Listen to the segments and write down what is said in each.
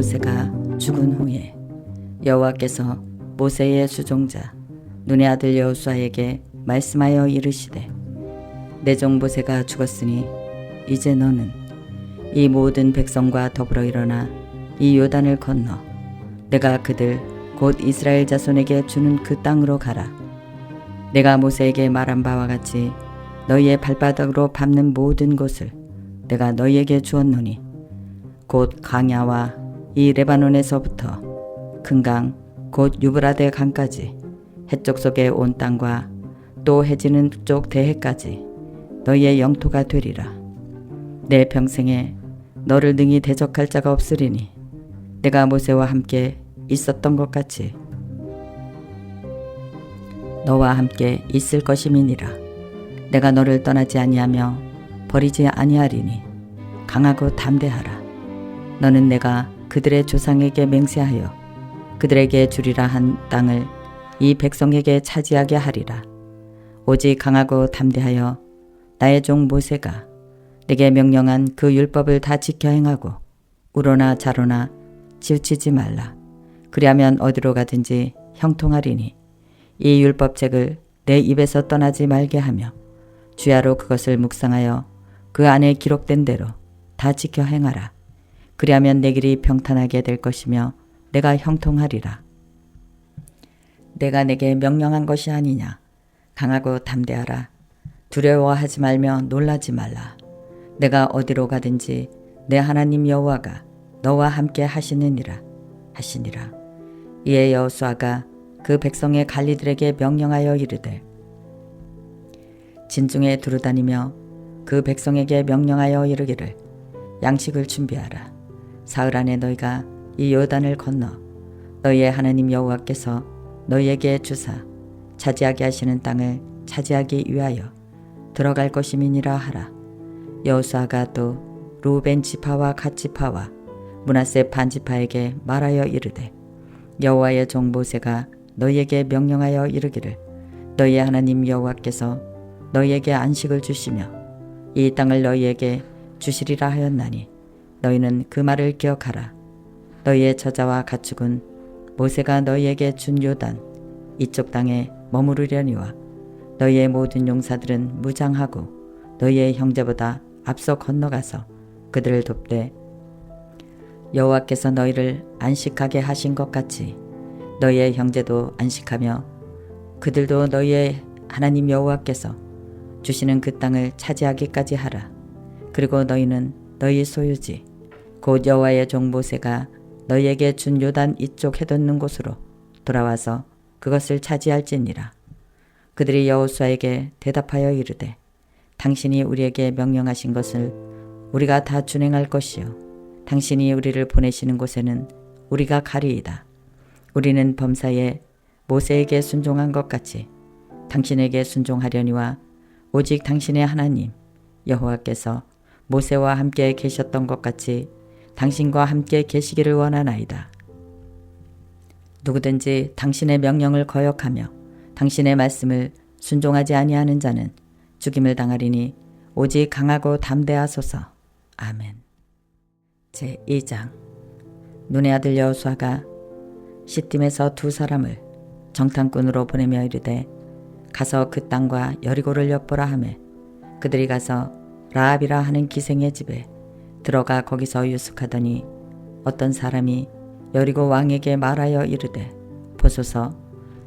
모세가 죽은 후에 여호와께서 모세의 수종자 눈의 아들 여호수아에게 말씀하여 이르시되 내 종 모세가 죽었으니 이제 너는 이 모든 백성과 더불어 일어나 이 요단을 건너 내가 그들 곧 이스라엘 자손에게 주는 그 땅으로 가라. 내가 모세에게 말한 바와 같이 너희의 발바닥으로 밟는 모든 곳을 내가 너희에게 주었노니 곧 강야와 이 레바논에서부터 큰 강 곧 유브라데 강까지 해쪽 속의 온 땅과 또 해지는 쪽 대해까지 너희의 영토가 되리라. 내 평생에 너를 능히 대적할 자가 없으리니 내가 모세와 함께 있었던 것 같이 너와 함께 있을 것임이니라. 내가 너를 떠나지 아니하며 버리지 아니하리니 강하고 담대하라. 너는 내가 그들의 조상에게 맹세하여 그들에게 주리라 한 땅을 이 백성에게 차지하게 하리라. 오직 강하고 담대하여 나의 종 모세가 내게 명령한 그 율법을 다 지켜 행하고 우로나 좌로나 치우치지 말라. 그리하면 어디로 가든지 형통하리니 이 율법책을 내 입에서 떠나지 말게 하며 주야로 그것을 묵상하여 그 안에 기록된 대로 다 지켜 행하라. 그리하면 내 길이 평탄하게 될 것이며 내가 형통하리라. 내가 내게 명령한 것이 아니냐. 강하고 담대하라. 두려워하지 말며 놀라지 말라. 내가 어디로 가든지 내 하나님 여호와가 너와 함께 하시니라. 이에 여호수아가 그 백성의 관리들에게 명령하여 이르되 진중에 두루다니며 그 백성에게 명령하여 이르기를 양식을 준비하라. 사흘 안에 너희가 이 요단을 건너 너희의 하나님 여호와께서 너희에게 주사 차지하게 하시는 땅을 차지하기 위하여 들어갈 것임이니라 하라. 여호수아가 또 루벤 지파와 갓 지파와 므낫세 반 지파에게 말하여 이르되 여호와의 종 모세가 너희에게 명령하여 이르기를 너희의 하나님 여호와께서 너희에게 안식을 주시며 이 땅을 너희에게 주시리라 하였나니 너희는 그 말을 기억하라. 너희의 처자와 가축은 모세가 너희에게 준 요단 이쪽 땅에 머무르려니와 너희의 모든 용사들은 무장하고 너희의 형제보다 앞서 건너가서 그들을 돕되 여호와께서 너희를 안식하게 하신 것 같이 너희의 형제도 안식하며 그들도 너희의 하나님 여호와께서 주시는 그 땅을 차지하기까지 하라. 그리고 너희는 너희 소유지 곧 여호와의 종 모세가 너희에게 준 요단 이쪽 해돋는 곳으로 돌아와서 그것을 차지할지니라. 그들이 여호수아에게 대답하여 이르되 당신이 우리에게 명령하신 것을 우리가 다 준행할 것이요 당신이 우리를 보내시는 곳에는 우리가 가리이다. 우리는 범사에 모세에게 순종한 것 같이 당신에게 순종하려니와 오직 당신의 하나님 여호와께서 모세와 함께 계셨던 것 같이 당신과 함께 계시기를 원하나이다. 누구든지 당신의 명령을 거역하며 당신의 말씀을 순종하지 아니하는 자는 죽임을 당하리니 오직 강하고 담대하소서. 아멘. 제2장. 눈의 아들 여호수아가 시딤에서 두 사람을 정탐꾼으로 보내며 이르되 가서 그 땅과 여리고를 엿보라 하매 그들이 가서 라합이라 하는 기생의 집에 들어가 거기서 유숙하더니 어떤 사람이 여리고 왕에게 말하여 이르되 보소서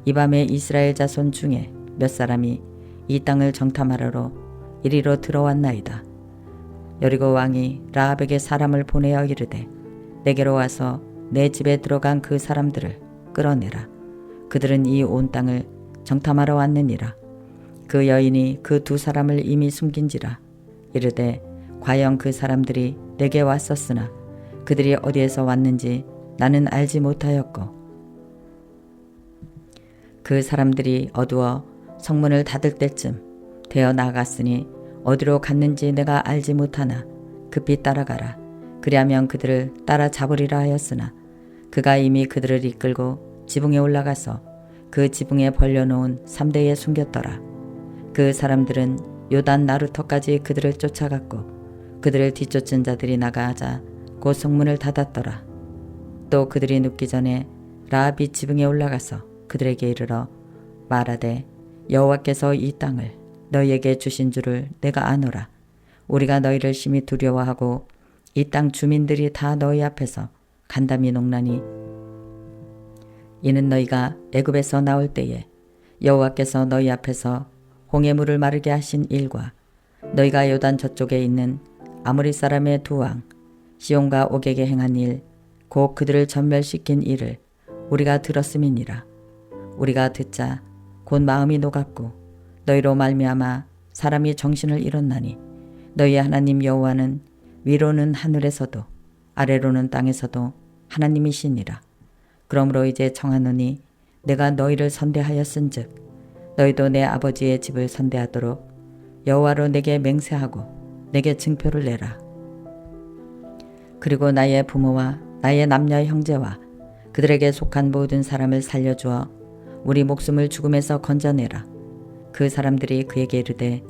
이 밤에 이스라엘 자손 중에 몇 사람이 이 땅을 정탐하러 이리로 들어왔나이다. 여리고 왕이 라합에게 사람을 보내어 이르되 내게로 와서 내 집에 들어간 그 사람들을 끌어내라. 그들은 이 온 땅을 정탐하러 왔느니라. 그 여인이 그 두 사람을 이미 숨긴지라. 이르되 과연 그 사람들이 내게 왔었으나 그들이 어디에서 왔는지 나는 알지 못하였고 그 사람들이 어두워 성문을 닫을 때쯤 되어 나갔으니 어디로 갔는지 내가 알지 못하나 급히 따라가라. 그리하면 그들을 따라잡으리라 하였으나 그가 이미 그들을 이끌고 지붕에 올라가서 그 지붕에 벌려놓은 삼대에 숨겼더라. 그 사람들은 요단 나루터까지 그들을 쫓아갔고 그들을 뒤쫓은 자들이 나가자 곧 성문을 닫았더라. 또 그들이 눕기 전에 라합이 지붕에 올라가서 그들에게 이르러 말하되 여호와께서 이 땅을 너희에게 주신 줄을 내가 아노라. 우리가 너희를 심히 두려워하고 이 땅 주민들이 다 너희 앞에서 간담이 농나니 이는 너희가 애굽에서 나올 때에 여호와께서 너희 앞에서 홍해물을 마르게 하신 일과 너희가 요단 저쪽에 있는 아모리 사람의 두 왕 시온과 옥에게 행한 일 곧 그들을 전멸시킨 일을 우리가 들었음이니라. 우리가 듣자 곧 마음이 녹았고 너희로 말미암아 사람이 정신을 잃었나니 너희의 하나님 여호와는 위로는 하늘에서도 아래로는 땅에서도 하나님이시니라. 그러므로 이제 청하노니 내가 너희를 선대하였은즉 너희도 내 아버지의 집을 선대하도록 여호와로 내게 맹세하고 내게 증표를 내라. 그리고 나의 부모와 나의 남녀 형제와 그들에게 속한 모든 사람을 살려주어 우리 목숨을 죽음에서 건져내라. 그 사람들이 그에게 이르되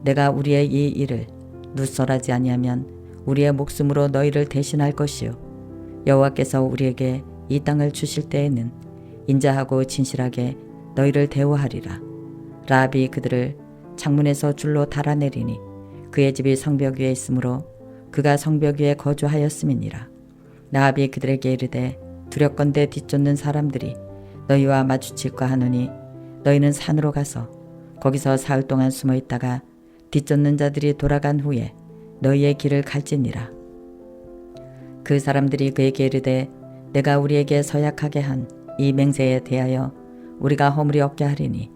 내가 우리의 이 일을 누설하지 아니하면 우리의 목숨으로 너희를 대신할 것이요 여호와께서 우리에게 이 땅을 주실 때에는 인자하고 진실하게 너희를 대우하리라. 라합이 그들을 창문에서 줄로 달아내리니 그의 집이 성벽 위에 있으므로 그가 성벽 위에 거주하였음이니라. 라합이 그들에게 이르되 두렵건대 뒤쫓는 사람들이 너희와 마주칠까 하노니 너희는 산으로 가서 거기서 사흘 동안 숨어 있다가 뒤쫓는 자들이 돌아간 후에 너희의 길을 갈지니라. 그 사람들이 그에게 이르되 내가 우리에게 서약하게 한 이 맹세에 대하여 우리가 허물이 없게 하리니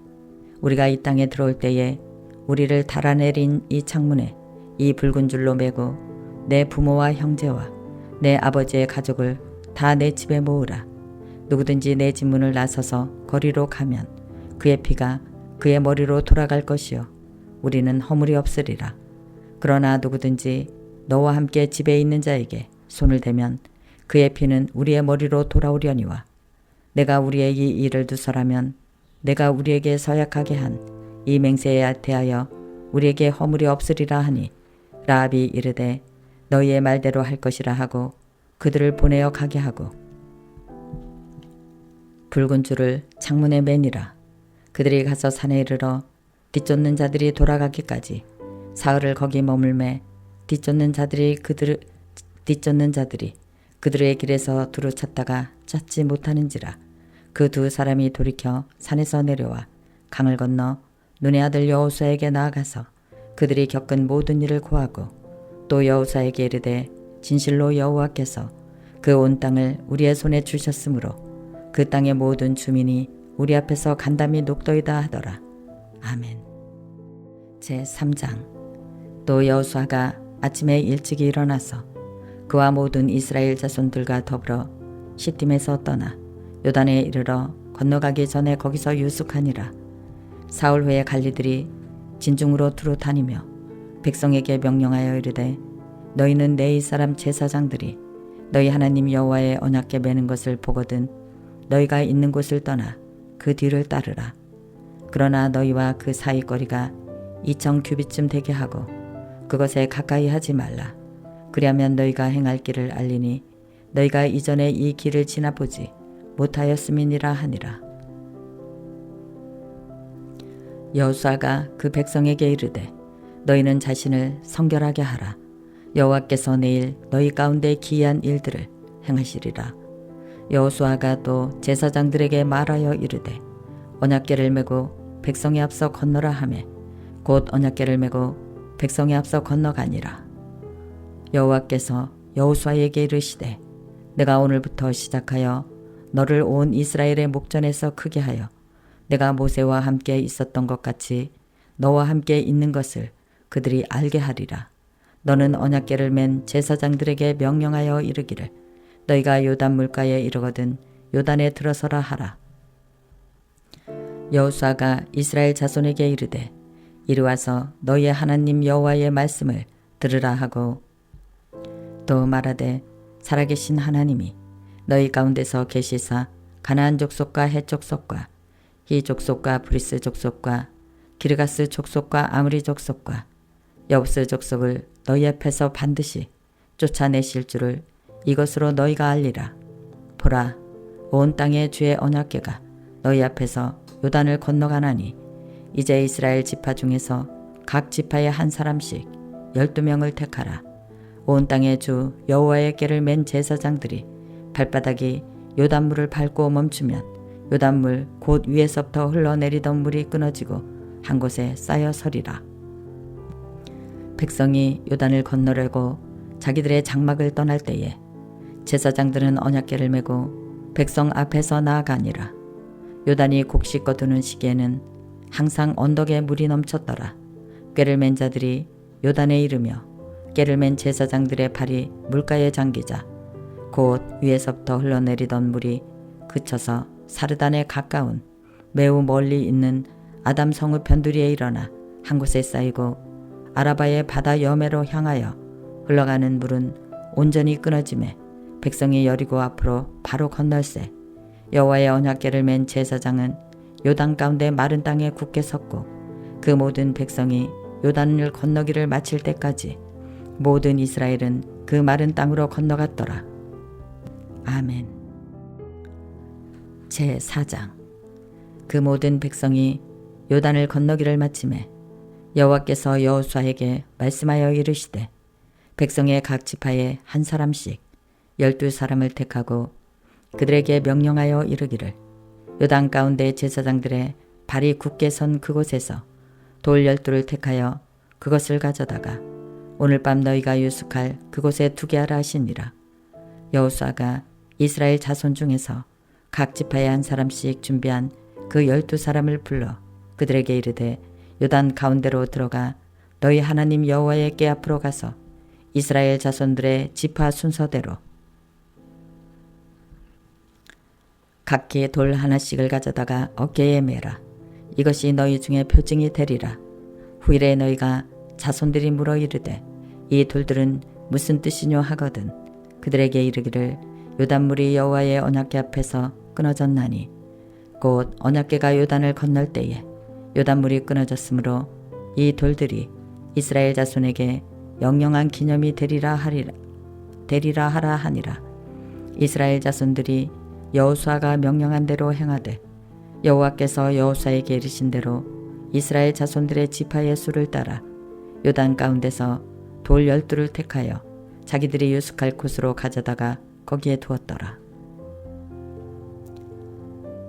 우리가 이 땅에 들어올 때에 우리를 달아내린 이 창문에 이 붉은 줄로 매고 내 부모와 형제와 내 아버지의 가족을 다 내 집에 모으라. 누구든지 내 집 문을 나서서 거리로 가면 그의 피가 그의 머리로 돌아갈 것이요 우리는 허물이 없으리라. 그러나 누구든지 너와 함께 집에 있는 자에게 손을 대면 그의 피는 우리의 머리로 돌아오려니와 내가 우리의 이 일을 두설하면 내가 우리에게 서약하게 한 이 맹세에 대하여 우리에게 허물이 없으리라 하니 라합이 이르되 너희의 말대로 할 것이라 하고 그들을 보내어 가게 하고 붉은 줄을 창문에 매니라. 그들이 가서 산에 이르러 뒤쫓는 자들이 돌아가기까지 사흘을 거기 머물매 뒤쫓는 자들이 그들의 길에서 두루 찾다가 찾지 못하는지라. 그 두 사람이 돌이켜 산에서 내려와 강을 건너 눈의 아들 여호수아에게 나아가서 그들이 겪은 모든 일을 고하고 또 여호수아에게 이르되 진실로 여호와께서 그 온 땅을 우리의 손에 주셨으므로 그 땅의 모든 주민이 우리 앞에서 간담이 녹더이다 하더라. 아멘. 제3장. 또 여호수아가 아침에 일찍이 일어나서 그와 모든 이스라엘 자손들과 더불어 시팀에서 떠나 요단에 이르러 건너가기 전에 거기서 유숙하니라. 사흘 후에 관리들이 진중으로 두루 다니며 백성에게 명령하여 이르되 너희는 내 이 사람 제사장들이 너희 하나님 여호와의 언약궤 매는 것을 보거든 너희가 있는 곳을 떠나 그 뒤를 따르라. 그러나 너희와 그 사이 거리가 2천 규빗쯤 되게 하고 그것에 가까이 하지 말라. 그리하면 너희가 행할 길을 알리니 너희가 이전에 이 길을 지나보지 못하였음이니라 하니라. 여호수아가 그 백성에게 이르되 너희는 자신을 성결하게 하라. 여호와께서 내일 너희 가운데 기이한 일들을 행하시리라. 여호수아가 또 제사장들에게 말하여 이르되 언약궤를 메고 백성의 앞서 건너라 하매 곧 언약궤를 메고 백성의 앞서 건너가니라. 여호와께서 여호수아에게 이르시되 내가 오늘부터 시작하여 너를 온 이스라엘의 목전에서 크게 하여 내가 모세와 함께 있었던 것 같이 너와 함께 있는 것을 그들이 알게 하리라. 너는 언약궤를 맨 제사장들에게 명령하여 이르기를 너희가 요단 물가에 이르거든 요단에 들어서라 하라. 여호수아가 이스라엘 자손에게 이르되 이리 와서 너희의 하나님 여호와의 말씀을 들으라 하고 또 말하되 살아계신 하나님이 너희 가운데서 계시사 가나안 족속과 헷 족속과 히 족속과 브리스 족속과 기르가스 족속과 아므리 족속과 여부스 족속을 너희 앞에서 반드시 쫓아내실 줄을 이것으로 너희가 알리라. 보라, 온 땅의 주의 언약궤가 너희 앞에서 요단을 건너가나니 이제 이스라엘 지파 중에서 각 지파에 한 사람씩 12명을 택하라. 온 땅의 주 여호와의 궤를 맨 제사장들이 발바닥이 요단물을 밟고 멈추면 요단물 곧 위에서부터 흘러내리던 물이 끊어지고 한 곳에 쌓여 서리라. 백성이 요단을 건너려고 자기들의 장막을 떠날 때에 제사장들은 언약궤를 메고 백성 앞에서 나아가니라. 요단이 곡식 거두는 시기에는 항상 언덕에 물이 넘쳤더라. 궤를 맨 자들이 요단에 이르며 궤를 맨 제사장들의 발이 물가에 잠기자 곧 위에서부터 흘러내리던 물이 그쳐서 사르단에 가까운 매우 멀리 있는 아담 성읍 변두리에 일어나 한 곳에 쌓이고 아라바의 바다 여매로 향하여 흘러가는 물은 온전히 끊어지매 백성이 여리고 앞으로 바로 건널세. 여호와의 언약궤를 맨 제사장은 요단 가운데 마른 땅에 굳게 섰고 그 모든 백성이 요단을 건너기를 마칠 때까지 모든 이스라엘은 그 마른 땅으로 건너갔더라. 아멘. 제4장. 그 모든 백성이 요단을 건너기를 마치매 여호와께서 여호수아에게 말씀하여 이르시되 백성의 각 지파에 한 사람씩 12사람을 택하고 그들에게 명령하여 이르기를 요단 가운데 제사장들의 발이 굳게 선 그곳에서 돌 12를 택하여 그것을 가져다가 오늘 밤 너희가 유숙할 그곳에 두게 하라 하시니라. 여호수아가 이스라엘 자손 중에서 각 지파에 한 사람씩 준비한 그 12사람을 불러 그들에게 이르되 요단 가운데로 들어가 너희 하나님 여호와의 궤 앞으로 가서 이스라엘 자손들의 지파 순서대로 각기 돌 하나씩을 가져다가 어깨에 매라. 이것이 너희 중에 표징이 되리라. 후일에 너희가 자손들이 물어 이르되 이 돌들은 무슨 뜻이뇨 하거든 그들에게 이르기를 요단물이 여호와의 언약궤 앞에서 끊어졌나니 곧 언약궤가 요단을 건널 때에 요단물이 끊어졌으므로 이 돌들이 이스라엘 자손에게 영영한 기념이 되리라 하라 하니라. 이스라엘 자손들이 여호수아가 명령한 대로 행하되 여호와께서 여호수아에게 이르신 대로 이스라엘 자손들의 지파의 수를 따라 요단 가운데서 돌 12를 택하여 자기들이 유숙할 곳으로 가져다가 거기에 두었더라.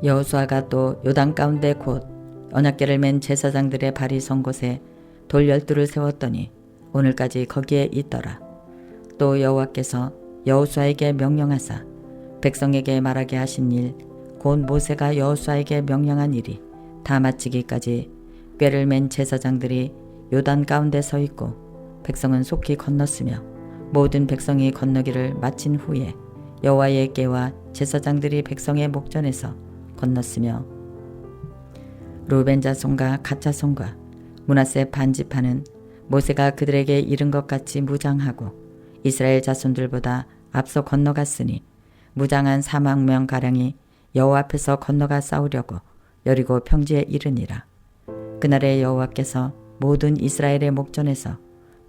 여호수아가 또 요단 가운데 곧 언약궤를 맨 제사장들의 발이 선 곳에 돌 12를 세웠더니 오늘까지 거기에 있더라. 또 여호와께서 여호수아에게 명령하사 백성에게 말하게 하신 일 곧 모세가 여호수아에게 명령한 일이 다 마치기까지 궤를 맨 제사장들이 요단 가운데 서 있고 백성은 속히 건넜으며 모든 백성이 건너기를 마친 후에 여호와의 궤와 제사장들이 백성의 목전에서 건넜으며 루벤 자손과 갓 자손과 므낫세 반 지파는 모세가 그들에게 이른 것 같이 무장하고 이스라엘 자손들보다 앞서 건너갔으니 무장한 4만 명 가량이 여호와 앞에서 건너가 싸우려고 여리고 평지에 이르니라. 그날에 여호와께서 모든 이스라엘의 목전에서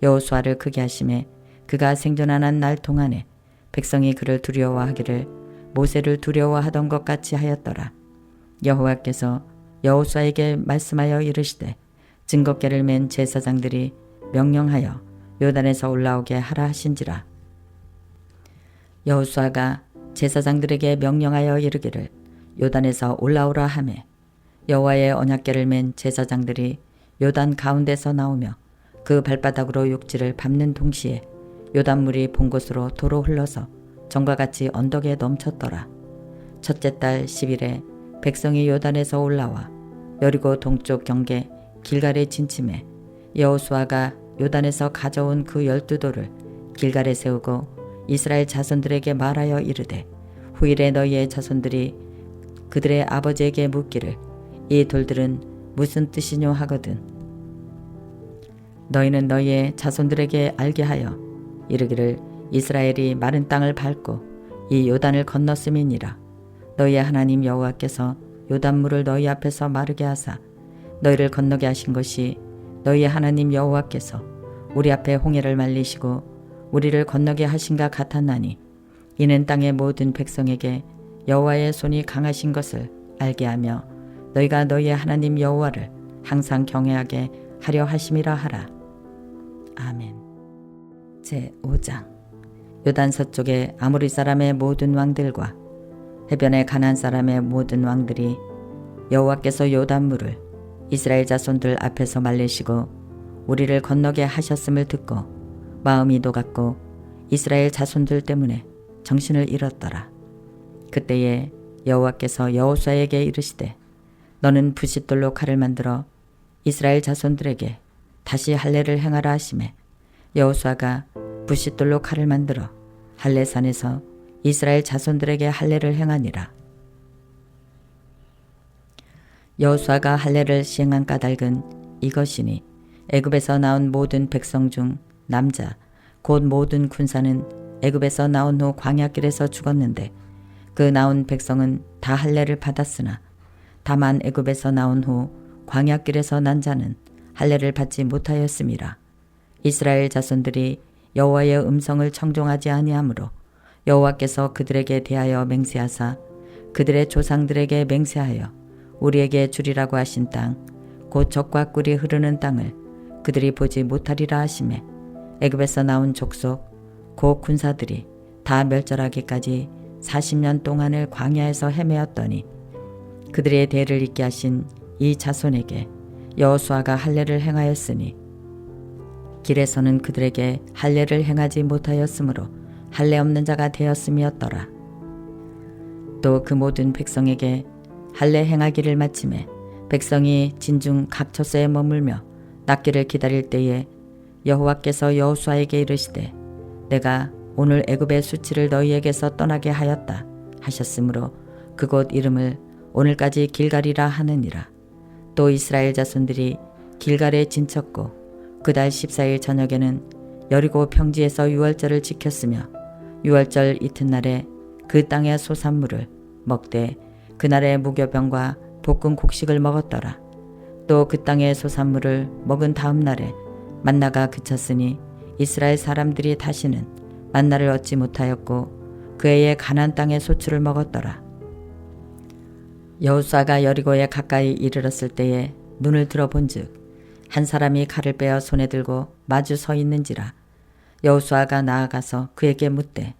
여호수아를 크게 하심에 그가 생존하는 날 동안에 백성이 그를 두려워하기를 모세를 두려워하던 것 같이 하였더라. 여호와께서 여호수아에게 말씀하여 이르시되 증거궤를 맨 제사장들이 명령하여 요단에서 올라오게 하라 하신지라. 여호수아가 제사장들에게 명령하여 이르기를 요단에서 올라오라 하매 여호와의 언약궤를 맨 제사장들이 요단 가운데서 나오며 그 발바닥으로 육지를 밟는 동시에 요단물이 본 곳으로 도로 흘러서 전과 같이 언덕에 넘쳤더라. 첫째 달 10일에 백성이 요단에서 올라와 여리고 동쪽 경계 길갈에 진침해 여호수아가 요단에서 가져온 그 12돌을 길갈에 세우고 이스라엘 자손들에게 말하여 이르되 후일에 너희의 자손들이 그들의 아버지에게 묻기를 이 돌들은 무슨 뜻이뇨 하거든 너희는 너희의 자손들에게 알게 하여 이르기를 이스라엘이 마른 땅을 밟고 이 요단을 건넜음이니라. 너희의 하나님 여호와께서 요단물을 너희 앞에서 마르게 하사 너희를 건너게 하신 것이 너희의 하나님 여호와께서 우리 앞에 홍해를 말리시고 우리를 건너게 하신가 같았나니 이는 땅의 모든 백성에게 여호와의 손이 강하신 것을 알게 하며 너희가 너희의 하나님 여호와를 항상 경외하게 하려 하심이라 하라. 아멘. 제5장. 요단 서쪽의 아모리 사람의 모든 왕들과 해변의 가나안 사람의 모든 왕들이 여호와께서 요단물을 이스라엘 자손들 앞에서 말리시고 우리를 건너게 하셨음을 듣고 마음이 녹았고 이스라엘 자손들 때문에 정신을 잃었더라. 그때에 여호와께서 여호수아에게 이르시되 너는 부싯돌로 칼을 만들어 이스라엘 자손들에게 다시 할례를 행하라 하시매 여호수아가 부싯돌로 칼을 만들어 할례산에서 이스라엘 자손들에게 할례를 행하니라. 여호수아가 할례를 시행한 까닭은 이것이니 애굽에서 나온 모든 백성 중 남자 곧 모든 군사는 애굽에서 나온 후 광야길에서 죽었는데 그 나온 백성은 다 할례를 받았으나 다만 애굽에서 나온 후 광야길에서 난 자는 할례를 받지 못하였음이라. 이스라엘 자손들이 여호와의 음성을 청종하지 아니하므로 여호와께서 그들에게 대하여 맹세하사 그들의 조상들에게 맹세하여 우리에게 주리라고 하신 땅 곧 젖과 꿀이 흐르는 땅을 그들이 보지 못하리라 하시매 애굽에서 나온 족속 곧 군사들이 다 멸절하기까지 40년 동안을 광야에서 헤매었더니 그들의 대를 잇게 하신 이 자손에게 여호수아가 할례를 행하였으니 길에서는 그들에게 할례를 행하지 못하였으므로 할례 없는 자가 되었음이었더라. 또 그 모든 백성에게 할례 행하기를 마침에 백성이 진중 각 처소에 머물며 낫기를 기다릴 때에 여호와께서 여호수아에게 이르시되 내가 오늘 애굽의 수치를 너희에게서 떠나게 하였다 하셨으므로 그곳 이름을 오늘까지 길갈이라 하느니라. 또 이스라엘 자손들이 길갈에 진쳤고 그달 14일 저녁에는 여리고 평지에서 유월절을 지켰으며 유월절 이튿날에 그 땅의 소산물을 먹되 그날의 무교병과 볶은 곡식을 먹었더라. 또 그 땅의 소산물을 먹은 다음 날에 만나가 그쳤으니 이스라엘 사람들이 다시는 만나를 얻지 못하였고 그 해에 가나안 땅의 소출을 먹었더라. 여호수아가 여리고에 가까이 이르렀을 때에 눈을 들어본즉 한 사람이 칼을 빼어 손에 들고 마주 서 있는지라. 여호수아가 나아가서 그에게 묻되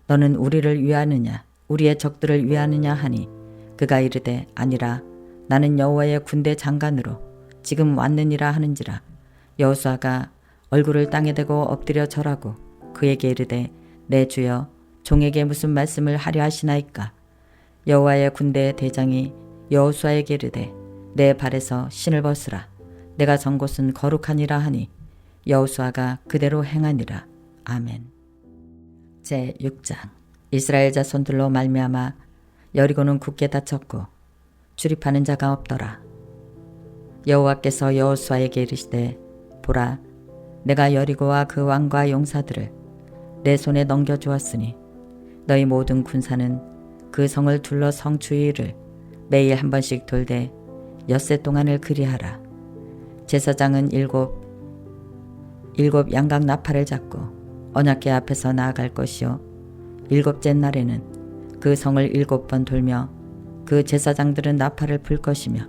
너는 우리를 위하느냐 우리의 적들을 위하느냐 하니 그가 이르되 아니라 나는 여호와의 군대 장관으로 지금 왔느니라 하는지라. 여호수아가 얼굴을 땅에 대고 엎드려 절하고 그에게 이르되 내 주여 종에게 무슨 말씀을 하려 하시나이까. 여호와의 군대 대장이 여호수아에게 이르되 내 발에서 신을 벗으라. 내가 선 곳은 거룩하니라 하니 여호수아가 그대로 행하니라. 아멘. 제6장. 이스라엘 자손들로 말미암아 여리고는 굳게 닫혔고 출입하는 자가 없더라. 여호와께서 여호수아에게 이르시되 보라 내가 여리고와 그 왕과 용사들을 내 손에 넘겨주었으니 너희 모든 군사는 그 성을 둘러 성 주위를 매일 한 번씩 돌되 엿새 동안을 그리하라. 제사장은 일곱 양각 나팔을 잡고 언약궤 앞에서 나아갈 것이요 일곱째 날에는 그 성을 7번 돌며 그 제사장들은 나팔을 불 것이며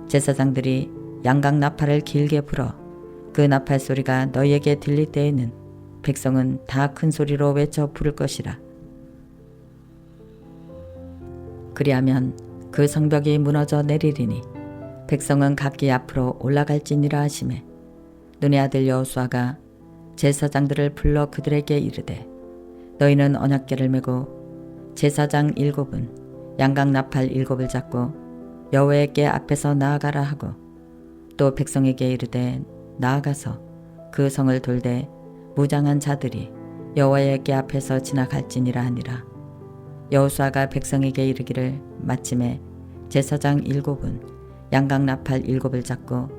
제사장들이 양각 나팔을 길게 불어 그 나팔 소리가 너희에게 들릴 때에는 백성은 다 큰 소리로 외쳐 부를 것이라. 그리하면 그 성벽이 무너져 내리리니 백성은 각기 앞으로 올라갈지니라 하시매 눈의 아들 여호수아가 제사장들을 불러 그들에게 이르되 너희는 언약궤를 메고 제사장 7은 양각 나팔 7을 잡고 여호와의 궤 앞에서 나아가라 하고 또 백성에게 이르되 나아가서 그 성을 돌되 무장한 자들이 여호와의 궤 앞에서 지나갈지니라 하니라. 여호수아가 백성에게 이르기를 마침에 제사장 7은 양각 나팔 7을 잡고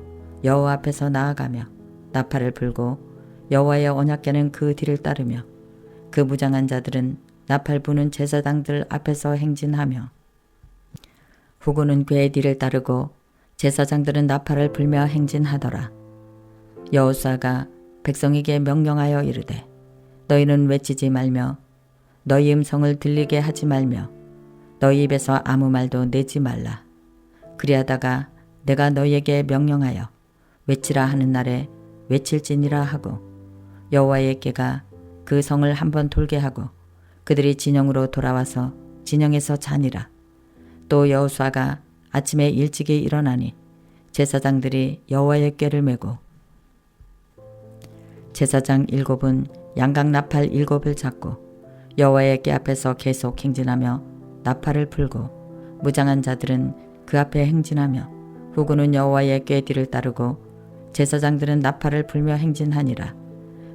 여호와 앞에서 나아가며 나팔을 불고 여호와의 언약궤는 그 뒤를 따르며 그 무장한 자들은 나팔 부는 제사장들 앞에서 행진하며 후군은 궤의 뒤를 따르고 제사장들은 나팔을 불며 행진하더라. 여호수아가 백성에게 명령하여 이르되 너희는 외치지 말며 너희 음성을 들리게 하지 말며 너희 입에서 아무 말도 내지 말라. 그리하다가 내가 너희에게 명령하여 외치라 하는 날에 외칠지니라 하고 여호와의 궤가 그 성을 한번 돌게 하고 그들이 진영으로 돌아와서 진영에서 자니라. 또 여호수아가 아침에 일찍이 일어나니 제사장들이 여호와의 궤를 메고 제사장 7은 양각 나팔 7을 잡고 여호와의 궤 앞에서 계속 행진하며 나팔을 풀고 무장한 자들은 그 앞에 행진하며 후군은 여호와의 궤 뒤를 따르고 제사장들은 나팔을 불며 행진하니라.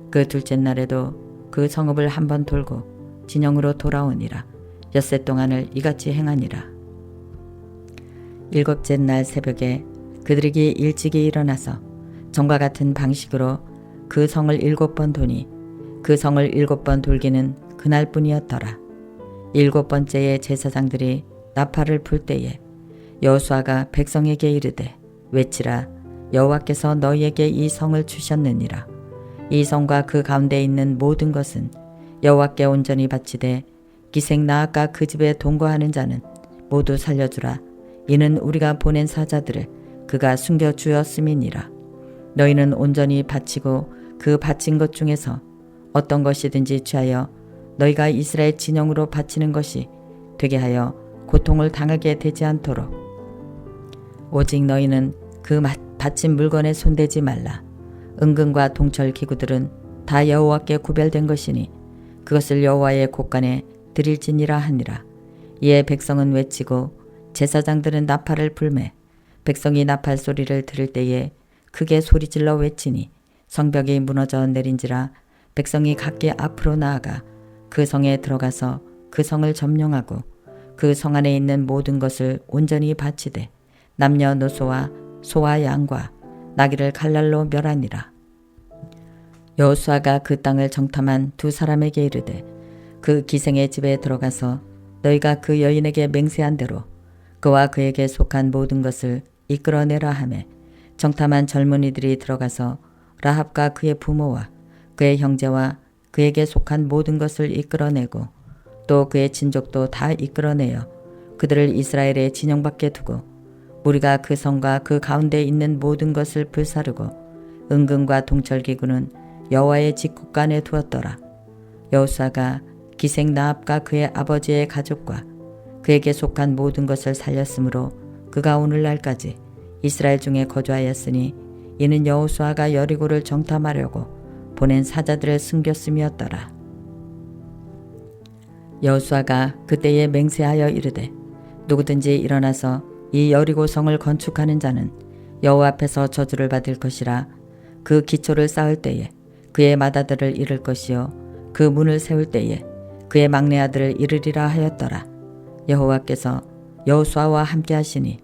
그 둘째 날에도 그 성읍을 한번 돌고 진영으로 돌아오니라. 엿새 동안을 이같이 행하니라. 7째 날 새벽에 그들이 일찍이 일어나서 전과 같은 방식으로 그 성을 7번 도니 그 성을 7번 돌기는 그날뿐이었더라. 7번째에 제사장들이 나팔을 풀 때에 여호수아가 백성에게 이르되 외치라. 여호와께서 너희에게 이 성을 주셨느니라. 이 성과 그 가운데 있는 모든 것은 여호와께 온전히 바치되 기생 나아가 그 집에 동거하는 자는 모두 살려주라. 이는 우리가 보낸 사자들을 그가 숨겨주었음이니라. 너희는 온전히 바치고 그 바친 것 중에서 어떤 것이든지 취하여 너희가 이스라엘 진영으로 바치는 것이 되게 하여 고통을 당하게 되지 않도록 오직 너희는 그 바친 물건에 손대지 말라. 은근과 동철 기구들은 다 여호와께 구별된 것이니 그것을 여호와의 곳간에 드릴지니라 하니라. 이에 백성은 외치고 제사장들은 나팔을 불매 백성이 나팔 소리를 들을 때에 크게 소리질러 외치니 성벽이 무너져 내린지라. 백성이 각기 앞으로 나아가 그 성에 들어가서 그 성을 점령하고 그 성 안에 있는 모든 것을 온전히 바치되 남녀노소와 소와 양과 나귀를 칼날로 멸하니라. 여호수아가 그 땅을 정탐한 두 사람에게 이르되 그 기생의 집에 들어가서 너희가 그 여인에게 맹세한 대로 그와 그에게 속한 모든 것을 이끌어내라 하매 정탐한 젊은이들이 들어가서 라합과 그의 부모와 그의 형제와 그에게 속한 모든 것을 이끌어내고 또 그의 친족도 다 이끌어내어 그들을 이스라엘의 진영 밖에 두고 무리가 그 성과 그 가운데 있는 모든 것을 불사르고 은근과 동철기구는 여호와의 집 곳간에 두었더라. 여호수아가 기생 나합과 그의 아버지의 가족과 그에게 속한 모든 것을 살렸으므로 그가 오늘날까지 이스라엘 중에 거주하였으니 이는 여호수아가 여리고를 정탐하려고 보낸 사자들을 숨겼음이었더라. 여호수아가 그때에 맹세하여 이르되 누구든지 일어나서 이 여리고 성을 건축하는 자는 여호와 앞에서 저주를 받을 것이라. 그 기초를 쌓을 때에 그의 맏아들을 이를 것이요 그 문을 세울 때에 그의 막내 아들을 이르리라 하였더라. 여호와께서 여호수아와 함께 하시니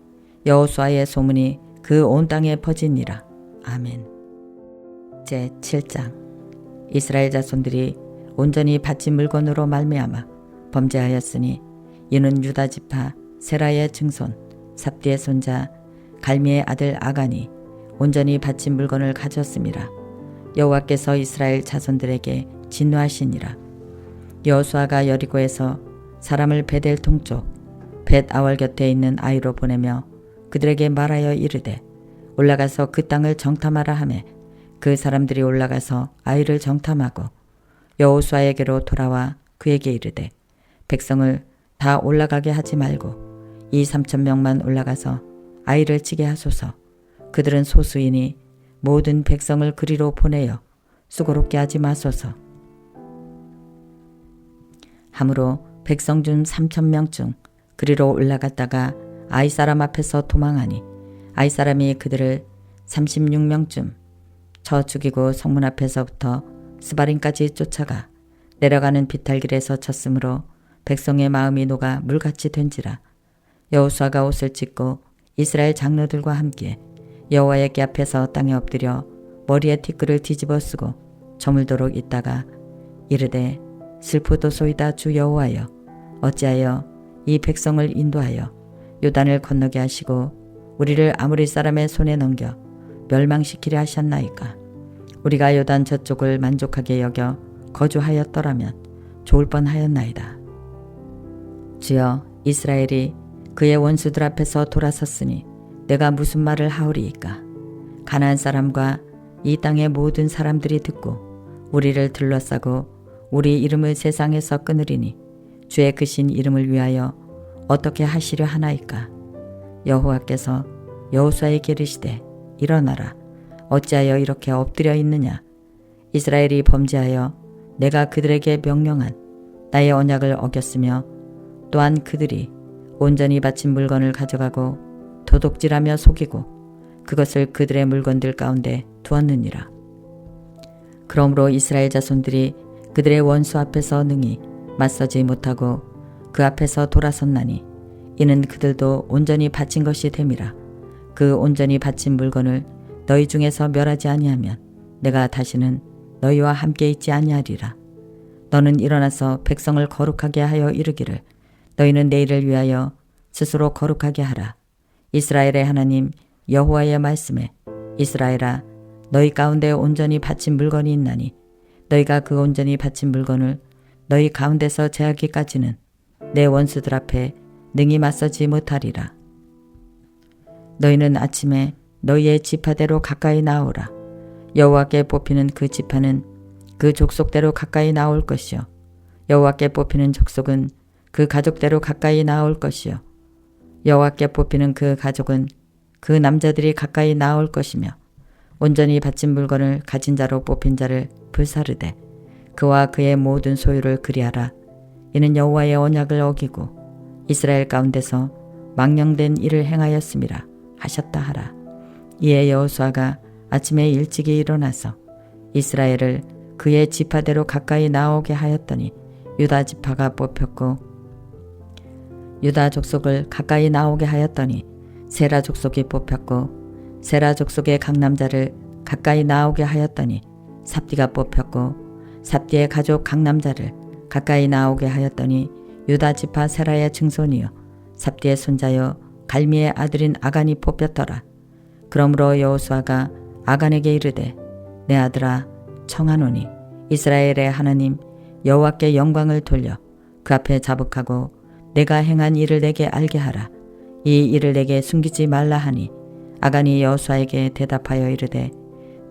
여호수아의 소문이 그 온 땅에 퍼지니라. 아멘. 제7장. 이스라엘 자손들이 온전히 바친 물건으로 말미암아 범죄하였으니 이는 유다 지파 세라의 증손 삽디의 손자 갈미의 아들 아간이 온전히 바친 물건을 가졌음이라. 여호와께서 이스라엘 자손들에게 진노하시니라. 여호수아가 여리고에서 사람을 베델 동쪽 벳 아월 곁에 있는 아이로 보내며 그들에게 말하여 이르되 올라가서 그 땅을 정탐하라 하매 그 사람들이 올라가서 아이를 정탐하고 여호수아에게로 돌아와 그에게 이르되 백성을 다 올라가게 하지 말고 이 3,000명만 올라가서 아이를 치게 하소서. 그들은 소수이니 모든 백성을 그리로 보내어 수고롭게 하지 마소서. 함으로 백성 중 3,000명 중 그리로 올라갔다가 아이 사람 앞에서 도망하니 아이 사람이 그들을 36명쯤 쳐 죽이고 성문 앞에서부터 스바림까지 쫓아가 내려가는 비탈길에서 쳤으므로 백성의 마음이 녹아 물같이 된지라. 여호수아가 옷을 찢고 이스라엘 장로들과 함께 여호와의 궤 앞에서 땅에 엎드려 머리에 티끌을 뒤집어 쓰고 저물도록 있다가 이르되 슬프도소이다 주 여호와여 어찌하여 이 백성을 인도하여 요단을 건너게 하시고 우리를 아모리 사람의 손에 넘겨 멸망시키려 하셨나이까. 우리가 요단 저쪽을 만족하게 여겨 거주하였더라면 좋을 뻔하였나이다. 주여, 이스라엘이 그의 원수들 앞에서 돌아섰으니 내가 무슨 말을 하오리이까. 가나안 사람과 이 땅의 모든 사람들이 듣고 우리를 둘러싸고 우리 이름을 세상에서 끊으리니 주의 크신 이름을 위하여 어떻게 하시려 하나이까. 여호와께서 여호수아에게 이르시되 일어나라. 어찌하여 이렇게 엎드려 있느냐. 이스라엘이 범죄하여 내가 그들에게 명령한 나의 언약을 어겼으며 또한 그들이 온전히 바친 물건을 가져가고 도둑질하며 속이고 그것을 그들의 물건들 가운데 두었느니라. 그러므로 이스라엘 자손들이 그들의 원수 앞에서 능히 맞서지 못하고 그 앞에서 돌아섰나니 이는 그들도 온전히 바친 것이 됨이라. 그 온전히 바친 물건을 너희 중에서 멸하지 아니하면 내가 다시는 너희와 함께 있지 아니하리라. 너는 일어나서 백성을 거룩하게 하여 이르기를 너희는 내일을 위하여 스스로 거룩하게 하라. 이스라엘의 하나님 여호와의 말씀에 이스라엘아, 너희 가운데 온전히 바친 물건이 있나니 너희가 그 온전히 바친 물건을 너희 가운데서 제하기까지는 내 원수들 앞에 능히 맞서지 못하리라. 너희는 아침에 너희의 지파대로 가까이 나오라. 여호와께 뽑히는 그 지파는 그 족속대로 가까이 나올 것이요 여호와께 뽑히는 족속은 그 가족대로 가까이 나올 것이요 여호와께 뽑히는 그 가족은 그 남자들이 가까이 나올 것이며 온전히 바친 물건을 가진 자로 뽑힌 자를 불사르되 그와 그의 모든 소유를 그리하라. 이는 여호와의 언약을 어기고 이스라엘 가운데서 망령된 일을 행하였음이라 하셨다 하라. 이에 여호수아가 아침에 일찍이 일어나서 이스라엘을 그의 지파대로 가까이 나오게 하였더니 유다 지파가 뽑혔고 유다 족속을 가까이 나오게 하였더니 세라 족속이 뽑혔고 세라 족속의 각 남자를 가까이 나오게 하였더니 삽디가 뽑혔고 삽디의 가족 각 남자를 가까이 나오게 하였더니 유다 지파 세라의 증손이요 삽디의 손자요 갈미의 아들인 아간이 뽑혔더라. 그러므로 여호수아가 아간에게 이르되 내 아들아 청하노니 이스라엘의 하나님 여호와께 영광을 돌려 그 앞에 자복하고 내가 행한 일을 내게 알게 하라. 이 일을 내게 숨기지 말라 하니 아간이 여호수아에게 대답하여 이르되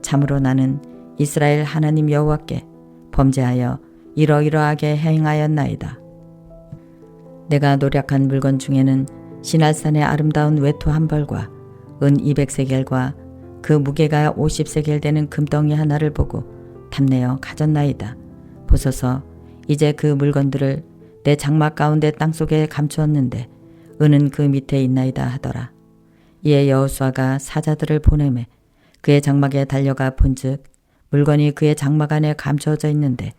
참으로 나는 이스라엘 하나님 여호와께 범죄하여 이러이러하게 행하였나이다. 내가 노력한 물건 중에는 시날산의 아름다운 외투 한 벌과 은 200세겔과 그 무게가 50세겔 되는 금덩이 하나를 보고 탐내어 가졌나이다. 보소서 이제 그 물건들을 내 장막 가운데 땅속에 감추었는데 은은 그 밑에 있나이다 하더라. 이에 여호수아가 사자들을 보내매 그의 장막에 달려가 본즉 물건이 그의 장막 안에 감추어져 있는데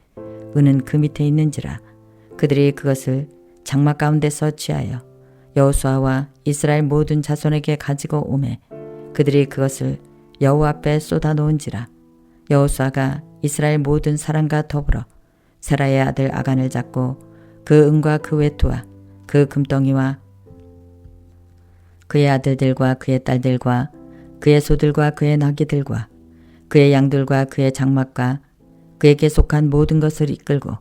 은은 그 밑에 있는지라. 그들이 그것을 장막 가운데서 취하여 여호수아와 이스라엘 모든 자손에게 가지고 오매 그들이 그것을 여호와 앞에 쏟아 놓은지라. 여호수아가 이스라엘 모든 사람과 더불어 세라의 아들 아간을 잡고 그 은과 그 외투와 그 금덩이와 그의 아들들과 그의 딸들과 그의 소들과 그의 나귀들과 그의 양들과 그의 장막과 그에게 속한 모든 것을 이끌고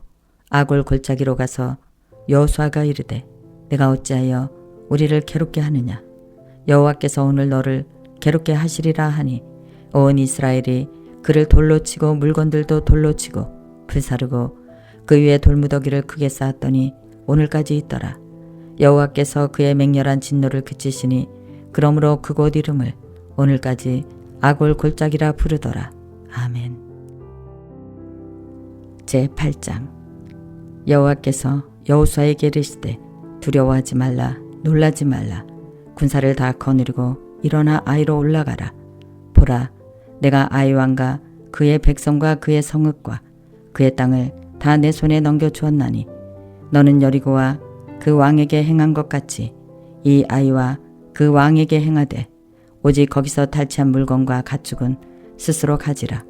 아골 골짜기로 가서 여호수아가 이르되 내가 어찌하여 우리를 괴롭게 하느냐. 여호와께서 오늘 너를 괴롭게 하시리라 하니 온 이스라엘이 그를 돌로 치고 물건들도 돌로 치고 불사르고 그 위에 돌무더기를 크게 쌓았더니 오늘까지 있더라. 여호와께서 그의 맹렬한 진노를 그치시니 그러므로 그곳 이름을 오늘까지 아골 골짜기라 부르더라. 아멘. 제8장. 여호와께서 여호수아에게 이르시되 두려워하지 말라. 놀라지 말라. 군사를 다 거느리고 일어나 아이로 올라가라. 보라, 내가 아이 왕과 그의 백성과 그의 성읍과 그의 땅을 다 내 손에 넘겨주었나니 너는 여리고와 그 왕에게 행한 것 같이 이 아이와 그 왕에게 행하되 오직 거기서 탈취한 물건과 가축은 스스로 가지라.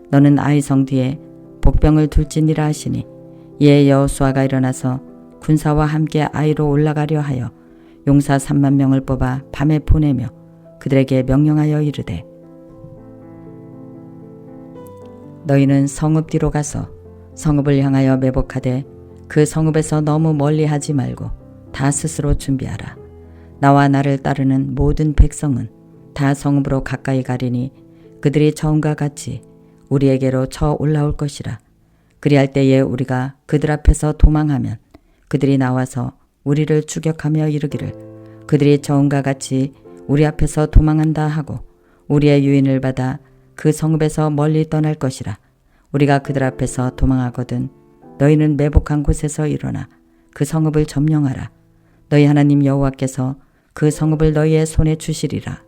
너는 아이 성 뒤에 복병을 둘지니라 하시니 이에 여호수아가 일어나서 군사와 함께 아이로 올라가려 하여 용사 3만 명을 뽑아 밤에 보내며 그들에게 명령하여 이르되 너희는 성읍 뒤로 가서 성읍을 향하여 매복하되 그 성읍에서 너무 멀리 하지 말고 다 스스로 준비하라. 나와 나를 따르는 모든 백성은 다 성읍으로 가까이 가리니 그들이 처음과 같이 우리에게로 쳐 올라올 것이라. 그리할 때에 우리가 그들 앞에서 도망하면 그들이 나와서 우리를 추격하며 이르기를 그들이 처음과 같이 우리 앞에서 도망한다 하고 우리의 유인을 받아 그 성읍에서 멀리 떠날 것이라. 우리가 그들 앞에서 도망하거든 너희는 매복한 곳에서 일어나 그 성읍을 점령하라. 너희 하나님 여호와께서 그 성읍을 너희의 손에 주시리라.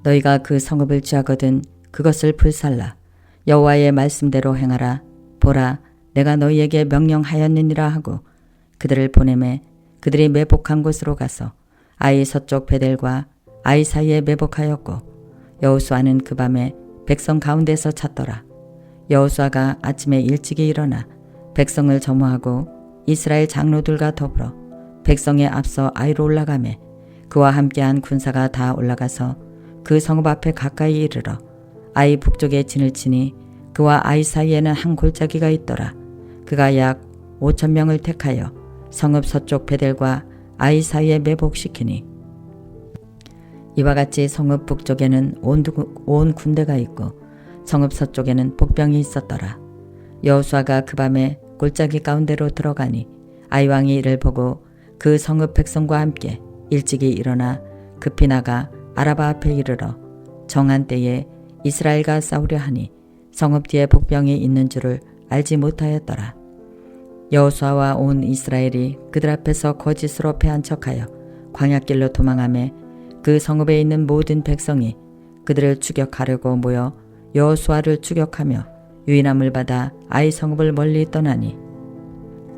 너희가 그 성읍을 취하거든 그것을 불살라. 여호와의 말씀대로 행하라. 보라, 내가 너희에게 명령하였느니라 하고 그들을 보내매 그들이 매복한 곳으로 가서 아이 서쪽 베델과 아이 사이에 매복하였고 여호수아는 그 밤에 백성 가운데서 잤더라. 여호수아가 아침에 일찍이 일어나 백성을 점호하고 이스라엘 장로들과 더불어 백성에 앞서 아이로 올라가매 그와 함께한 군사가 다 올라가서 그 성읍 앞에 가까이 이르러 아이 북쪽에 진을 치니 그와 아이 사이에는 한 골짜기가 있더라. 그가 약 5,000명을 택하여 성읍 서쪽 베델과 아이 사이에 매복시키니 이와 같이 성읍 북쪽에는 온 군대가 있고 성읍 서쪽에는 복병이 있었더라. 여호수아가 그 밤에 골짜기 가운데로 들어가니 아이 왕이 이를 보고 그 성읍 백성과 함께 일찍이 일어나 급히 나가 아라바 앞에 이르러 정한 때에 이스라엘과 싸우려 하니 성읍 뒤에 복병이 있는 줄을 알지 못하였더라. 여호수아와 온 이스라엘이 그들 앞에서 거짓으로 패한 척하여 광야길로 도망하매 그 성읍에 있는 모든 백성이 그들을 추격하려고 모여 여호수아를 추격하며 유인함을 받아 아이 성읍을 멀리 떠나니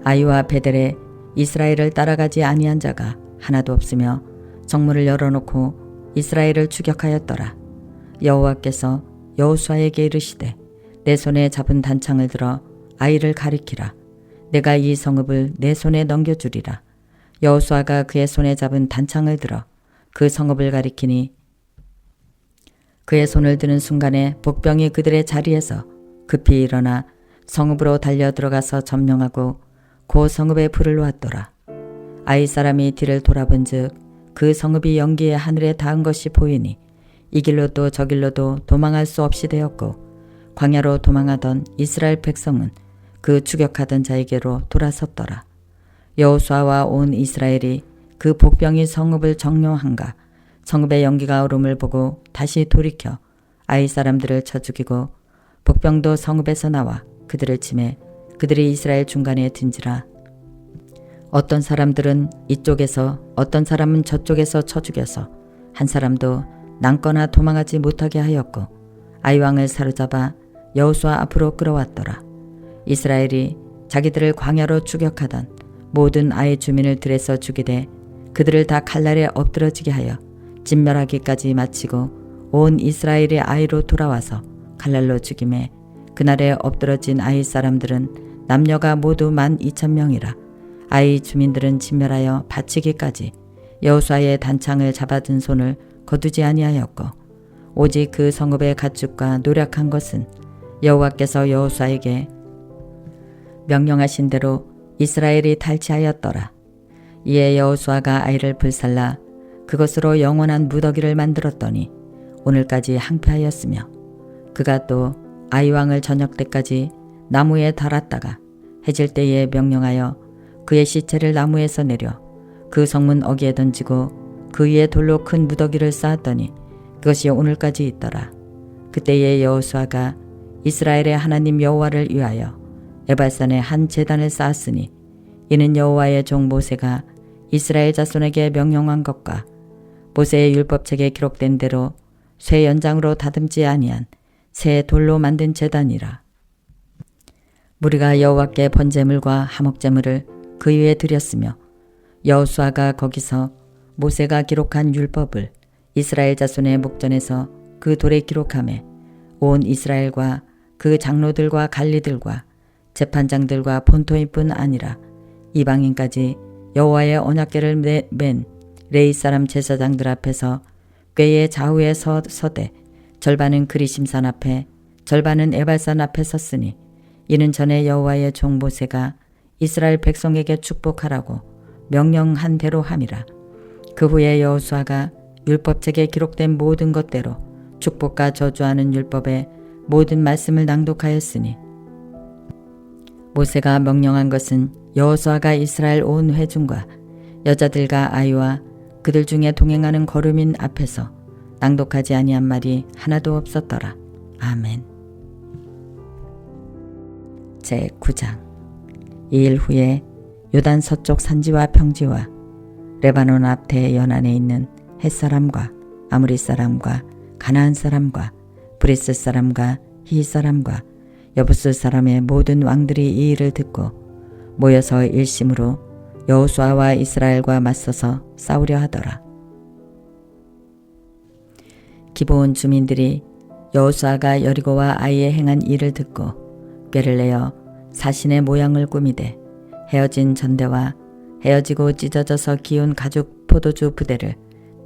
아이와 베델에 이스라엘을 따라가지 아니한 자가 하나도 없으며 성문을 열어놓고 이스라엘을 추격하였더라. 여호와께서 여호수아에게 이르시되 내 손에 잡은 단창을 들어 아이를 가리키라. 내가 이 성읍을 내 손에 넘겨주리라. 여호수아가 그의 손에 잡은 단창을 들어 그 성읍을 가리키니 그의 손을 드는 순간에 복병이 그들의 자리에서 급히 일어나 성읍으로 달려 들어가서 점령하고 그 성읍에 불을 놓았더라. 아이 사람이 뒤를 돌아본즉 그 성읍이 연기에 하늘에 닿은 것이 보이니 이 길로도 저 길로도 도망할 수 없이 되었고 광야로 도망하던 이스라엘 백성은 그 추격하던 자에게로 돌아섰더라. 여호수아와 온 이스라엘이 그 복병이 성읍을 정령한가 성읍의 연기가 오름을 보고 다시 돌이켜 아이 사람들을 쳐 죽이고 복병도 성읍에서 나와 그들을 치매 그들이 이스라엘 중간에 든지라. 어떤 사람들은 이쪽에서 어떤 사람은 저쪽에서 쳐 죽여서 한 사람도 남거나 도망하지 못하게 하였고 아이 왕을 사로잡아 여호수아 앞으로 끌어왔더라. 이스라엘이 자기들을 광야로 추격하던 모든 아이 주민을 들에서 죽이되 그들을 다 칼날에 엎드러지게 하여 진멸하기까지 마치고 온 이스라엘의 아이로 돌아와서 칼날로 죽임에 그날에 엎드러진 아이 사람들은 남녀가 모두 12,000명이라. 아이 주민들은 진멸하여 바치기까지 여호수아의 단창을 잡아든 손을 거두지 아니하였고 오직 그 성읍의 가축과 노력한 것은 여호와께서 여호수아에게 명령하신 대로 이스라엘이 탈취하였더라. 이에 여호수아가 아이를 불살라 그것으로 영원한 무더기를 만들었더니 오늘까지 항폐하였으며 그가 또 아이 왕을 저녁 때까지 나무에 달았다가 해질 때에 명령하여 그의 시체를 나무에서 내려 그 성문 어귀에 던지고 그 위에 돌로 큰 무더기를 쌓았더니 그것이 오늘까지 있더라. 그때에 여호수아가 이스라엘의 하나님 여호와를 위하여 에발산에 한 제단을 쌓았으니 이는 여호와의 종 모세가 이스라엘 자손에게 명령한 것과 모세의 율법책에 기록된 대로 쇠 연장으로 다듬지 아니한 새 돌로 만든 제단이라. 무리가 여호와께 번제물과 화목제물을 그 위에 드렸으며 여호수아가 거기서 모세가 기록한 율법을 이스라엘 자손의 목전에서 그 돌에 기록하매 온 이스라엘과 그 장로들과 관리들과 재판장들과 본토인뿐 아니라 이방인까지 여호와의 언약궤를 맨 레위 사람 제사장들 앞에서 궤의 좌우에 서되 절반은 그리심산 앞에 절반은 에발산 앞에 섰으니 이는 전에 여호와의 종 모세가 이스라엘 백성에게 축복하라고 명령한 대로 함이라. 그 후에 여호수아가 율법책에 기록된 모든 것대로 축복과 저주하는 율법의 모든 말씀을 낭독하였으니 모세가 명령한 것은 여호수아가 이스라엘 온 회중과 여자들과 아이와 그들 중에 동행하는 거류민 앞에서 낭독하지 아니한 말이 하나도 없었더라. 아멘. 제9장. 이 일 후에 요단 서쪽 산지와 평지와 레바논 앞 대연안에 있는 헷사람과 아무리 사람과 가나안 사람과 브리스 사람과 히 사람과 여부스 사람의 모든 왕들이 이 일을 듣고 모여서 일심으로 여호수아와 이스라엘과 맞서서 싸우려 하더라. 기브온 주민들이 여호수아가 여리고와 아이에 행한 일을 듣고 꾀를 내어 사신의 모양을 꾸미되 헤어진 전대와 헤어지고 찢어져서 기운 가죽 포도주 부대를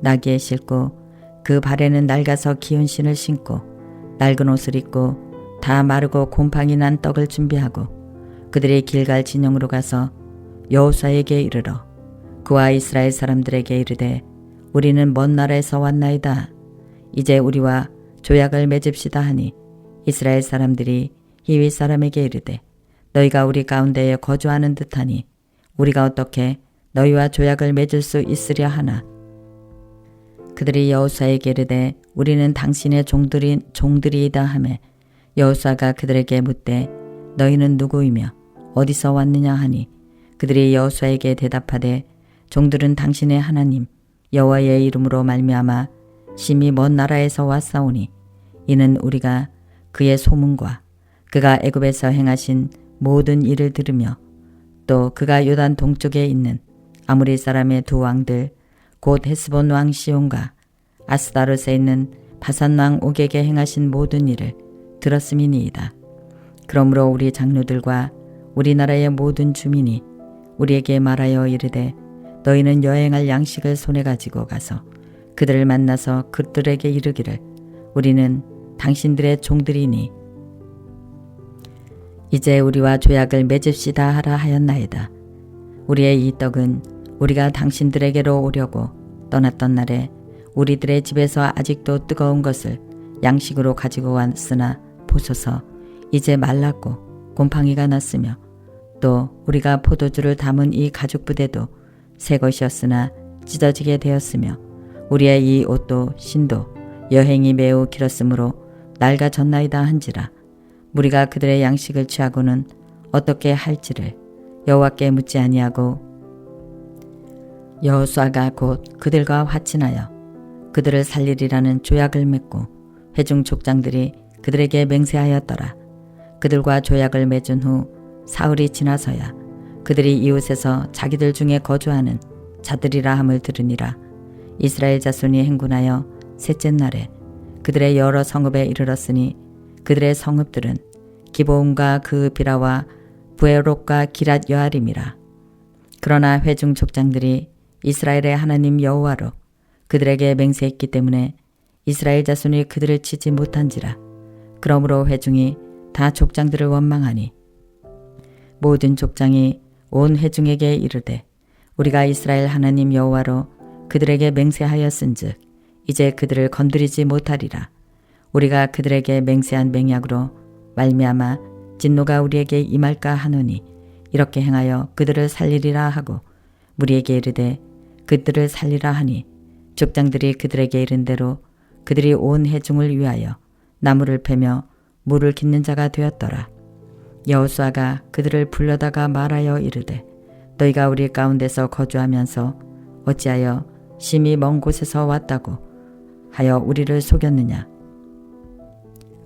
나귀에 싣고 그 발에는 낡아서 기운 신을 신고 낡은 옷을 입고 다 마르고 곰팡이 난 떡을 준비하고 그들이 길갈 진영으로 가서 여호수아에게 이르러 그와 이스라엘 사람들에게 이르되 우리는 먼 나라에서 왔나이다. 이제 우리와 조약을 맺읍시다 하니 이스라엘 사람들이 히위 사람에게 이르되 너희가 우리 가운데에 거주하는 듯하니 우리가 어떻게 너희와 조약을 맺을 수 있으랴 하나. 그들이 여호수아에게 이르되 우리는 당신의 종들이이다 하매 여호수아가 그들에게 묻되 너희는 누구이며 어디서 왔느냐 하니 그들이 여호수아에게 대답하되 종들은 당신의 하나님 여호와의 이름으로 말미암아 심히 먼 나라에서 왔사오니 이는 우리가 그의 소문과 그가 애굽에서 행하신 모든 일을 들으며 또 그가 요단 동쪽에 있는 아무리 사람의 두 왕들 곧 헤스본 왕 시온과 아스다롯에 있는 바산 왕 옥에게 행하신 모든 일을 들었음이니이다. 그러므로 우리 장로들과 우리나라의 모든 주민이 우리에게 말하여 이르되 너희는 여행할 양식을 손에 가지고 가서 그들을 만나서 그들에게 이르기를 우리는 당신들의 종들이니 이제 우리와 조약을 맺읍시다 하라 하였나이다. 우리의 이 떡은 우리가 당신들에게로 오려고 떠났던 날에 우리들의 집에서 아직도 뜨거운 것을 양식으로 가지고 왔으나 보소서 이제 말랐고 곰팡이가 났으며 또 우리가 포도주를 담은 이 가죽 부대도 새 것이었으나 찢어지게 되었으며 우리의 이 옷도 신도 여행이 매우 길었으므로 낡아졌나이다 한지라. 우리가 그들의 양식을 취하고는 어떻게 할지를 여호와께 묻지 아니하고 여호수아가 곧 그들과 화친하여 그들을 살리리라는 조약을 맺고 회중 족장들이 그들에게 맹세하였더라. 그들과 조약을 맺은 후 사흘이 지나서야 그들이 이웃에서 자기들 중에 거주하는 자들이라 함을 들으니라. 이스라엘 자손이 행군하여 셋째 날에 그들의 여러 성읍에 이르렀으니 그들의 성읍들은 기브온과 그 비라와 부에롯과 기랏 여아림이라. 그러나 회중 족장들이 이스라엘의 하나님 여호와로 그들에게 맹세했기 때문에 이스라엘 자손이 그들을 치지 못한지라. 그러므로 회중이 다 족장들을 원망하니 모든 족장이 온 회중에게 이르되 우리가 이스라엘 하나님 여호와로 그들에게 맹세하였은즉 이제 그들을 건드리지 못하리라. 우리가 그들에게 맹세한 맹약으로 말미암아 진노가 우리에게 임할까 하노니 이렇게 행하여 그들을 살리리라 하고 우리에게 이르되 그들을 살리라 하니 족장들이 그들에게 이른 대로 그들이 온 회중을 위하여 나무를 패며 물을 깃는 자가 되었더라. 여호수아가 그들을 불러다가 말하여 이르되 너희가 우리 가운데서 거주하면서 어찌하여 심히 먼 곳에서 왔다고 하여 우리를 속였느냐.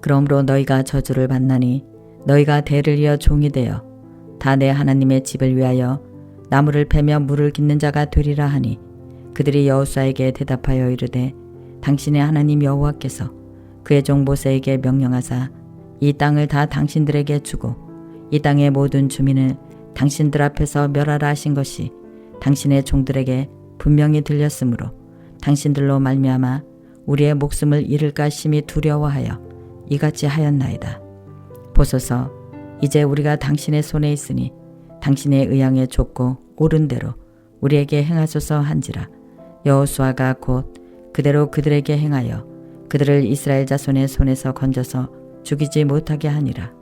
그러므로 너희가 저주를 받나니 너희가 대를 이어 종이 되어 다 내 하나님의 집을 위하여 나무를 패며 물을 깃는 자가 되리라 하니 그들이 여호수아에게 대답하여 이르되 당신의 하나님 여호와께서 그의 종 모세에게 명령하사 이 땅을 다 당신들에게 주고 이 땅의 모든 주민을 당신들 앞에서 멸하라 하신 것이 당신의 종들에게 분명히 들렸으므로 당신들로 말미암아 우리의 목숨을 잃을까 심히 두려워하여 이같이 하였나이다. 보소서 이제 우리가 당신의 손에 있으니 당신의 의향에 좁고 옳은 대로 우리에게 행하소서 한지라. 여호수아가 곧 그대로 그들에게 행하여 그들을 이스라엘 자손의 손에서 건져서 죽이지 못하게 하니라.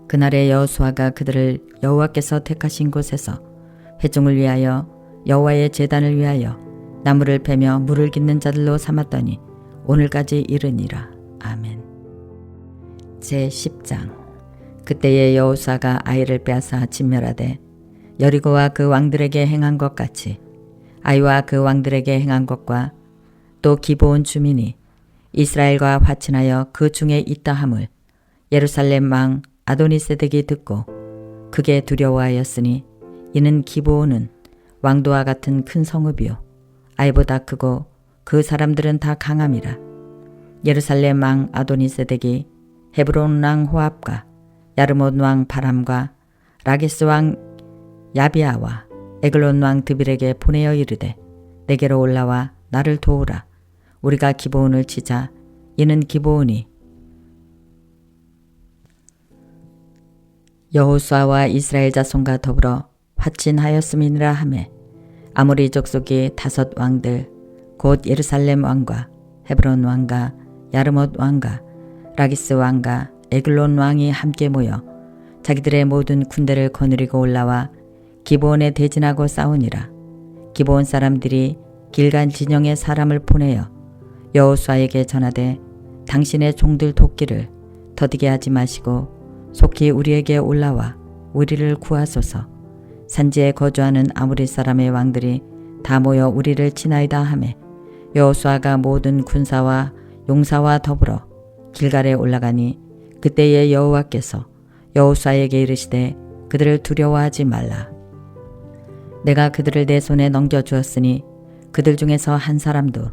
그날에 여호수아가 그들을 여호와께서 택하신 곳에서 회중을 위하여 여호와의 제단을 위하여 나무를 패며 물을 깃는 자들로 삼았더니 오늘까지 이르니라. 아멘. 제10장. 그때에 여호수아가 아이를 빼앗아 진멸하되 여리고와 그 왕들에게 행한 것 같이 아이와 그 왕들에게 행한 것과 또 기브온 주민이 이스라엘과 화친하여 그 중에 있다 함을 예루살렘 왕 아도니세덱이 듣고 크게 두려워하였으니 이는 기브온은 왕도와 같은 큰 성읍이요 아이보다 크고 그 사람들은 다 강함이라. 예루살렘 왕 아도니세덱이 헤브론 왕 호압과 야르몬 왕 바람과 라게스 왕 야비아와 에글론 왕 드빌에게 보내어 이르되 내게로 올라와 나를 도우라. 우리가 기브온을 치자. 이는 기브온이 여호수아와 이스라엘 자손과 더불어 화친하였음이니라 하매 아모리 족속이 5 왕들 곧 예루살렘 왕과 헤브론 왕과 야르못 왕과 라기스 왕과 에글론 왕이 함께 모여 자기들의 모든 군대를 거느리고 올라와 기브온에 대진하고 싸우니라. 기브온 사람들이 길간 진영에 사람을 보내어 여호수아에게 전하되 당신의 종들 돕기를 더디게 하지 마시고 속히 우리에게 올라와 우리를 구하소서. 산지에 거주하는 아모리 사람의 왕들이 다 모여 우리를 치나이다 하매 여호수아가 모든 군사와 용사와 더불어 길갈에 올라가니 그때에 여호와께서 여호수아에게 이르시되 그들을 두려워하지 말라. 내가 그들을 내 손에 넘겨주었으니 그들 중에서 한 사람도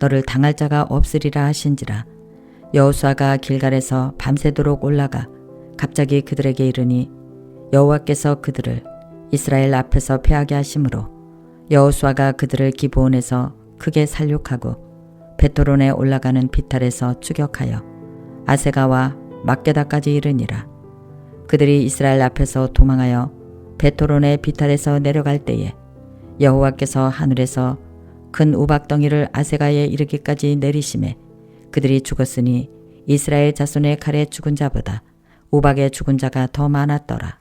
너를 당할 자가 없으리라 하신지라. 여호수아가 길갈에서 밤새도록 올라가 갑자기 그들에게 이르니 여호와께서 그들을 이스라엘 앞에서 패하게 하심으로 여호수아가 그들을 기브온에서 크게 살육하고 베토론에 올라가는 비탈에서 추격하여 아세가와 막게다까지 이르니라. 그들이 이스라엘 앞에서 도망하여 베토론의 비탈에서 내려갈 때에 여호와께서 하늘에서 큰 우박덩이를 아세가에 이르기까지 내리심에 그들이 죽었으니 이스라엘 자손의 칼에 죽은 자보다 우박에 죽은 자가 더 많았더라.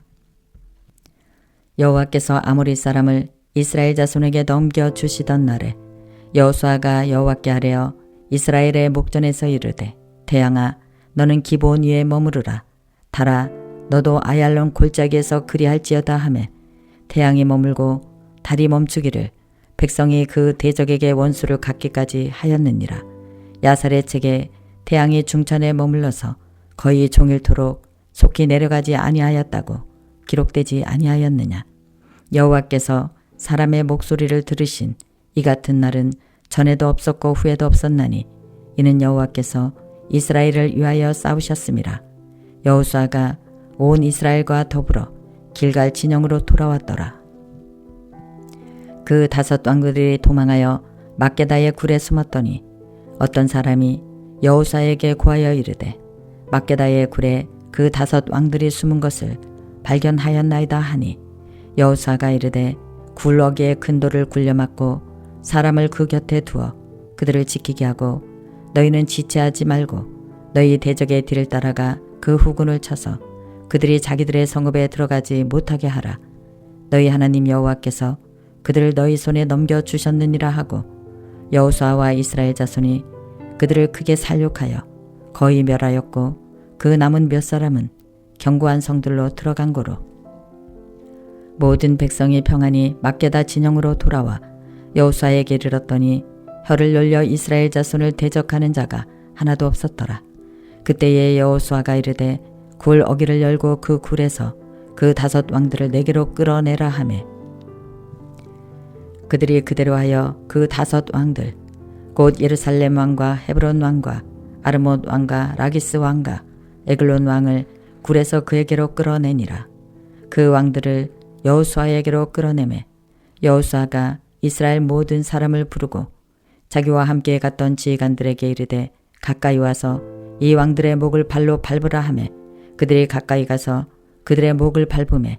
여호와께서 아모리 사람을 이스라엘 자손에게 넘겨주시던 날에 여호수아가 여호와께 아뢰어 이스라엘의 목전에서 이르되 대항아 너는 기브온 위에 머무르라. 달아 너도 아얄론 골짜기에서 그리할지어다 하매 태양이 머물고 달이 멈추기를 백성이 그 대적에게 원수를 갚기까지 하였느니라. 야살의 책에 태양이 중천에 머물러서 거의 종일토록 속히 내려가지 아니하였다고 기록되지 아니하였느냐. 여호와께서 사람의 목소리를 들으신 이 같은 날은 전에도 없었고 후에도 없었나니 이는 여호와께서 이스라엘을 위하여 싸우셨음이라. 여호수아가 온 이스라엘과 더불어 길갈 진영으로 돌아왔더라. 그 5 왕들이 도망하여 막게다의 굴에 숨었더니 어떤 사람이 여호수아에게 고하여 이르되 막게다의 굴에 그 5 왕들이 숨은 것을 발견하였나이다 하니 여호수아가 이르되 굴러기에 큰 돌을 굴려막고 사람을 그 곁에 두어 그들을 지키게 하고 너희는 지체하지 말고 너희 대적의 뒤를 따라가 그 후군을 쳐서 그들이 자기들의 성읍에 들어가지 못하게 하라. 너희 하나님 여호와께서 그들을 너희 손에 넘겨주셨느니라 하고 여호수아와 이스라엘 자손이 그들을 크게 살육하여 거의 멸하였고 그 남은 몇 사람은 견고한 성들로 들어간 고로 모든 백성이 평안히 막게다 진영으로 돌아와 여호수아에게 이르렀더니 혀를 열려 이스라엘 자손을 대적하는 자가 하나도 없었더라. 그때에 여호수아가 이르되 굴 어기를 열고 그 굴에서 그 5 왕들을 내게로 끌어내라 하매 그들이 그대로 하여 그 5 왕들 곧 예루살렘 왕과 헤브론 왕과 아르못 왕과 라기스 왕과 에글론 왕을 굴에서 그에게로 끌어내니라. 그 왕들을 여호수아에게로 끌어내매 여호수아가 이스라엘 모든 사람을 부르고 자기와 함께 갔던 지휘관들에게 이르되 가까이 와서 이 왕들의 목을 발로 밟으라 하매 그들이 가까이 가서 그들의 목을 밟으매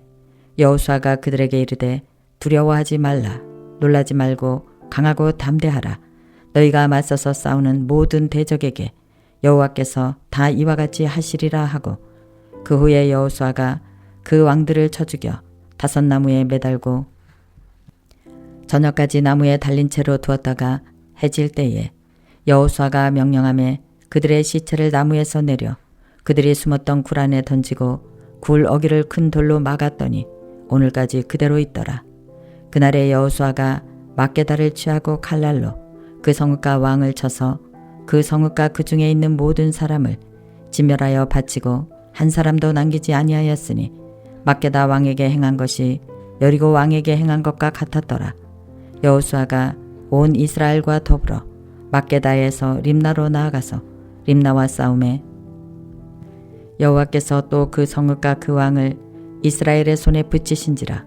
여호수아가 그들에게 이르되 두려워하지 말라. 놀라지 말고 강하고 담대하라. 너희가 맞서서 싸우는 모든 대적에게 여호와께서 다 이와 같이 하시리라 하고 그 후에 여호수아가 그 왕들을 쳐 죽여 5 나무에 매달고 저녁까지 나무에 달린 채로 두었다가 해질 때에 여호수아가 명령하매 그들의 시체를 나무에서 내려 그들이 숨었던 굴 안에 던지고 굴 어귀를 큰 돌로 막았더니 오늘까지 그대로 있더라. 그날에 여호수아가 막게다를 취하고 칼날로 그 성읍과 왕을 쳐서 그 성읍과 그 중에 있는 모든 사람을 진멸하여 바치고 한 사람도 남기지 아니하였으니 막게다 왕에게 행한 것이 여리고 왕에게 행한 것과 같았더라. 여호수아가 온 이스라엘과 더불어 막게다에서 림나로 나아가서 림나와 싸움에 여호와께서 또 그 성읍과 그 왕을 이스라엘의 손에 붙이신지라.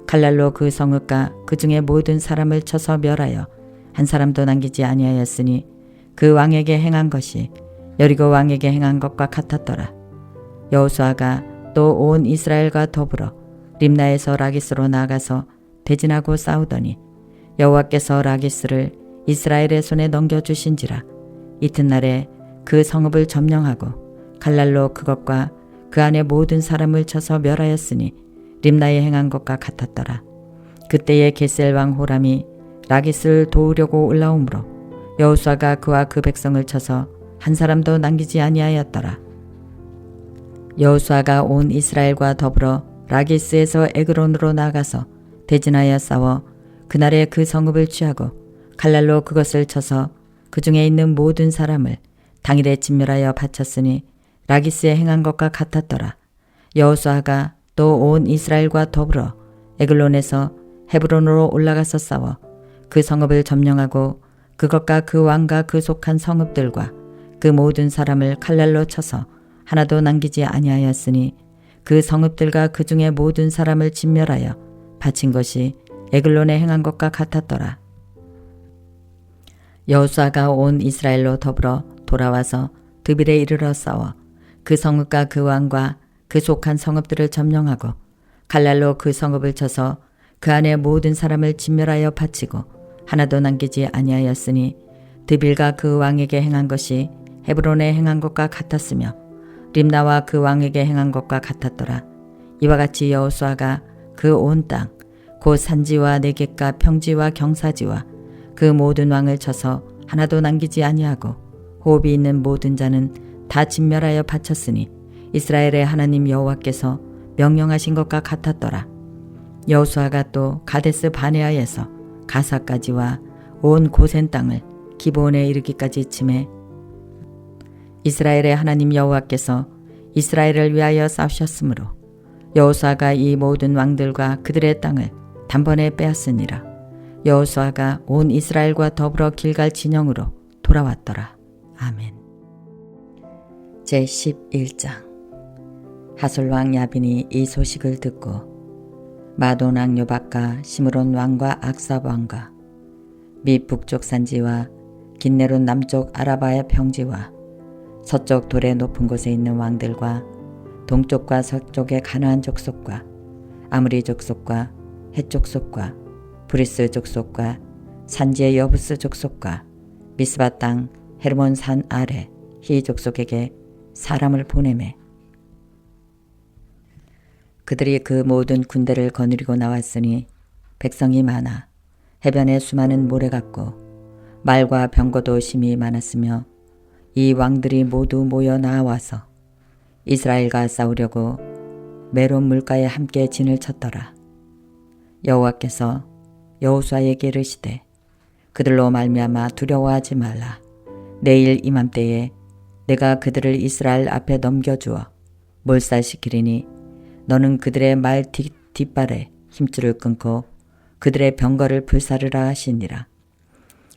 칼날로 그 성읍과 그 중에 모든 사람을 쳐서 멸하여 한 사람도 남기지 아니하였으니 그 왕에게 행한 것이 여리고 왕에게 행한 것과 같았더라. 여호수아가 또 온 이스라엘과 더불어 림나에서 라기스로 나아가서 대진하고 싸우더니 여호와께서 라기스를 이스라엘의 손에 넘겨주신지라. 이튿날에 그 성읍을 점령하고 칼날로 그것과 그 안에 모든 사람을 쳐서 멸하였으니 림나에 행한 것과 같았더라. 그때에 게셀 왕 호람이 라기스를 도우려고 올라오므로 여호수아가 그와 그 백성을 쳐서 한 사람도 남기지 아니하였더라. 여호수아가 온 이스라엘과 더불어 라기스에서 에그론으로 나아가서 대진하여 싸워 그날에 그 성읍을 취하고 칼날로 그것을 쳐서 그 중에 있는 모든 사람을 당일에 진멸하여 바쳤으니 라기스에 행한 것과 같았더라. 여호수아가 또 온 이스라엘과 더불어 에글론에서 헤브론으로 올라가서 싸워 그 성읍을 점령하고 그것과 그 왕과 그 속한 성읍들과 그 모든 사람을 칼날로 쳐서 하나도 남기지 아니하였으니 그 성읍들과 그 중에 모든 사람을 진멸하여 바친 것이 에글론에 행한 것과 같았더라. 여호수아가 온 이스라엘로 더불어 돌아와서 드빌에 이르러 싸워 그 성읍과 그 왕과 그 속한 성읍들을 점령하고 칼날로 그 성읍을 쳐서 그 안에 모든 사람을 진멸하여 바치고 하나도 남기지 아니하였으니 드빌과 그 왕에게 행한 것이 헤브론에 행한 것과 같았으며 림나와 그 왕에게 행한 것과 같았더라. 이와 같이 여호수아가 그 온 땅 곧 산지와 내겝과 평지와 경사지와 그 모든 왕을 쳐서 하나도 남기지 아니하고 호흡이 있는 모든 자는 다 진멸하여 바쳤으니 이스라엘의 하나님 여호와께서 명령하신 것과 같았더라. 여호수아가 또 가데스 바네아에서 가사까지와 온 고센 땅을 기브온에 이르기까지 치매 이스라엘의 하나님 여호와께서 이스라엘을 위하여 싸우셨으므로 여호수아가 이 모든 왕들과 그들의 땅을 단번에 빼앗으니라. 여호수아가 온 이스라엘과 더불어 길갈 진영으로 돌아왔더라. 아멘. 제11장. 하솔왕 야빈이 이 소식을 듣고 마돈 왕 요박과 시므론 왕과 악삽 왕과 및 북쪽 산지와 긴네론 남쪽 아라바의 평지와 서쪽 돌의 높은 곳에 있는 왕들과 동쪽과 서쪽의 가나안 족속과 아므리 족속과 헷 족속과 브리스 족속과 산지의 여부스 족속과 미스바 땅 헤르몬 산 아래 히 족속에게 사람을 보내매 그들이 그 모든 군대를 거느리고 나왔으니 백성이 많아 해변에 수많은 모래 같고 말과 병거도 심히 많았으며 이 왕들이 모두 모여 나와서 이스라엘과 싸우려고 메론 물가에 함께 진을 쳤더라. 여호와께서 여호수아에게 이르시되 그들로 말미암아 두려워하지 말라. 내일 이맘때에 내가 그들을 이스라엘 앞에 넘겨주어 몰살시키리니 너는 그들의 말 뒷발에 힘줄을 끊고 그들의 병거를 불사르라 하시니라.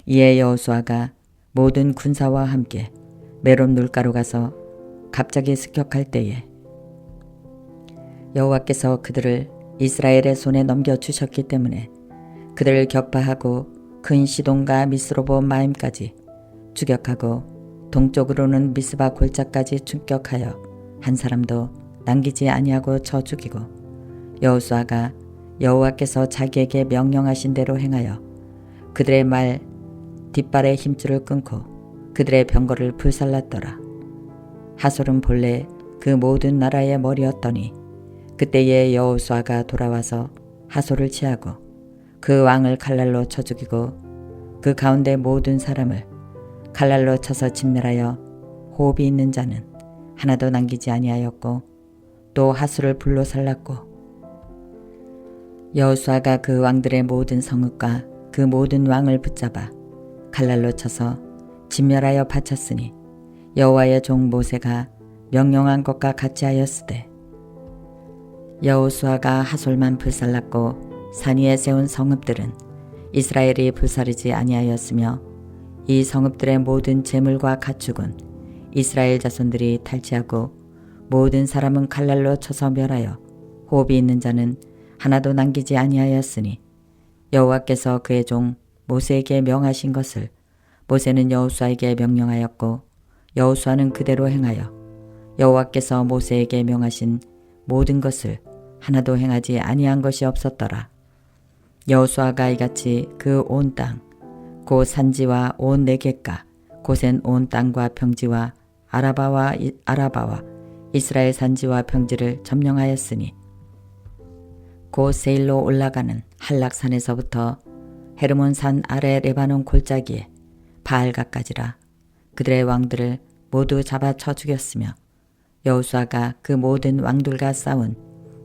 이에 여호수아가 모든 군사와 함께 메론 물가로 가서 갑자기 습격할 때에 여호와께서 그들을 이스라엘의 손에 넘겨주셨기 때문에 그들을 격파하고 큰 시돈과 미스로보 마임까지 추격하고 동쪽으로는 미스바 골짜까지 충격하여 한 사람도 남기지 아니하고 쳐 죽이고 여호수아가 여호와께서 자기에게 명령하신 대로 행하여 그들의 말 뒷발의 힘줄을 끊고 그들의 병거를 불살랐더라. 하솔은 본래 그 모든 나라의 머리였더니 그때에 여호수아가 돌아와서 하솔을 취하고 그 왕을 칼날로 쳐 죽이고 그 가운데 모든 사람을 칼날로 쳐서 진멸하여 호흡이 있는 자는 하나도 남기지 아니하였고 또 하솔을 불로 살랐고 여호수아가 그 왕들의 모든 성읍과 그 모든 왕을 붙잡아 칼날로 쳐서 진멸하여 바쳤으니 여호와의 종 모세가 명령한 것과 같이 하였으되 여호수아가 하솔만 불살랐고 산 위에 세운 성읍들은 이스라엘이 불사르지 아니하였으며 이 성읍들의 모든 재물과 가축은 이스라엘 자손들이 탈취하고 모든 사람은 칼날로 쳐서 멸하여 호흡이 있는 자는 하나도 남기지 아니하였으니 여호와께서 그의 종 모세에게 명하신 것을 모세는 여호수아에게 명령하였고 여호수아는 그대로 행하여 여호와께서 모세에게 명하신 모든 것을 하나도 행하지 아니한 것이 없었더라. 여호수아가 이같이 그 온 땅 곧 산지와 온 네겝과 고센 온 땅과 평지와 아라바와 이스라엘 산지와 평지를 점령하였으니 곧 세일로 올라가는 한락산에서부터 헤르몬 산 아래 레바논 골짜기에 바알가까지라. 그들의 왕들을 모두 잡아 쳐 죽였으며 여호수아가 그 모든 왕들과 싸운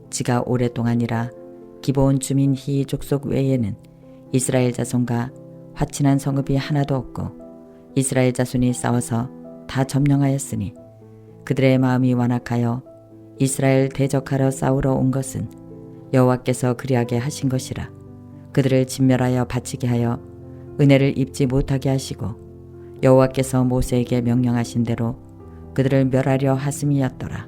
지가 오랫동안이라 기브온 주민 히 족속 외에는 이스라엘 자손과 화친한 성읍이 하나도 없고 이스라엘 자손이 싸워서 다 점령하였으니 그들의 마음이 완악하여 이스라엘 대적하러 싸우러 온 것은 여호와께서 그리하게 하신 것이라. 그들을 진멸하여 바치게 하여 은혜를 입지 못하게 하시고 여호와께서 모세에게 명령하신 대로 그들을 멸하려 하심이었더라.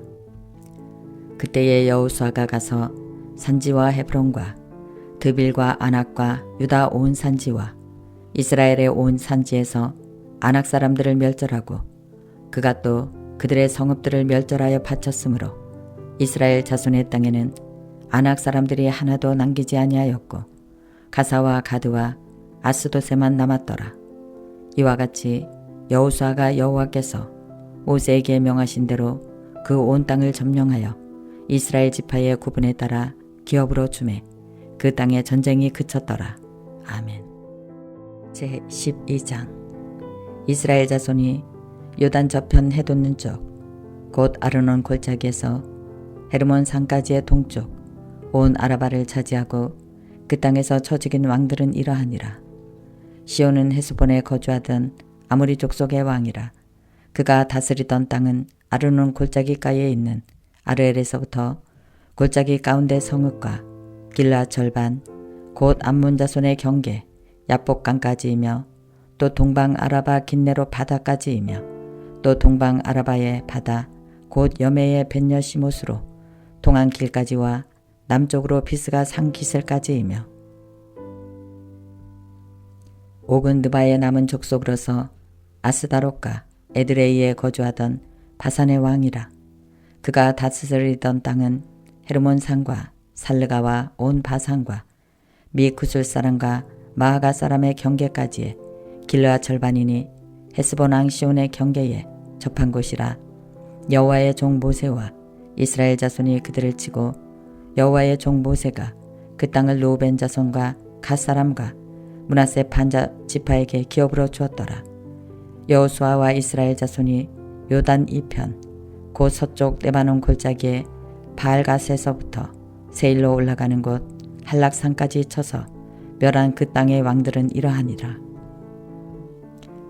그때에 여호수아가 가서 산지와 헤브론과 드빌과 아낙과 유다 온 산지와 이스라엘의 온 산지에서 아낙 사람들을 멸절하고 그가 또 그들의 성읍들을 멸절하여 바쳤으므로 이스라엘 자손의 땅에는 아낙 사람들이 하나도 남기지 아니하였고 가사와 가드와 아스도세만 남았더라. 이와 같이 여호수아가 여호와께서 모세에게 명하신 대로 그 온 땅을 점령하여 이스라엘 지파의 구분에 따라 기업으로 주매 그 땅에 전쟁이 그쳤더라. 아멘. 제12장. 이스라엘 자손이 요단 저편 해돋는 쪽 곧 아르논 골짜기에서 헤르몬 산까지의 동쪽 온 아라바를 차지하고 그 땅에서 쳐 죽인 왕들은 이러하니라. 시온은 헤스본에 거주하던 아모리 족속의 왕이라. 그가 다스리던 땅은 아르논 골짜기가에 있는 아르엘에서부터 골짜기 가운데 성읍과 길라 절반 곧 암몬 자손의 경계 야복강까지이며 또 동방 아라바 긴네로 바다까지이며 또 동방 아라바의 바다 곧 여메의 벳여시못으로 동안 길까지와 남쪽으로 비스가 산 기셀까지이며 옥은 느바의 남은 족속으로서 아스다롯과 에드레이에 거주하던 바산의 왕이라. 그가 다스리던 땅은 헤르몬 산과 살르가와 온 바산과 미 구술 사람과 마아가 사람의 경계까지의 길르앗 절반이니 헤스본 왕 시온의 경계에 접한 곳이라. 여호와의 종 모세와 이스라엘 자손이 그들을 치고 여호와의 종 모세가 그 땅을 르우벤 자손과 갓 사람과 므낫세 반자 지파에게 기업으로 주었더라. 여호수아와 이스라엘 자손이 요단 이편 곧 서쪽 레바논 골짜기에 바알갓에서부터 세일로 올라가는 곳 한락산까지 쳐서 멸한 그 땅의 왕들은 이러하니라.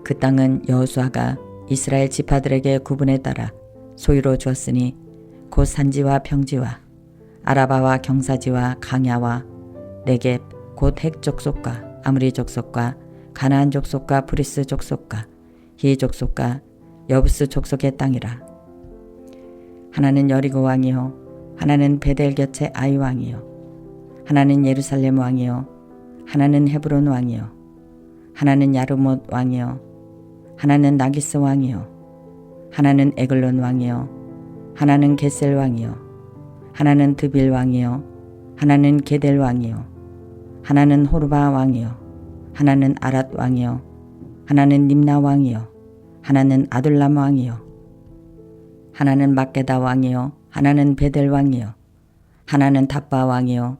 그 땅은 여호수아가 이스라엘 지파들에게 구분에 따라 소유로 주었으니 곧 산지와 평지와 아라바와 경사지와 강야와 네겝 곧 핵 족속과 아므리 족속과 가나안 족속과 브리스 족속과 히 족속과 여부스 족속의 땅이라. 하나는 여리고 왕이요 하나는 베델 곁의 아이 왕이요 하나는 예루살렘 왕이요 하나는 헤브론 왕이요 하나는 야르못 왕이요 하나는 나기스 왕이요 하나는 에글론 왕이요 하나는 게셀 왕이요 하나는 드빌 왕이요 하나는 게델 왕이요 하나는 호르바 왕이요 하나는 아랏 왕이요 하나는 림나 왕이요 하나는 아둘람 왕이요 하나는 막게다 왕이요 하나는 베델 왕이요 하나는 답바 왕이요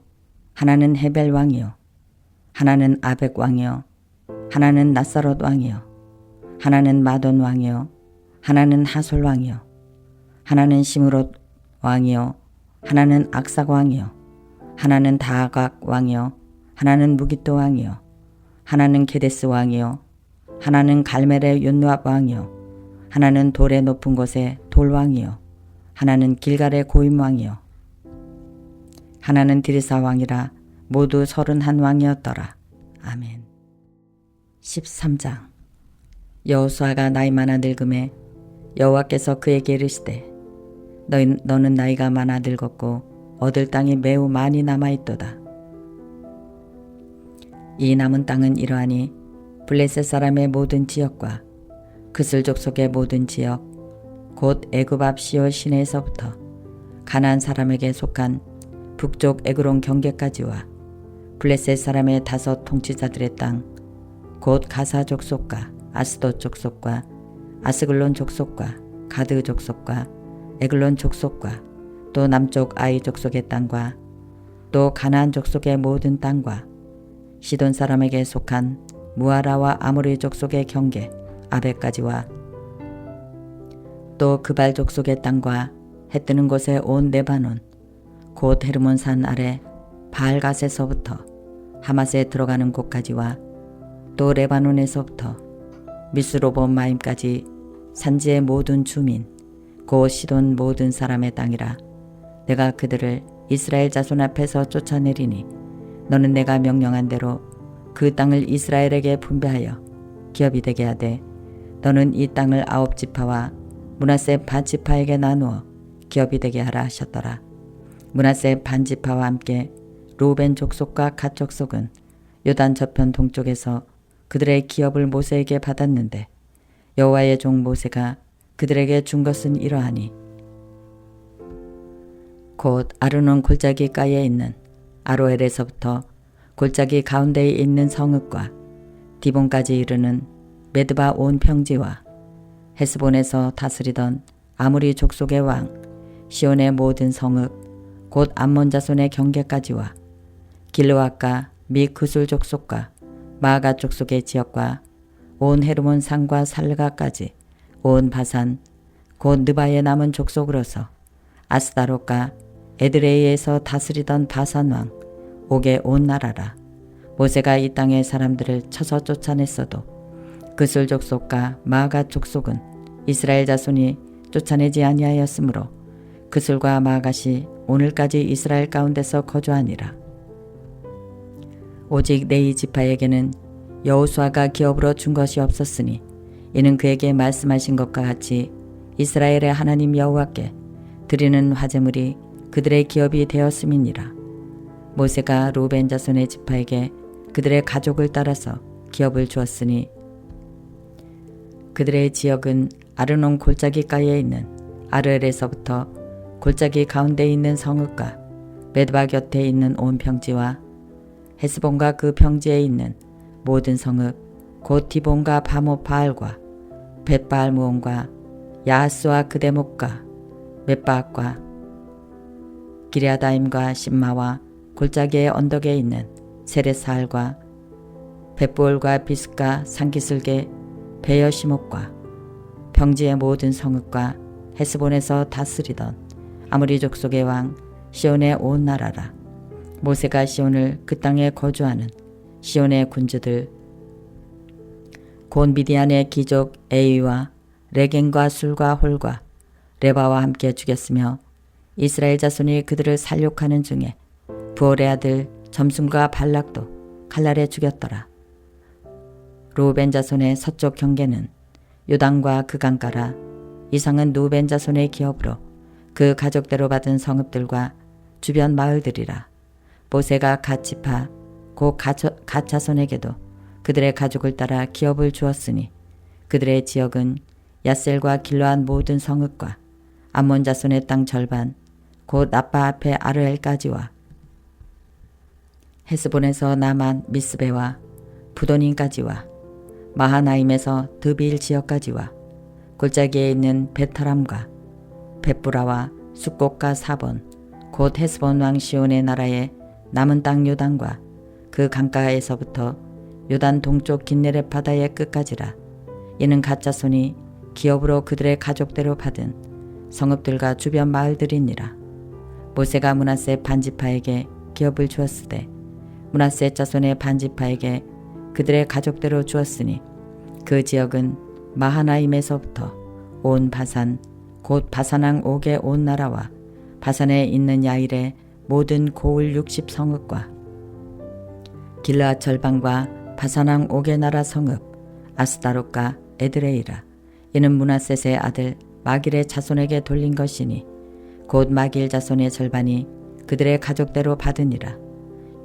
하나는 헤벨 왕이요 하나는 아벡 왕이요 하나는 나사롯 왕이요 하나는 마돈 왕이요 하나는 하솔 왕이요 하나는 시므롯 왕이요 하나는 악삭 왕이요 하나는 다각 왕이요 하나는 무기또 왕이요 하나는 게데스 왕이요 하나는 갈멜의 윤누압 왕이요 하나는 돌의 높은 곳에 돌 왕이요 하나는 길갈의 고임 왕이요 하나는 디르사 왕이라 모두 31 왕이었더라. 아멘. 13장. 여호수아가 나이 많아 늙음에 여호와께서 그에게 이르시되 너는 나이가 많아 늙었고 얻을 땅이 매우 많이 남아있도다. 이 남은 땅은 이러하니 블레셋 사람의 모든 지역과 그슬 족속의 모든 지역 곧 애굽 앞 시올 시내에서부터 가나안 사람에게 속한 북쪽 에그론 경계까지와 블레셋 사람의 5 통치자들의 땅 곧 가사 족속과 아스돗 족속과 아스글론 족속과 가드 족속과 에글론 족속과 또 남쪽 아이 족속의 땅과 또 가나안 족속의 모든 땅과 시돈 사람에게 속한 무아라와 아모리 족속의 경계 아베까지와 또 그발 족속의 땅과 해 뜨는 곳에 온 레바논 곧 헤르몬 산 아래 바알갓에서부터 하맛에 들어가는 곳까지와 또 레바논에서부터 미스로본 마임까지 산지의 모든 주민 곧 시돈 모든 사람의 땅이라. 내가 그들을 이스라엘 자손 앞에서 쫓아내리니 너는 내가 명령한 대로 그 땅을 이스라엘에게 분배하여 기업이 되게 하되 너는 이 땅을 9지파와 므낫세 반지파에게 나누어 기업이 되게 하라 하셨더라. 므낫세 반지파와 함께 루벤 족속과 갓 족속은 요단 저편 동쪽에서 그들의 기업을 모세에게 받았는데 여호와의 종 모세가 그들에게 준 것은 이러하니 곧 아르논 골짜기 가에 있는 아로엘에서부터 골짜기 가운데에 있는 성읍과 디본까지 이르는 메드바 온 평지와 헤스본에서 다스리던 아무리 족속의 왕 시온의 모든 성읍 곧 암몬 자손의 경계까지와 길르앗과 미 그술 족속과 마아가 족속의 지역과 온 헤르몬 산과 살가까지 온 바산 곧 느바의 남은 족속으로서 아스다롯과 에드레이에서 다스리던 바산 왕 옥의 온 나라라. 모세가 이 땅의 사람들을 쳐서 쫓아냈어도 그술 족속과 마아가 족속은 이스라엘 자손이 쫓아내지 아니하였으므로 그술과 마아갓이 오늘까지 이스라엘 가운데서 거주하니라. 오직 레위 지파에게는 여호수아가 기업으로 준 것이 없었으니 이는 그에게 말씀하신 것과 같이 이스라엘의 하나님 여호와께 드리는 화제물이 그들의 기업이 되었음이니라. 모세가 루벤 자손의 지파에게 그들의 가족을 따라서 기업을 주었으니 그들의 지역은 아르논 골짜기가에 있는 아르엘에서부터 골짜기 가운데 있는 성읍과 메드바 곁에 있는 온 평지와 헤스본과 그 평지에 있는 모든 성읍 곧 디본과 바못 바알과 벳바알 무온과 야하스와 그대목과 მეტ바앗과 기랴다임과 심마와 골짜기의 언덕에 있는 세레사알과 벳부올과 비스가 산기슭의 베여시목과 평지의 모든 성읍과 헤스본에서 다스리던 아무리 족속의 왕 시온의 온 나라라. 모세가 시온을 그 땅에 거주하는 시온의 군주들 곧 미디안의 기족 에위와 레겐과 술과 홀과 레바와 함께 죽였으며 이스라엘 자손이 그들을 살육하는 중에 부올의 아들 점순과 발락도 칼날에 죽였더라. 루벤 자손의 서쪽 경계는 요단과 그 강가라. 이상은 루벤 자손의 기업으로 그 가족대로 받은 성읍들과 주변 마을들이라. 모세가 갓 지파 곧 갓 자손에게도 그들의 가족을 따라 기업을 주었으니 그들의 지역은 야셀과 길르앗 모든 성읍과 암몬 자손의 땅 절반 곧 나빠 앞에 아르엘까지와 헤스본에서 남한 미스베와 부도닌까지와 마하나임에서 드빌 지역까지와 골짜기에 있는 베타람과 벳브라와 숫곳과 사본 곧 헤스본 왕 시온의 나라의 남은 땅 요단과 그 강가에서부터 요단 동쪽 긴네렛 바다의 끝까지라. 이는 갓 자손이 기업으로 그들의 가족대로 받은 성읍들과 주변 마을들이니라. 모세가 므낫세 반지파에게 기업을 주었으되 므낫세 자손의 반지파에게 그들의 가족대로 주었으니 그 지역은 마하나임에서부터 온 바산 곧 바산왕 옥의 온 나라와 바산에 있는 야일의 모든 고을 60성읍과 길르앗 절방과 바산왕 옥의 나라 성읍 아스다롯과 에드레이라. 이는 므낫셋의 아들 마길의 자손에게 돌린 것이니 곧 마길 자손의 절반이 그들의 가족대로 받으니라.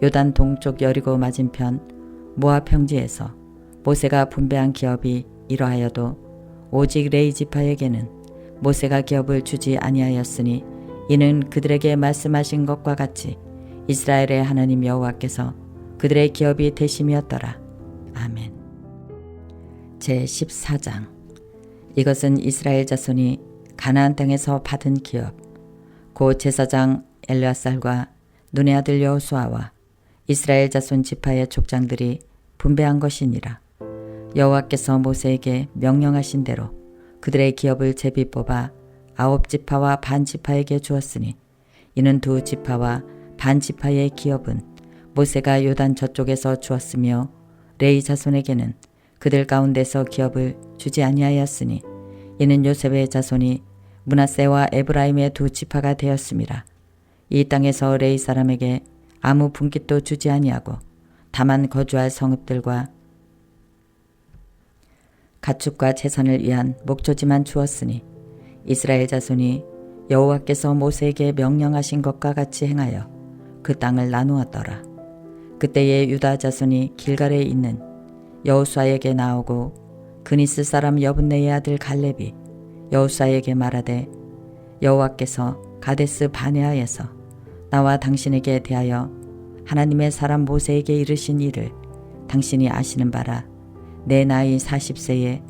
요단 동쪽 여리고 맞은편 모압 평지에서 모세가 분배한 기업이 이러하여도 오직 레위 지파에게는 모세가 기업을 주지 아니하였으니 이는 그들에게 말씀하신 것과 같이 이스라엘의 하나님 여호와께서 그들의 기업이 되심이었더라. 아멘. 제14장. 이것은 이스라엘 자손이 가나안 땅에서 받은 기업 곧 제사장 엘르아살과 눈의 아들 여호수아와 이스라엘 자손 지파의 족장들이 분배한 것이니라. 여호와께서 모세에게 명령하신 대로 그들의 기업을 제비 뽑아 9지파와 반지파에게 주었으니 이는 2지파와 반지파의 기업은 모세가 요단 저쪽에서 주었으며 레위 자손에게는 그들 가운데서 기업을 주지 아니하였으니 이는 요셉의 자손이 므낫세와 에브라임의 2지파가 되었음이라. 이 땅에서 레위 사람에게 아무 분깃도 주지 아니하고 다만 거주할 성읍들과 가축과 재산을 위한 목조지만 주었으니 이스라엘 자손이 여호와께서 모세에게 명령하신 것과 같이 행하여 그 땅을 나누었더라. 그때에 유다 자손이 길갈에 있는 여호수아에게 나오고 그니스 사람 여분네의 아들 갈렙이 여호수아에게 말하되 여호와께서 가데스 바네아에서 나와 당신에게 대하여 하나님의 사람 모세에게 이르신 일을 당신이 아시는 바라. 내 나이 40세에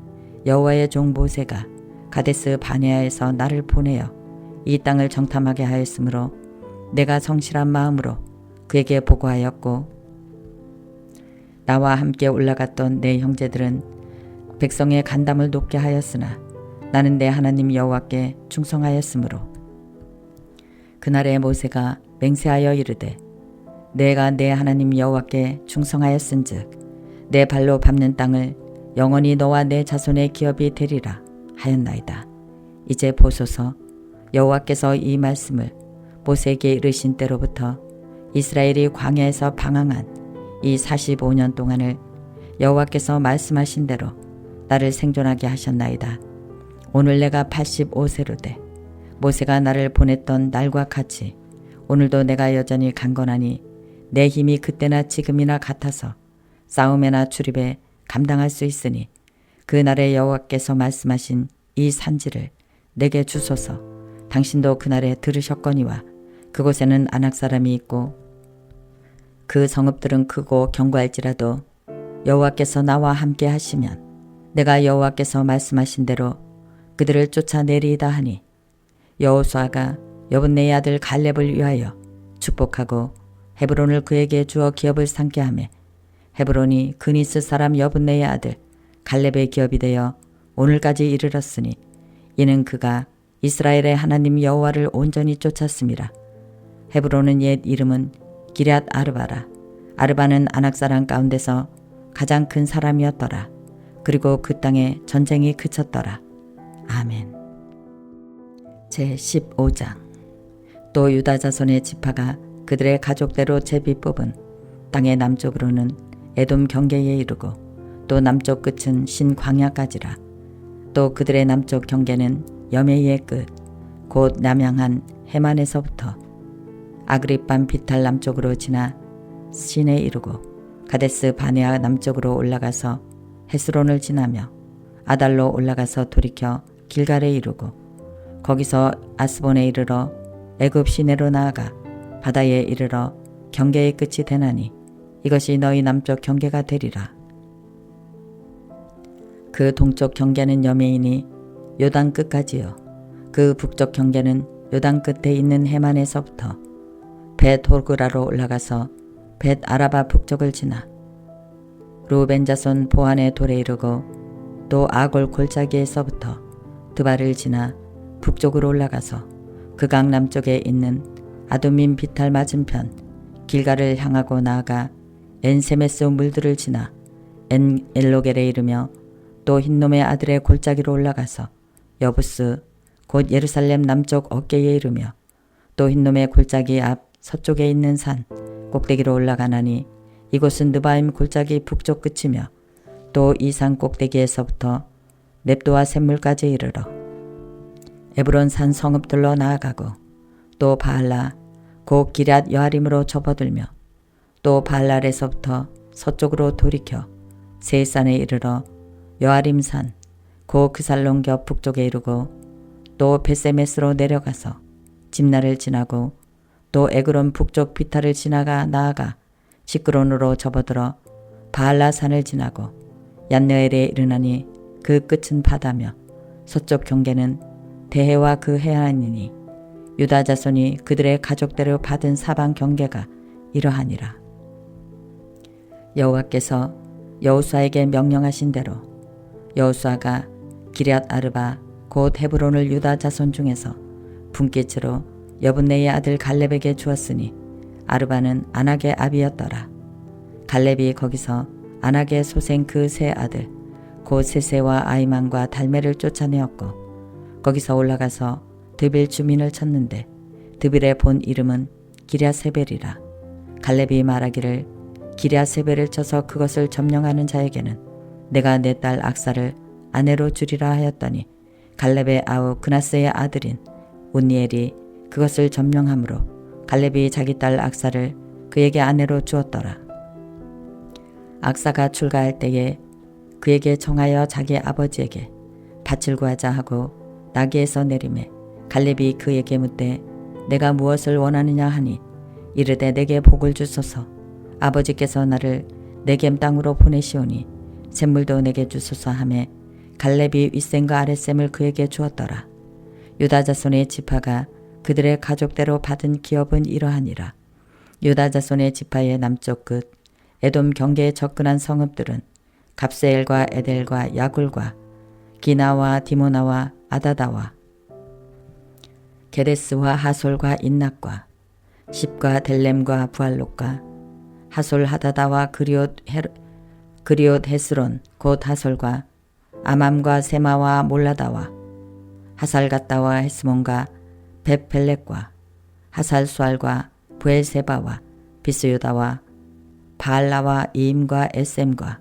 여호와의 종 모세가 가데스 바네아에서 나를 보내어 이 땅을 정탐하게 하였으므로 내가 성실한 마음으로 그에게 보고하였고 나와 함께 올라갔던 내 형제들은 백성의 간담을 높게 하였으나 나는 내 하나님 여호와께 충성하였으므로 그날에 모세가 맹세하여 이르되 내가 내 하나님 여호와께 충성하였은즉 내 발로 밟는 땅을 영원히 너와 내 자손의 기업이 되리라 하였나이다. 이제 보소서 여호와께서 이 말씀을 모세에게 이르신 때로부터 이스라엘이 광야에서 방황한 이 45년 동안을 여호와께서 말씀하신 대로 나를 생존하게 하셨나이다. 오늘 내가 85세로 돼 모세가 나를 보냈던 날과 같이 오늘도 내가 여전히 강건하니 내 힘이 그때나 지금이나 같아서 싸움에나 출입에 감당할 수 있으니 그날에 여호와께서 말씀하신 이 산지를 내게 주소서. 당신도 그날에 들으셨거니와 그곳에는 아낙 사람이 있고 그 성읍들은 크고 견고할지라도 여호와께서 나와 함께 하시면 내가 여호와께서 말씀하신 대로 그들을 쫓아내리이다 하니 여호수아가 여분네의 아들 갈렙을 위하여 축복하고 헤브론을 그에게 주어 기업을 삼게 하매 헤브론이 그니스 사람 여분네의 아들 갈렙의 기업이 되어 오늘까지 이르렀으니 이는 그가 이스라엘의 하나님 여호와를 온전히 쫓았음이라. 헤브론은 옛 이름은 기럇 아르바라. 아르바는 아낙 사람 가운데서 가장 큰 사람이었더라. 그리고 그 땅에 전쟁이 그쳤더라. 아멘. 제15장. 또 유다 자손의 지파가 그들의 가족대로 제비 뽑은 땅의 남쪽으로는 에돔 경계에 이르고 또 남쪽 끝은 신광야까지라. 또 그들의 남쪽 경계는 여메이의 끝 곧 남양한 해만에서부터 아그립반 비탈 남쪽으로 지나 신에 이르고 가데스 바네아 남쪽으로 올라가서 헤스론을 지나며 아달로 올라가서 돌이켜 길갈에 이르고 거기서 아스본에 이르러 애굽 시내로 나아가 바다에 이르러 경계의 끝이 되나니 이것이 너희 남쪽 경계가 되리라. 그 동쪽 경계는 여메이니 요단 끝까지요. 그 북쪽 경계는 요단 끝에 있는 해만에서부터 벳 호그라로 올라가서 벳 아라바 북쪽을 지나 루벤 자손 보안의 돌에 이르고 또 아골 골짜기에서부터 드바를 지나 북쪽으로 올라가서 그 강 남쪽에 있는 아두민 비탈 맞은편 길가를 향하고 나아가 엔세메스 물들을 지나 엔 엘로겔에 이르며 또 흰놈의 아들의 골짜기로 올라가서 여부스 곧 예루살렘 남쪽 어깨에 이르며 또 흰놈의 골짜기 앞 서쪽에 있는 산 꼭대기로 올라가나니 이곳은 느바임 골짜기 북쪽 끝이며 또 이 산 꼭대기에서부터 넵도와 샘물까지 이르러 에브론 산 성읍들로 나아가고 또 바알라 곧 기럇 여아림으로 접어들며 또 바알랄에서부터 서쪽으로 돌이켜 세산에 이르러 여아림산 곧 그살론 겹 북쪽에 이르고 또 베세메스로 내려가서 집나를 지나고 또 에그론 북쪽 비타를 지나가 나아가 시크론으로 접어들어 바알라 산을 지나고 얀느엘에 이르나니 그 끝은 바다며 서쪽 경계는 대해와 그 해안이니 유다 자손이 그들의 가족대로 받은 사방 경계가 이러하니라. 여호와께서 여호수아에게 명령하신 대로 여호수아가 기럇 아르바 곧 헤브론을 유다 자손 중에서 분깃으로 여분네의 아들 갈렙에게 주었으니 아르바는 아낙의 아비였더라. 갈렙이 거기서 아낙의 소생 그 세 아들 곧 세세와 아이만과 달메를 쫓아내었고 거기서 올라가서 드빌 주민을 쳤는데 드빌의 본 이름은 기랴세벨이라. 갈렙이 말하기를 기랴세벨을 쳐서 그것을 점령하는 자에게는 내가 내 딸 악사를 아내로 주리라 하였더니 갈렙의 아우 그나스의 아들인 온니엘이 그것을 점령함으로 갈렙이 자기 딸 악사를 그에게 아내로 주었더라. 악사가 출가할 때에 그에게 청하여 자기 아버지에게 밭을 구하자 하고 나귀에서 내리매 갈렙이 그에게 묻되 내가 무엇을 원하느냐 하니 이르되 내게 복을 주소서. 아버지께서 나를 네겜 땅으로 보내시오니 샘물도 내게 주소서 하매 갈렙이 윗샘과 아랫샘을 그에게 주었더라. 유다 자손의 지파가 그들의 가족대로 받은 기업은 이러하니라. 유다 자손의 지파의 남쪽 끝 에돔 경계에 접근한 성읍들은 갑세엘과 에델과 야굴과 기나와 디모나와 아다다와 게데스와 하솔과 인낙과 십과 델렘과 부알롯과 하솔 하다다와 그리옷 헤스론 곧 하솔과 아맘과 세마와 몰라다와 하살갓다와 헤스몬과 벳펠렉과 하살수알과 부엘세바와 비스유다와 바알라와 이임과 에셈과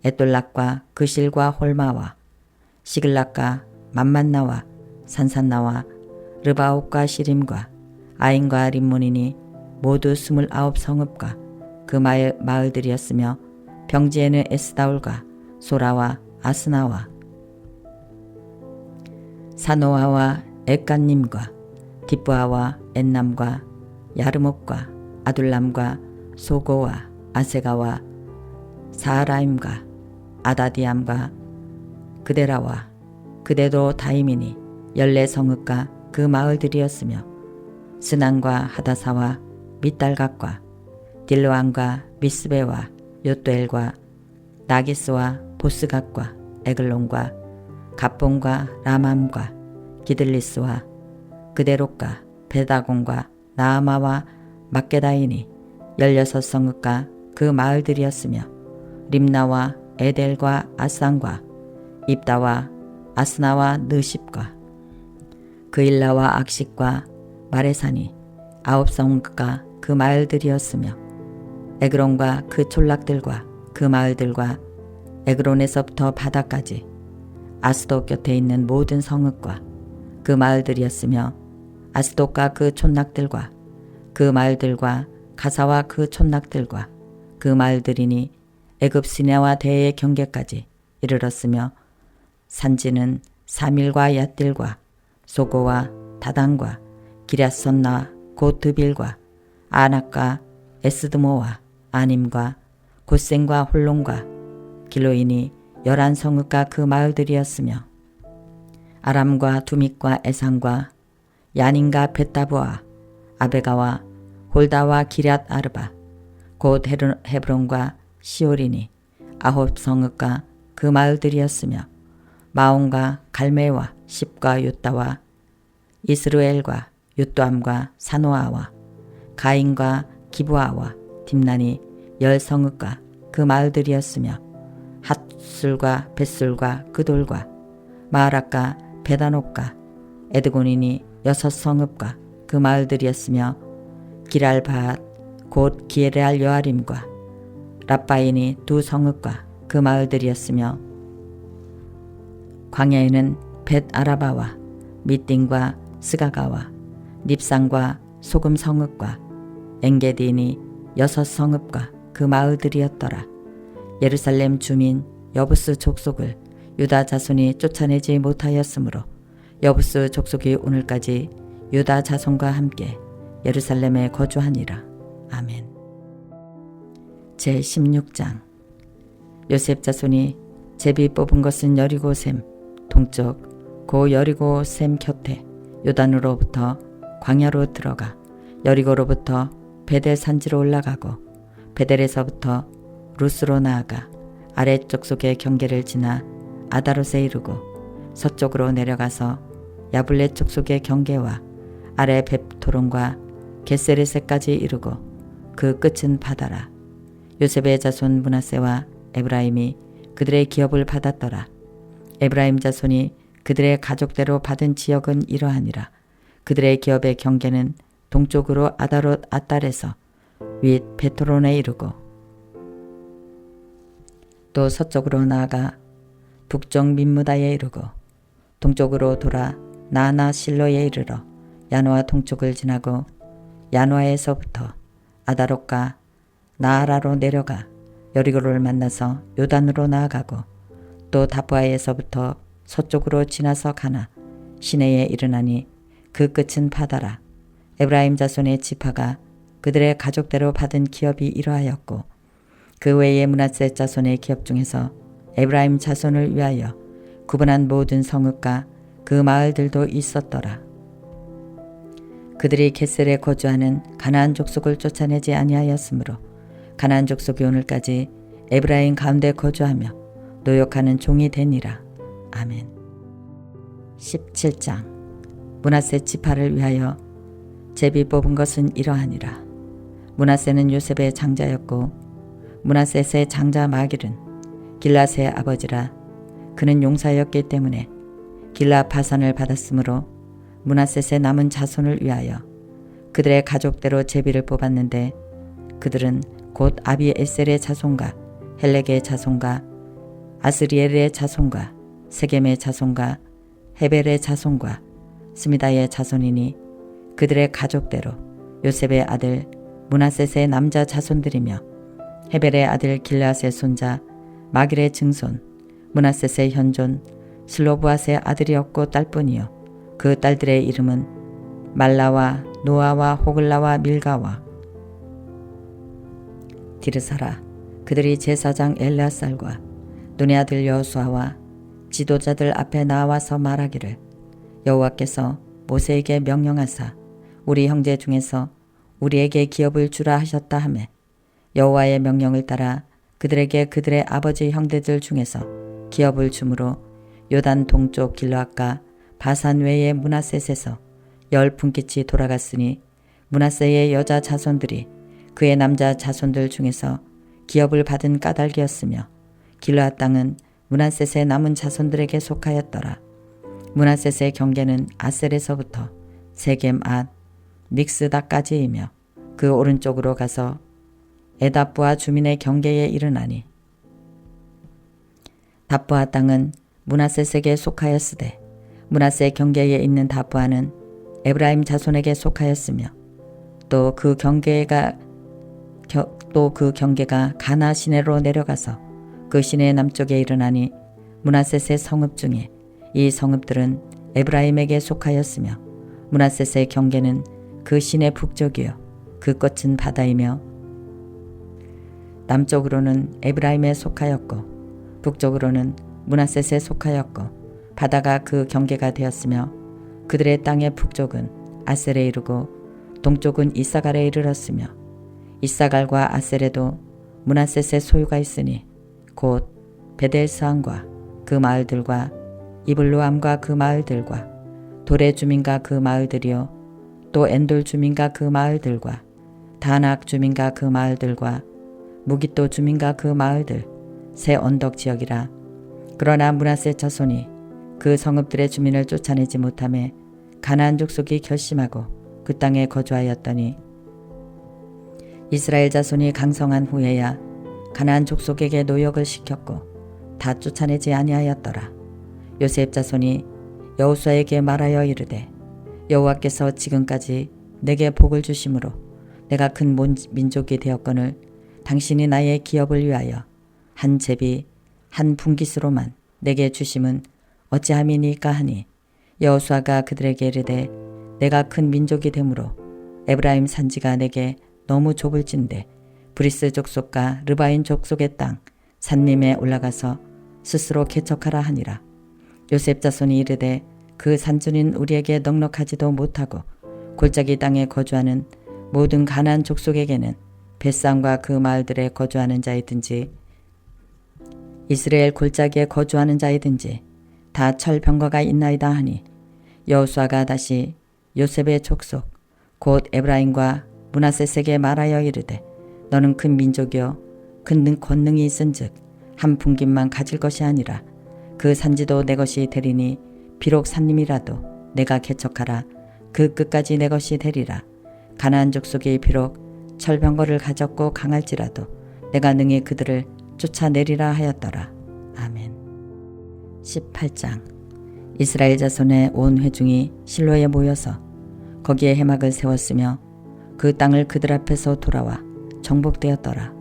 에돌락과 그실과 홀마와 시글락과 맘만나와 산산나와 르바옥과 시림과 아인과 림몬이니 모두 29성읍과 그 마을들이었으며 병지에는 에스다울과 소라와 아스나와 사노아와 에간님과 딥부아와 엔남과 야르목과 아둘람과 소고와 아세가와 사하라임과 아다디암과 그데라와 그데도 다임이니 14성읍과 그 마을들이었으며 스난과 하다사와 밑달각과 딜로안과 미스베와 요또엘과 나기스와 보스각과 에글론과 갑본과 라맘과 기들리스와 그데롯과 베다곤과 나아마와 막게다이니 16성읍과 그 마을들이었으며 림나와 에델과 아산과 입다와 아스나와 느십과 그일라와 악식과 마레산이 9성읍과 그 마을들이었으며 에그론과 그 촌락들과 그 마을들과 에그론에서부터 바다까지 아스돗 곁에 있는 모든 성읍과 그 마을들이었으며 아스돗과 그 촌락들과 그 마을들과 가사와 그 촌락들과 그 마을들이니 애굽 시내와 대의 경계까지 이르렀으며 산지는 사밀과 얏딜과 소고와 다단과 기랴선나 곧 드빌과 아낙과 에스드모와 아님과 곧센과 홀론과 길로인이 11성읍과 그 마을들이었으며 아람과 두믹과 에산과 야닌과 벳다부와 아베가와 홀다와 기럇 아르바 곧 헤브론과 시올이니 9성읍과 그 마을들이었으며 마온과 갈메와 십과 유다와 이스루엘과 유또암과 사노아와 가인과 기브아와 딥난이 10성읍과 그 마을들이었으며 핫술과 벳술과 그 돌과 마라과 베다노과 에드고닌이 6성읍과 그 마을들이었으며 기랄바앗 곧 기레알 여아림과 랍바인이 2성읍과 그 마을들이었으며 광야에는 벳 아라바와 미띵과 스가가와 닙산과 소금 성읍과 엔게디니 6성읍과 그 마을들이었더라. 예루살렘 주민 여부스 족속을 유다 자손이 쫓아내지 못하였으므로 여부스 족속이 오늘까지 유다 자손과 함께 예루살렘에 거주하니라. 아멘. 제16장. 요셉 자손이 제비 뽑은 것은 여리고 샘 동쪽 고 여리고 샘 곁에 요단으로부터 광야로 들어가 여리고로부터 베델 산지로 올라가고 베델에서부터 루스로 나아가 아래쪽 속의 경계를 지나 아다롯에 이르고 서쪽으로 내려가서 야블레 쪽 속의 경계와 아래 벳토론과 게세레세까지 이르고 그 끝은 바다라. 요셉의 자손 므낫세와 에브라임이 그들의 기업을 받았더라. 에브라임 자손이 그들의 가족대로 받은 지역은 이러하니라. 그들의 기업의 경계는 동쪽으로 아다롯 아달에서 윗 베토론에 이르고 또 서쪽으로 나아가 북쪽 민무다에 이르고 동쪽으로 돌아 나나 실로에 이르러 야노아 동쪽을 지나고 야노아에서부터 아다롯과 나아라로 내려가 여리고를 만나서 요단으로 나아가고 또 다부아에서부터 서쪽으로 지나서 가나 시내에 이르나니 그 끝은 바다라. 에브라임 자손의 지파가 그들의 가족대로 받은 기업이 이러하였고 그 외에 므낫세 자손의 기업 중에서 에브라임 자손을 위하여 구분한 모든 성읍과 그 마을들도 있었더라. 그들이 게셀에 거주하는 가나안 족속을 쫓아내지 아니하였으므로 가나안 족속이 오늘까지 에브라임 가운데 거주하며 노역하는 종이 되니라. 아멘. 17장. 므낫세 지파를 위하여 제비 뽑은 것은 이러하니라. 므낫세는 요셉의 장자였고 므낫셋의 장자 마길은 길앗의 아버지라. 그는 용사였기 때문에 길앗 바산을 받았으므로 므낫셋의 남은 자손을 위하여 그들의 가족대로 제비를 뽑았는데 그들은 곧 아비에셀의 자손과 헬렉의 자손과 아스리엘의 자손과 세겜의 자손과 헤벨의 자손과 스미다의 자손이니 그들의 가족대로 요셉의 아들 므낫셋의 남자 자손들이며 헤벨의 아들 길앗의 손자 마길의 증손 므낫셋의 현존 슬로브앗의 아들이었고 딸뿐이요 그 딸들의 이름은 말라와 노아와 호글라와 밀가와 디르사라. 그들이 제사장 엘레아살과 눈의 아들 여호수아와 지도자들 앞에 나와서 말하기를 여호와께서 모세에게 명령하사 우리 형제 중에서 우리에게 기업을 주라 하셨다 하매 여호와의 명령을 따라 그들에게 그들의 아버지 형제들 중에서 기업을 주므로 요단 동쪽 길르앗과 바산 외의 므낫셋에서 10분깃이 돌아갔으니 므낫세의 여자 자손들이 그의 남자 자손들 중에서 기업을 받은 까닭이었으며 길르앗 땅은 므낫셋의 남은 자손들에게 속하였더라. 므낫셋의 경계는 아셀에서부터 세겜앗 믹스다까지이며 그 오른쪽으로 가서 에다부아 주민의 경계에 이르나니 다부아 땅은 므낫셋에게 속하였으되 므낫세 경계에 있는 다부아는 에브라임 자손에게 속하였으며 또 그 경계가 가나 시내로 내려가서 그 시내 남쪽에 이르나니 므낫셋의 성읍 중에 이 성읍들은 에브라임에게 속하였으며 므낫셋의 경계는 그 시내 북쪽이요 그 끝은 바다이며 남쪽으로는 에브라임에 속하였고 북쪽으로는 므낫셋에 속하였고 바다가 그 경계가 되었으며 그들의 땅의 북쪽은 아셀에 이르고 동쪽은 이사갈에 이르렀으며 이사갈과 아셀에도 므낫셋의 소유가 있으니 곧 베델스항과 그 마을들과 이블루암과 그 마을들과 도레 주민과 그 마을들이요 또 엔돌 주민과 그 마을들과 다낙 주민과 그 마을들과 무깃도 주민과 그 마을들 새 언덕 지역이라. 그러나 므낫셋 자손이 그 성읍들의 주민을 쫓아내지 못하매 가나안 족속이 결심하고 그 땅에 거주하였더니 이스라엘 자손이 강성한 후에야 가나안 족속에게 노역을 시켰고 다 쫓아내지 아니하였더라. 요셉 자손이 여호수아에게 말하여 이르되 여호와께서 지금까지 내게 복을 주심으로 내가 큰 민족이 되었거늘 당신이 나의 기업을 위하여 한 제비 한 분깃으로만 내게 주심은 어찌함이니까 하니 여호수아가 그들에게 이르되 내가 큰 민족이 되므로 에브라임 산지가 내게 너무 좁을진대 브리스 족속과 르바인 족속의 땅 산림에 올라가서 스스로 개척하라 하니라. 요셉 자손이 이르되 그 산주는 우리에게 넉넉하지도 못하고 골짜기 땅에 거주하는 모든 가나안 족속에게는 벳산과 그 마을들에 거주하는 자이든지 이스라엘 골짜기에 거주하는 자이든지 다 철병거가 있나이다 하니 여호수아가 다시 요셉의 족속 곧 에브라임과 므낫셋에게 말하여 이르되 너는 큰 민족이요 큰 권능이 있은즉 한 분깃만 가질 것이 아니라 그 산지도 내 것이 되리니 비록 산림이라도 내가 개척하라 그 끝까지 내 것이 되리라. 가나안 족속이 비록 철병거를 가졌고 강할지라도 내가 능히 그들을 쫓아내리라 하였더라. 아멘. 18장. 이스라엘 자손의 온 회중이 실로에 모여서 거기에 해막을 세웠으며 그 땅을 그들 앞에서 돌아와 정복되었더라.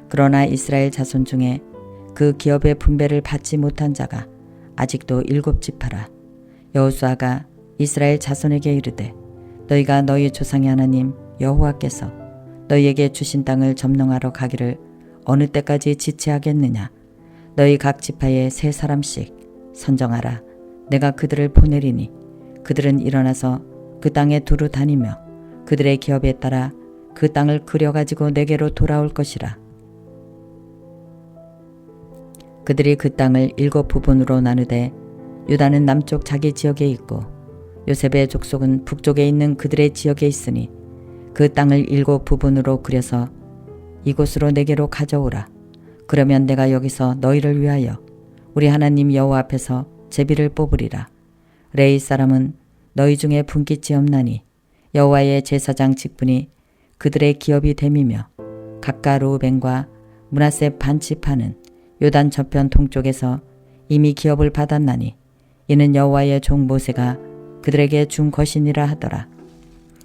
그러나 이스라엘 자손 중에 그 기업의 분배를 받지 못한 자가 아직도 7지파라. 여호수아가 이스라엘 자손에게 이르되 너희가 너희 조상의 하나님 여호와께서 너희에게 주신 땅을 점령하러 가기를 어느 때까지 지체하겠느냐. 너희 각 지파에 3사람씩 선정하라. 내가 그들을 보내리니 그들은 일어나서 그 땅에 두루 다니며 그들의 기업에 따라 그 땅을 그려가지고 내게로 돌아올 것이라. 그들이 그 땅을 7부분으로 나누되 유다는 남쪽 자기 지역에 있고 요셉의 족속은 북쪽에 있는 그들의 지역에 있으니 그 땅을 7부분으로 그려서 이곳으로 내게로 가져오라. 그러면 내가 여기서 너희를 위하여 우리 하나님 여호와 앞에서 제비를 뽑으리라. 레위 사람은 너희 중에 분깃이 없나니 여호와의 제사장 직분이 그들의 기업이 됨이며 각각 루벤과 므낫셋 반지파는 요단 저편 동쪽에서 이미 기업을 받았나니 이는 여호와의 종 모세가 그들에게 준 것이니라 하더라.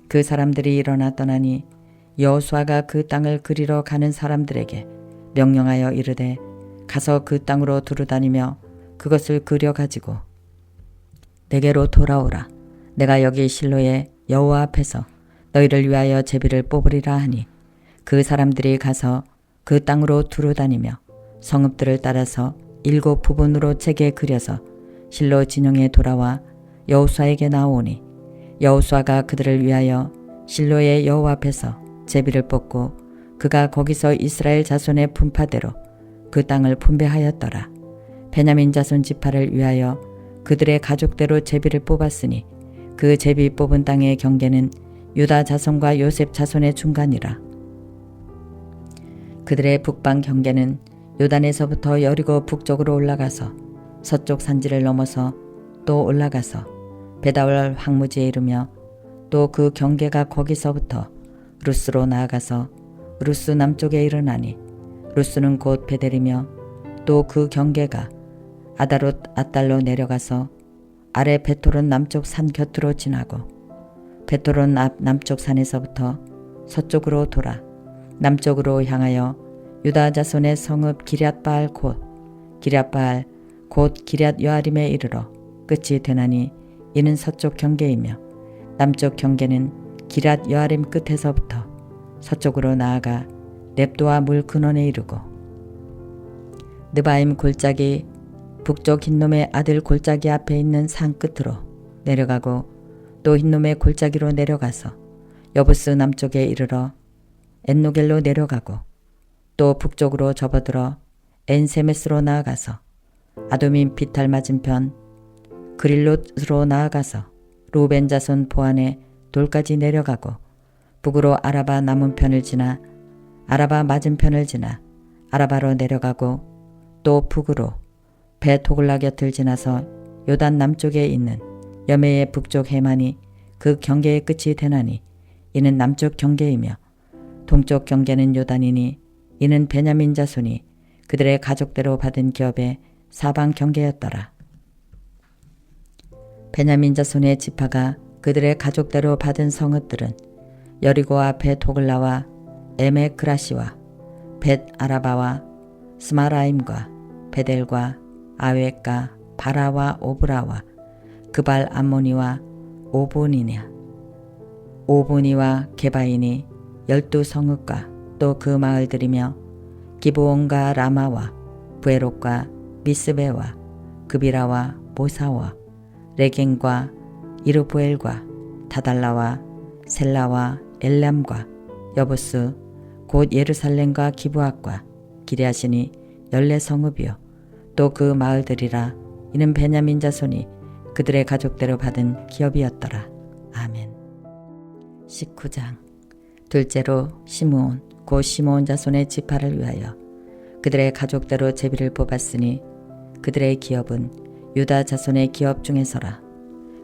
그 사람들이 일어나 떠나니 여호수아가 그 땅을 그리러 가는 사람들에게 명령하여 이르되 가서 그 땅으로 두루다니며 그것을 그려가지고 내게로 돌아오라. 내가 여기 실로에 여호와 앞에서 너희를 위하여 제비를 뽑으리라 하니 그 사람들이 가서 그 땅으로 두루다니며 성읍들을 따라서 7부분으로 채게 그려서 실로 진영에 돌아와 여호수아에게 나오니 여호수아가 그들을 위하여 실로의 여호와 앞에서 제비를 뽑고 그가 거기서 이스라엘 자손의 분파대로 그 땅을 분배하였더라. 베냐민 자손 지파를 위하여 그들의 가족대로 제비를 뽑았으니 그 제비 뽑은 땅의 경계는 유다 자손과 요셉 자손의 중간이라. 그들의 북방 경계는 요단에서부터 여리고 북쪽으로 올라가서 서쪽 산지를 넘어서 또 올라가서 베다월 황무지에 이르며 또 그 경계가 거기서부터 루스로 나아가서 루스 남쪽에 이르나니 루스는 곧 베델이며 또 그 경계가 아다롯 아달로 내려가서 아래 베토론 남쪽 산 곁으로 지나고 베토론 앞 남쪽 산에서부터 서쪽으로 돌아 남쪽으로 향하여 유다 자손의 성읍 기럇바알 곧 기럇 여아림에 이르러 끝이 되나니 이는 서쪽 경계이며 남쪽 경계는 기럇 여아림 끝에서부터 서쪽으로 나아가 넵도와 물 근원에 이르고 느바임 골짜기 북쪽 흰놈의 아들 골짜기 앞에 있는 산 끝으로 내려가고 또 흰놈의 골짜기로 내려가서 여부스 남쪽에 이르러 엔노겔로 내려가고 또 북쪽으로 접어들어 엔세메스로 나아가서 아도민 비탈 맞은편 그릴롯으로 나아가서 루벤 자손 포안에 돌까지 내려가고 북으로 아라바 남은편을 지나 아라바 맞은편을 지나 아라바로 내려가고 또 북으로 벳호글라 곁을 지나서 요단 남쪽에 있는 여메의 북쪽 해만이 그 경계의 끝이 되나니 이는 남쪽 경계이며 동쪽 경계는 요단이니 이는 베냐민 자손이 그들의 가족대로 받은 기업의 사방 경계였더라. 베냐민 자손의 지파가 그들의 가족대로 받은 성읍들은 여리고와 벳호글라와 에메크라시와 벳아라바와 스마라임과 베델과 아웨과 바라와 오브라와 그발 암모니와 오보니와 게바인이 12성읍과 또 그 마을들이며 기브온과 라마와 부에롯과 미스베와 그비라와 모사와 레겐과 이르보엘과 다달라와 셀라와 엘람과 여부스 곧 예루살렘과 기브앗과 기레아신이 14성읍이요 또 그 마을들이라. 이는 베냐민 자손이 그들의 가족대로 받은 기업이었더라. 아멘. 19장. 둘째로 시므온 곧 시므온 자손의 지파를 위하여 그들의 가족대로 제비를 뽑았으니 그들의 기업은 유다 자손의 기업 중에서라.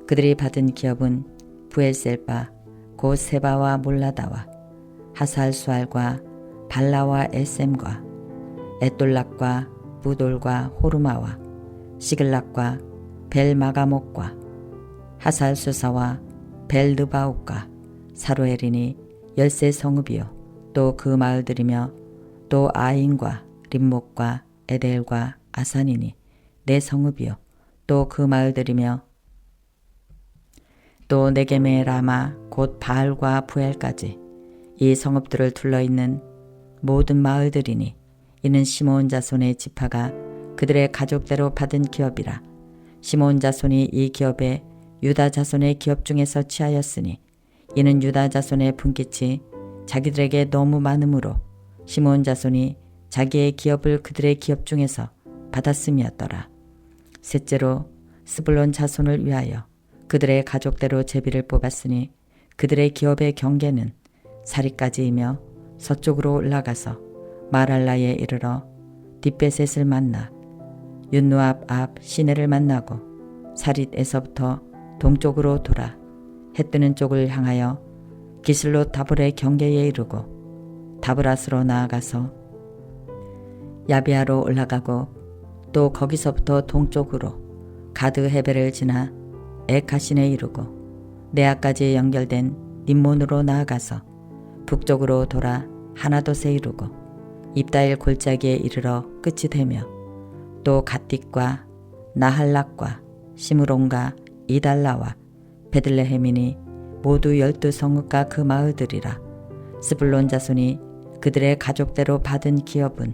그들이 받은 기업은 부엘셀바 곧 세바와 몰라다와 하살수알과 발라와 에셈과 에돌락과 부돌과 호르마와 시글락과 벨마가목과 하살수사와 벨르바욱과 사로엘이니 13성읍이요 또 그 마을들이며 또 아인과 림목과 에델과 아산이니 4성읍이요 또 그 마을들이며 또 네겜의 라마 곧 바알과 부엘까지 이 성읍들을 둘러있는 모든 마을들이니 이는 시므온 자손의 지파가 그들의 가족대로 받은 기업이라. 시므온 자손이 이 기업에 유다 자손의 기업 중에서 취하였으니 이는 유다 자손의 분깃이 자기들에게 너무 많으므로 시므온 자손이 자기의 기업을 그들의 기업 중에서 받았음이었더라. 셋째로 스불론 자손을 위하여 그들의 가족대로 제비를 뽑았으니 그들의 기업의 경계는 사리까지이며 서쪽으로 올라가서 마랄라에 이르러 딥베셋을 만나 윤누압 앞 시내를 만나고 사릿에서부터 동쪽으로 돌아 해 뜨는 쪽을 향하여 기슬롯 다볼의 경계에 이르고 다브라스로 나아가서 야비아로 올라가고 또 거기서부터 동쪽으로 가드 헤벨을 지나 에카신에 이르고 네아까지 연결된 림몬으로 나아가서 북쪽으로 돌아 하나돗에 이르고 입다일 골짜기에 이르러 끝이 되며 또 갓딕과 나할락과 시므론과 이달라와 베들레헴이니 모두 12성읍과 그 마을들이라. 스불론 자손이 그들의 가족대로 받은 기업은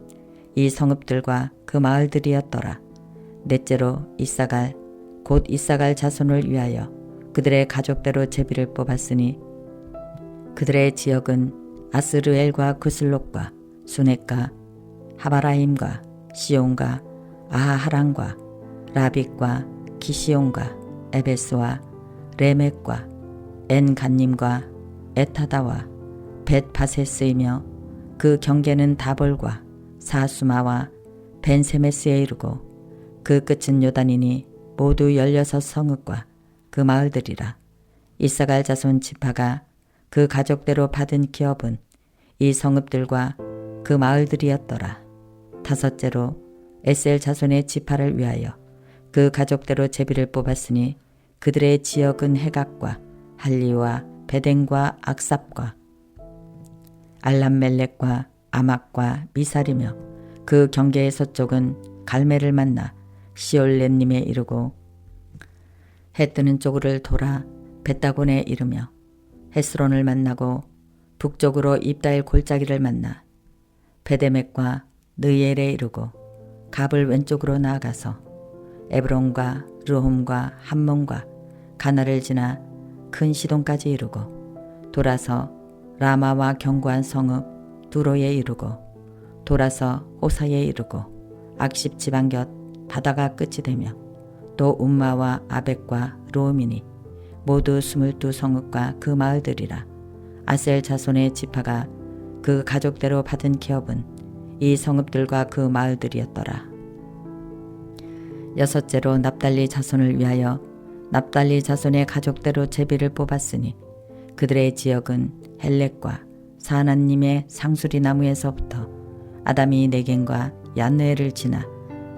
이 성읍들과 그 마을들이었더라. 넷째로 이사갈 곧 이사갈 자손을 위하여 그들의 가족대로 제비를 뽑았으니 그들의 지역은 아스르엘과 구슬롯과 수넥과 하바라임과 시온과 아하랑과 라빅과 기시온과 에베스와 레멕과 엔간님과 에타다와 벳바세스이며 그 경계는 다볼과 사수마와 벤세메스에 이르고 그 끝은 요단이니 모두 16성읍과 그 마을들이라. 이사갈 자손 지파가 그 가족대로 받은 기업은 이 성읍들과 그 마을들이었더라. 다섯째로 에셀 자손의 지파를 위하여 그 가족대로 제비를 뽑았으니 그들의 지역은 해각과 할리와 베덴과 악삽과 알람멜렉과 아막과 미살이며 그 경계의 서쪽은 갈멜을 만나 시올렛님에 이르고 해 뜨는 쪽을 돌아 벳다곤에 이르며 헤스론을 만나고 북쪽으로 입다일 골짜기를 만나 베데맥과 느엘에 이르고 갑을 왼쪽으로 나아가서 에브론과 르홈과 함몬과 가나를 지나 큰 시돈까지 이르고 돌아서 라마와 견고한 성읍 두로에 이르고 돌아서 호사에 이르고 악십 지방 곁 바다가 끝이 되며 또 움마와 아벡과 르오미니 모두 22성읍과 그 마을들이라. 아셀 자손의 지파가 그 가족대로 받은 기업은 이 성읍들과 그 마을들이었더라. 여섯째로 납달리 자손을 위하여 납달리 자손의 가족대로 제비를 뽑았으니 그들의 지역은 헬렉과 사하나님의 상수리 나무에서부터 아담이 네겐과 얀느에를 지나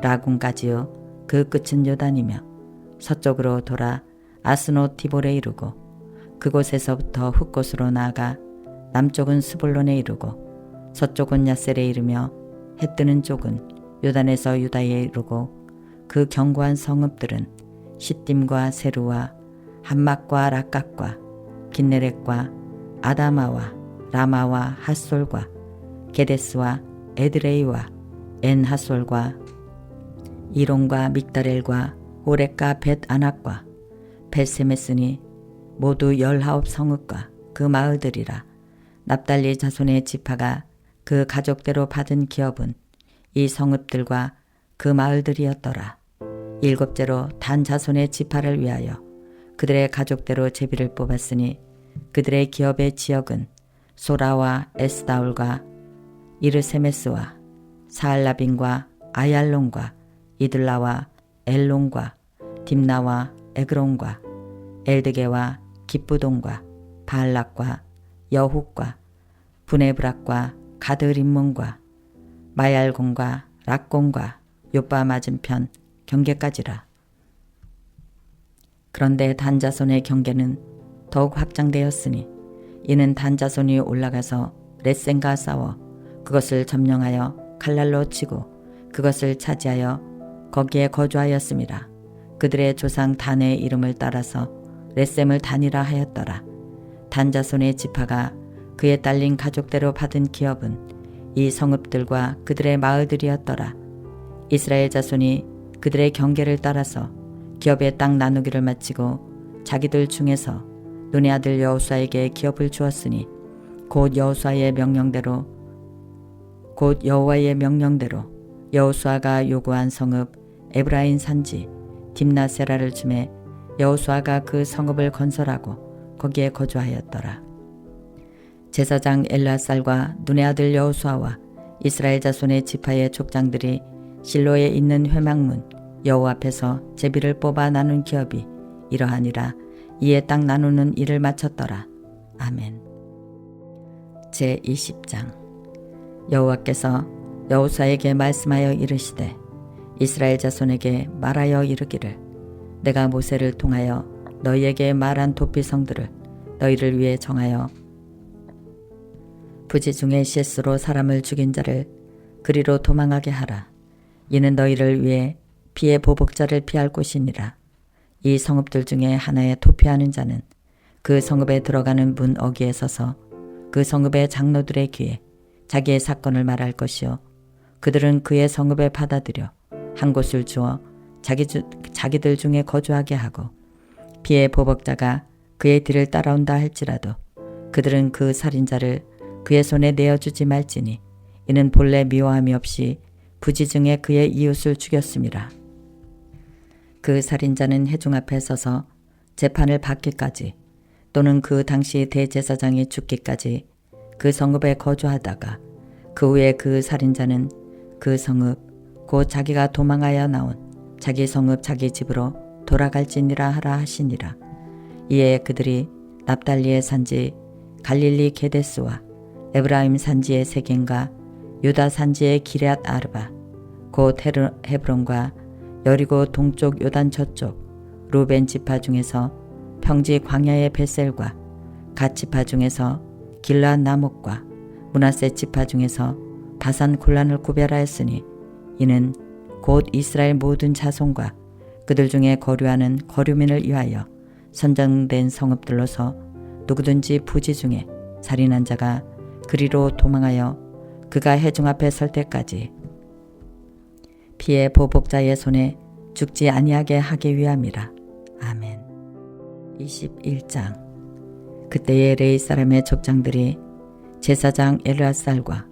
라군까지요. 그 끝은 요단이며 서쪽으로 돌아 아스노 디볼에 이르고 그곳에서부터 훗곳으로 나아가 남쪽은 스불론에 이르고 서쪽은 야셀에 이르며 해 뜨는 쪽은 요단에서 유다에 이르고 그 견고한 성읍들은 시딤과 세루와 함막과 락각과 긴네렛과 아다마와 라마와 핫솔과 게데스와 에드레이와 엔하솔과 이론과 믹다렐과 오렉과 벳아낙과 벳세메스니 모두 19성읍과 그 마을들이라. 납달리 자손의 지파가 그 가족대로 받은 기업은 이 성읍들과 그 마을들이었더라. 일곱째로 단 자손의 지파를 위하여 그들의 가족대로 제비를 뽑았으니 그들의 기업의 지역은 소라와 에스다울과 이르세메스와 사알라빈과 아얄론과 이들라와 엘론과 딥나와 에그론과 엘드게와 기쁘돈과 바알락과 여훅과 부네브락과 가드림몬과 마얄곤과 락곤과 요빠 맞은편 경계까지라. 그런데 단자손의 경계는 더욱 확장되었으니 이는 단자손이 올라가서 레센과 싸워 그것을 점령하여 칼날로 치고 그것을 차지하여 거기에 거주하였음이라. 그들의 조상 단의 이름을 따라서 레셈을 단이라 하였더라. 단자손의 지파가 그에 딸린 가족대로 받은 기업은 이 성읍들과 그들의 마을들이었더라. 이스라엘 자손이 그들의 경계를 따라서 기업의 땅 나누기를 마치고 자기들 중에서 눈의 아들 여호수아에게 기업을 주었으니 곧 여호와의 명령대로 여호수아가 요구한 성읍 에브라임 산지 딥나세라를 주매 여호수아가 그 성읍을 건설하고 거기에 거주하였더라. 제사장 엘르아살과 눈의 아들 여호수아와 이스라엘 자손의 지파의 족장들이 실로에 있는 회막문 여호와 앞에서 제비를 뽑아 나눈 기업이 이러하니라. 이에 땅 나누는 일을 마쳤더라. 아멘. 제20장. 여호와께서 여호수아에게 말씀하여 이르시되 이스라엘 자손에게 말하여 이르기를 내가 모세를 통하여 너희에게 말한 도피성들을 너희를 위해 정하여 부지 중에 실수로 사람을 죽인 자를 그리로 도망하게 하라. 이는 너희를 위해 피의 보복자를 피할 곳이니라. 이 성읍들 중에 하나에 도피하는 자는 그 성읍에 들어가는 문 어귀에 서서 그 성읍의 장로들의 귀에 자기의 사건을 말할 것이요 그들은 그의 성읍에 받아들여 한 곳을 주어 자기들 중에 거주하게 하고 피의 보복자가 그의 뒤를 따라온다 할지라도 그들은 그 살인자를 그의 손에 내어주지 말지니 이는 본래 미워함이 없이 부지 중에 그의 이웃을 죽였음이라. 그 살인자는 회중 앞에 서서 재판을 받기까지 또는 그 당시 대제사장이 죽기까지 그 성읍에 거주하다가 그 후에 그 살인자는 그 성읍 곧 자기가 도망하여 나온 자기 성읍 자기 집으로 돌아갈지니라 하라 하시니라. 이에 그들이 납달리의 산지 갈릴리 게데스와 에브라임 산지의 세겜과 유다 산지의 기럇 아르바 곧 헤브론과 여리고 동쪽 요단 저쪽 루벤 지파 중에서 평지 광야의 벳셀과 갓 지파 중에서 길르앗 나목과 므낫세 지파 중에서 바산 골란을 구별하였으니 이는 곧 이스라엘 모든 자손과 그들 중에 거류하는 거류민을 위하여 선정된 성읍들로서 누구든지 부지 중에 살인한 자가 그리로 도망하여 그가 회중 앞에 설 때까지 피의 보복자의 손에 죽지 아니하게 하기 위함이라. 아멘. 21장. 그때의 레위 사람의 족장들이 제사장 엘르아살과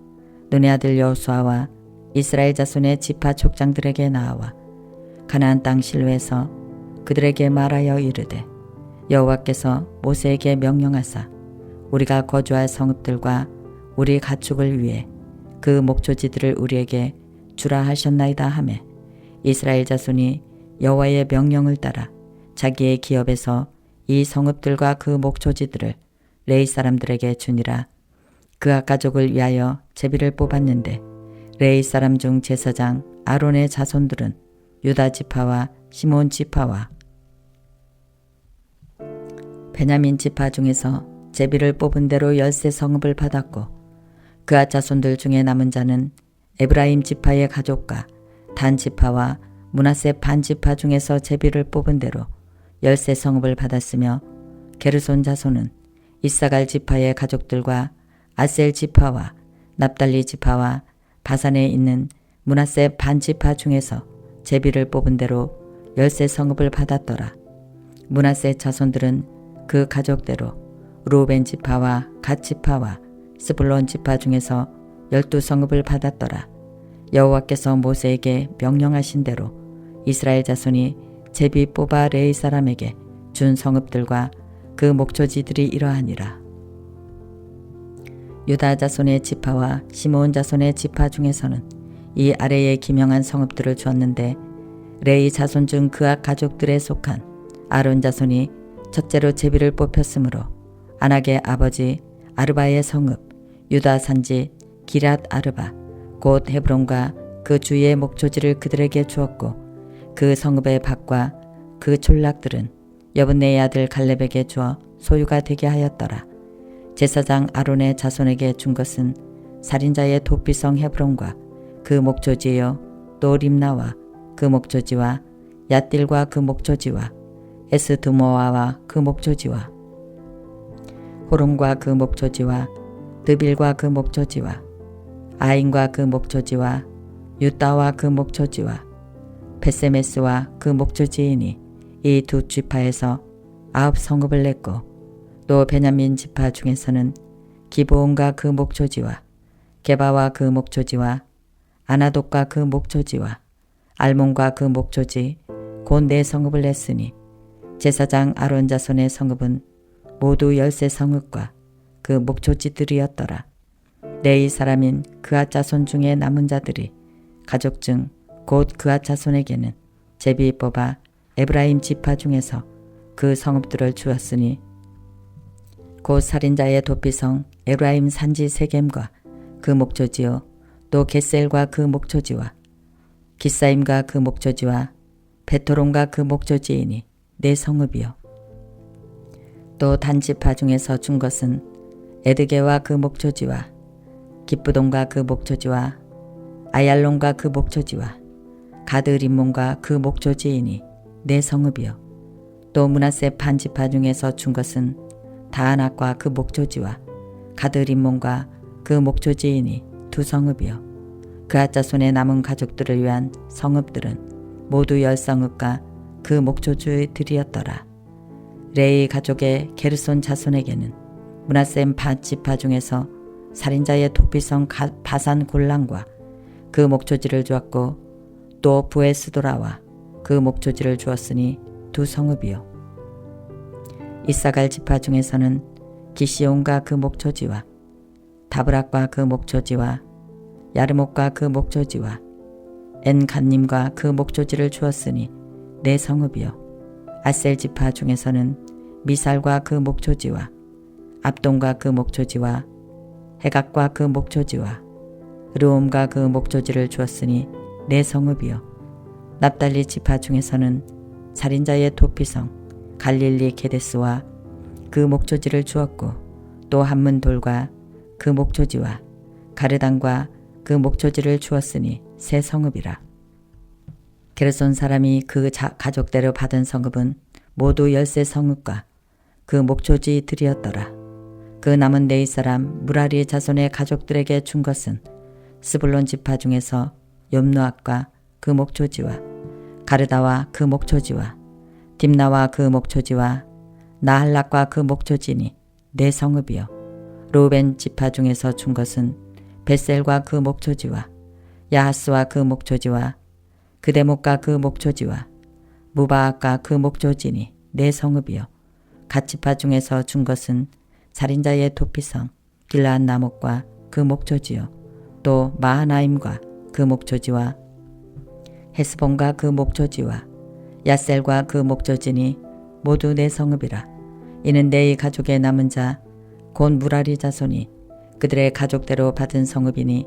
눈의 아들 여호수아와 이스라엘 자손의 지파 족장들에게 나와 가나안 땅 실로에서 그들에게 말하여 이르되 여호와께서 모세에게 명령하사 우리가 거주할 성읍들과 우리 가축을 위해 그 목초지들을 우리에게 주라 하셨나이다 하매 이스라엘 자손이 여호와의 명령을 따라 자기의 기업에서 이 성읍들과 그 목초지들을 레위 사람들에게 주니라. 그앗 가족을 위하여 제비를 뽑았는데 레위 사람 중 제사장 아론의 자손들은 유다 지파와 시몬 지파와 베냐민 지파 중에서 제비를 뽑은 대로 10세 성읍을 받았고 그앗 자손들 중에 남은 자는 에브라임 지파의 가족과 단 지파와 므낫세 반 지파 중에서 제비를 뽑은 대로 10세 성읍을 받았으며 게르손 자손은 이사갈 지파의 가족들과 아셀 지파와 납달리 지파와 바산에 있는 므낫세 반 지파 중에서 제비를 뽑은 대로 10세 성읍을 받았더라. 므낫세 자손들은 그 가족대로 루벤 지파와 갓 지파와 스불론 지파 중에서 12성읍을 받았더라. 여호와께서 모세에게 명령하신 대로 이스라엘 자손이 제비 뽑아 레위 사람에게 준 성읍들과 그 목초지들이 이러하니라. 유다 자손의 지파와 시므온 자손의 지파 중에서는 이 아래에 기명한 성읍들을 주었는데 레위 자손 중 그앗 가족들에 속한 아론 자손이 첫째로 제비를 뽑혔으므로 아낙의 아버지 아르바의 성읍 유다 산지 기랏 아르바 곧 헤브론과 그 주위의 목초지를 그들에게 주었고 그 성읍의 밭과 그 촌락들은 여분네의 아들 갈렙에게 주어 소유가 되게 하였더라. 제사장 아론의 자손에게 준 것은 살인자의 도피성 헤브론과 그 목초지요 또 림나와 그 목초지와 얏딜과 그 목초지와 에스드모아와 그 목초지와 호론과 그 목초지와 드빌과 그 목초지와 아인과 그 목초지와 유따와 그 목초지와 베세메스와 그 목초지이니 이 두 지파에서 9성읍을 냈고 또 베냐민 지파 중에서는 기브온과 그 목초지와 게바와 그 목초지와 아나돗과 그 목초지와 알몬과 그 목초지 곧 4성읍을 냈으니 제사장 아론 자손의 성읍은 모두 10세 성읍과 그 목초지들이었더라. 레위 사람인 그앗 자손 중에 남은 자들이 가족 중 곧 그앗 자손에게는 제비 뽑아 에브라임 지파 중에서 그 성읍들을 주었으니 곧 살인자의 도피성 에브라임 산지 세겜과 그 목초지요 또 겟셀과 그 목초지와 기사임과 그 목초지와 베토론과 그 목초지이니 4성읍이요. 또 단지파 중에서 준 것은 에드게와 그 목초지와 기쁘돈과 그 목초지와 아얄론과 그 목초지와 가드림몬과 그 목초지이니 4성읍이요. 또 므낫세 반지파 중에서 준 것은 다아낙과 그 목초지와 가드림몬과 그 목초지이니 2성읍이요. 그앗 자손의 남은 가족들을 위한 성읍들은 모두 10성읍과 그 목초지들이었더라. 레위 가족의 게르손 자손에게는 므낫세 반지파 중에서 살인자의 도피성 바산 골란과 그 목초지를 주었고 또 부에스도라와 그 목초지를 주었으니 2성읍이요. 이사갈 지파 중에서는 기시온과 그 목초지와 다브락과 그 목초지와 야르목과 그 목초지와 엔간님과 그 목초지를 주었으니 4성읍이요. 아셀 지파 중에서는 미살과 그 목초지와 압돈과 그 목초지와 해각과 그 목초지와 르옴과 그 목초지를 주었으니 4성읍이요. 납달리 지파 중에서는 살인자의 도피성 갈릴리 게데스와 그 목초지를 주었고 또 한문돌과 그 목초지와 가르단과 그 목초지를 주었으니 3성읍이라. 게르손 사람이 그 가족대로 받은 성읍은 모두 10세 성읍과 그 목초지들이었더라. 그 남은 레위 사람 무라리 자손의 가족들에게 준 것은 스불론 지파 중에서 욤누압과 그 목초지와 가르다와 그 목초지와 딥나와 그 목초지와 나할락과 그 목초지니 네 성읍이요. 루벤 지파 중에서 준 것은 벳셀과 그 목초지와 야하스와 그 목초지와 그대목과 그 목초지와 무바악과 그 목초지니 네 성읍이요. 갓 지파 중에서 준 것은 살인자의 도피성 길라앗 나목과 그 목초지요. 또 마하나임과 그 목초지와 헤스본과 그 목초지와 야셀과 그 목초지니 모두 네 성읍이라. 이는 네의 가족의 남은 자 곧 무라리 자손이 그들의 가족대로 받은 성읍이니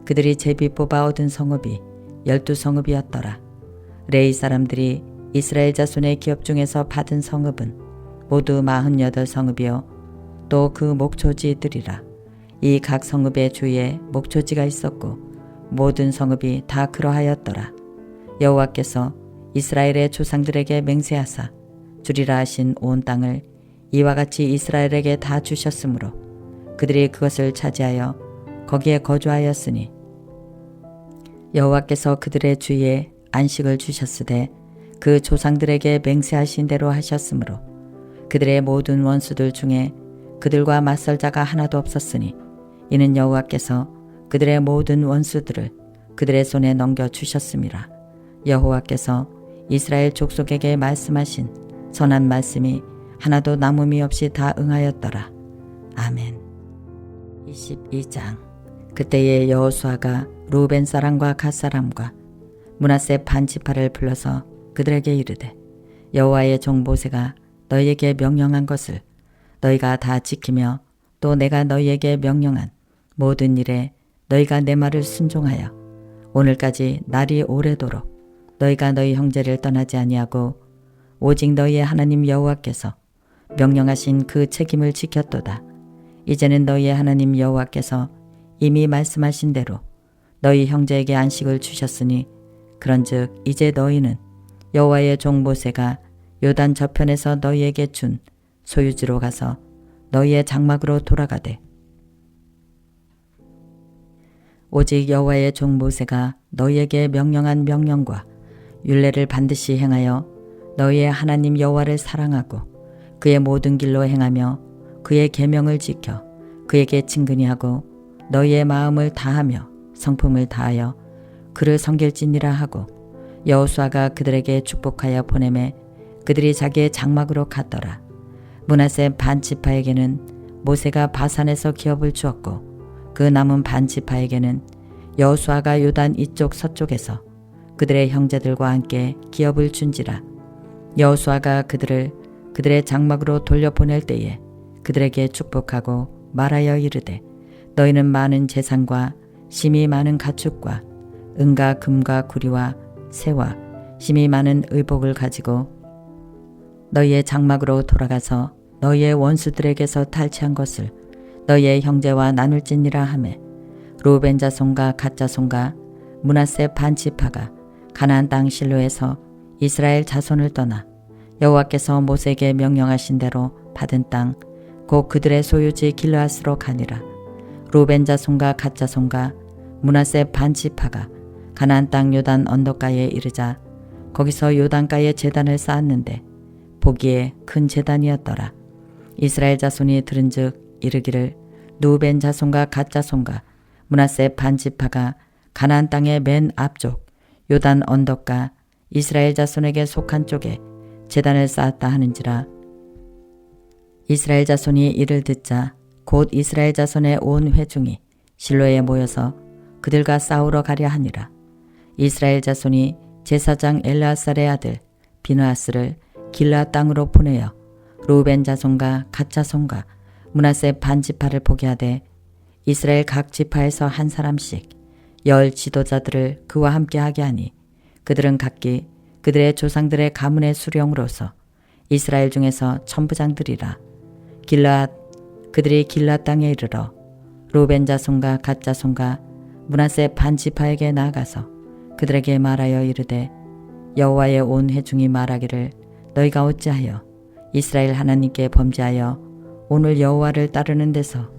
그들이 제비 뽑아 얻은 성읍이 12성읍이었더라. 레위 사람들이 이스라엘 자손의 기업 중에서 받은 성읍은 모두 48성읍이요 또 그 목초지들이라. 이 각 성읍의 주위에 목초지가 있었고 모든 성읍이 다 그러하였더라. 여호와께서 이스라엘의 조상들에게 맹세하사 주리라 하신 온 땅을 이와 같이 이스라엘에게 다 주셨으므로 그들이 그것을 차지하여 거기에 거주하였으니 여호와께서 그들의 주위에 안식을 주셨으되 그 조상들에게 맹세하신 대로 하셨으므로 그들의 모든 원수들 중에 그들과 맞설 자가 하나도 없었으니 이는 여호와께서 그들의 모든 원수들을 그들의 손에 넘겨주셨음이라. 여호와께서 이스라엘 족속에게 말씀하신 선한 말씀이 하나도 남음이 없이 다 응하였더라. 아멘. 22장. 그때에 여호수아가 루벤 사람과 갓 사람과 므낫세 반 지파를 불러서 그들에게 이르되 여호와의 종 모세가 너희에게 명령한 것을 너희가 다 지키며 또 내가 너희에게 명령한 모든 일에 너희가 내 말을 순종하여 오늘까지 날이 오래도록 너희가 너희 형제를 떠나지 아니하고 오직 너희의 하나님 여호와께서 명령하신 그 책임을 지켰도다. 이제는 너희의 하나님 여호와께서 이미 말씀하신 대로 너희 형제에게 안식을 주셨으니 그런즉 이제 너희는 여호와의 종 모세가 요단 저편에서 너희에게 준 소유지로 가서 너희의 장막으로 돌아가되 오직 여호와의 종 모세가 너희에게 명령한 명령과 율례를 반드시 행하여 너희의 하나님 여호와를 사랑하고 그의 모든 길로 행하며 그의 계명을 지켜 그에게 친근히 하고 너희의 마음을 다하며 성품을 다하여 그를 섬길지니라 하고 여호수아가 그들에게 축복하여 보내매 그들이 자기의 장막으로 갔더라. 므낫세 반 지파에게는 모세가 바산에서 기업을 주었고 그 남은 반 지파에게는 여호수아가 요단 이쪽 서쪽에서 그들의 형제들과 함께 기업을 준지라. 여호수아가 그들의 장막으로 돌려보낼 때에 그들에게 축복하고 말하여 이르되 너희는 많은 재산과 심이 많은 가축과 은과 금과 구리와 새와 심이 많은 의복을 가지고 너희의 장막으로 돌아가서 너희의 원수들에게서 탈취한 것을 너희의 형제와 나눌지니라 하매 루벤 자손과 갓 자손과 므낫세 반 지파가 가나안 땅 실로에서 이스라엘 자손을 떠나 여호와께서 모세에게 명령하신 대로 받은 땅 곧 그들의 소유지 길르앗으로 가니라. 루벤 자손과 갓 자손과 므낫세 반 지파가 가나안 땅 요단 언덕가에 이르자 거기서 요단가에 제단을 쌓았는데 보기에 큰 제단이었더라. 이스라엘 자손이 들은즉 이르기를 루벤 자손과 갓 자손과 므낫세 반 지파가 가나안 땅의 맨 앞쪽 요단 언덕가 이스라엘 자손에게 속한 쪽에 제단을 쌓았다 하는지라. 이스라엘 자손이 이를 듣자 곧 이스라엘 자손의 온 회중이 실로에 모여서 그들과 싸우러 가려 하니라. 이스라엘 자손이 제사장 엘르아살의 아들 비느하스를 길르앗 땅으로 보내어 루벤 자손과 갓 자손과 므낫세 반 지파를 포기하되 이스라엘 각 지파에서 한 사람씩 10 지도자들을 그와 함께 하게 하니 그들은 각기 그들의 조상들의 가문의 수령으로서 이스라엘 중에서 천부장들이라. 그들이 길르앗 땅에 이르러 루벤 자손과 갓 자손과 므낫세 반 지파에게 나아가서 그들에게 말하여 이르되 여호와의 온 회중이 말하기를 너희가 어찌하여 이스라엘 하나님께 범죄하여 오늘 여호와를 따르는 데서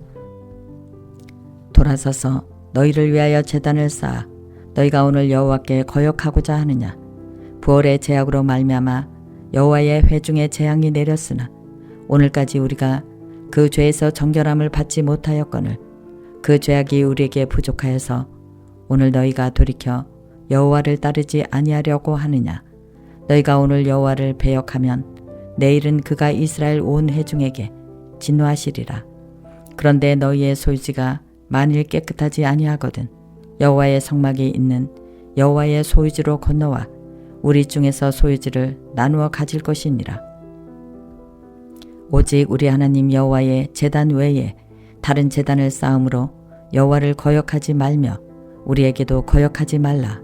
돌아서서 너희를 위하여 제단을 쌓아 너희가 오늘 여호와께 거역하고자 하느냐. 부월의 제약으로 말미암아 여호와의 회중에 재앙이 내렸으나 오늘까지 우리가 그 죄에서 정결함을 받지 못하였거늘 그 죄악이 우리에게 부족하여서 오늘 너희가 돌이켜 여호와를 따르지 아니하려고 하느냐. 너희가 오늘 여호와를 배역하면 내일은 그가 이스라엘 온 회중에게 진노하시리라. 그런데 너희의 소유지가 만일 깨끗하지 아니하거든 여호와의 성막이 있는 여호와의 소유지로 건너와 우리 중에서 소유지를 나누어 가질 것이니라. 오직 우리 하나님 여호와의 제단 외에 다른 제단을 쌓음으로 여호와를 거역하지 말며 우리에게도 거역하지 말라.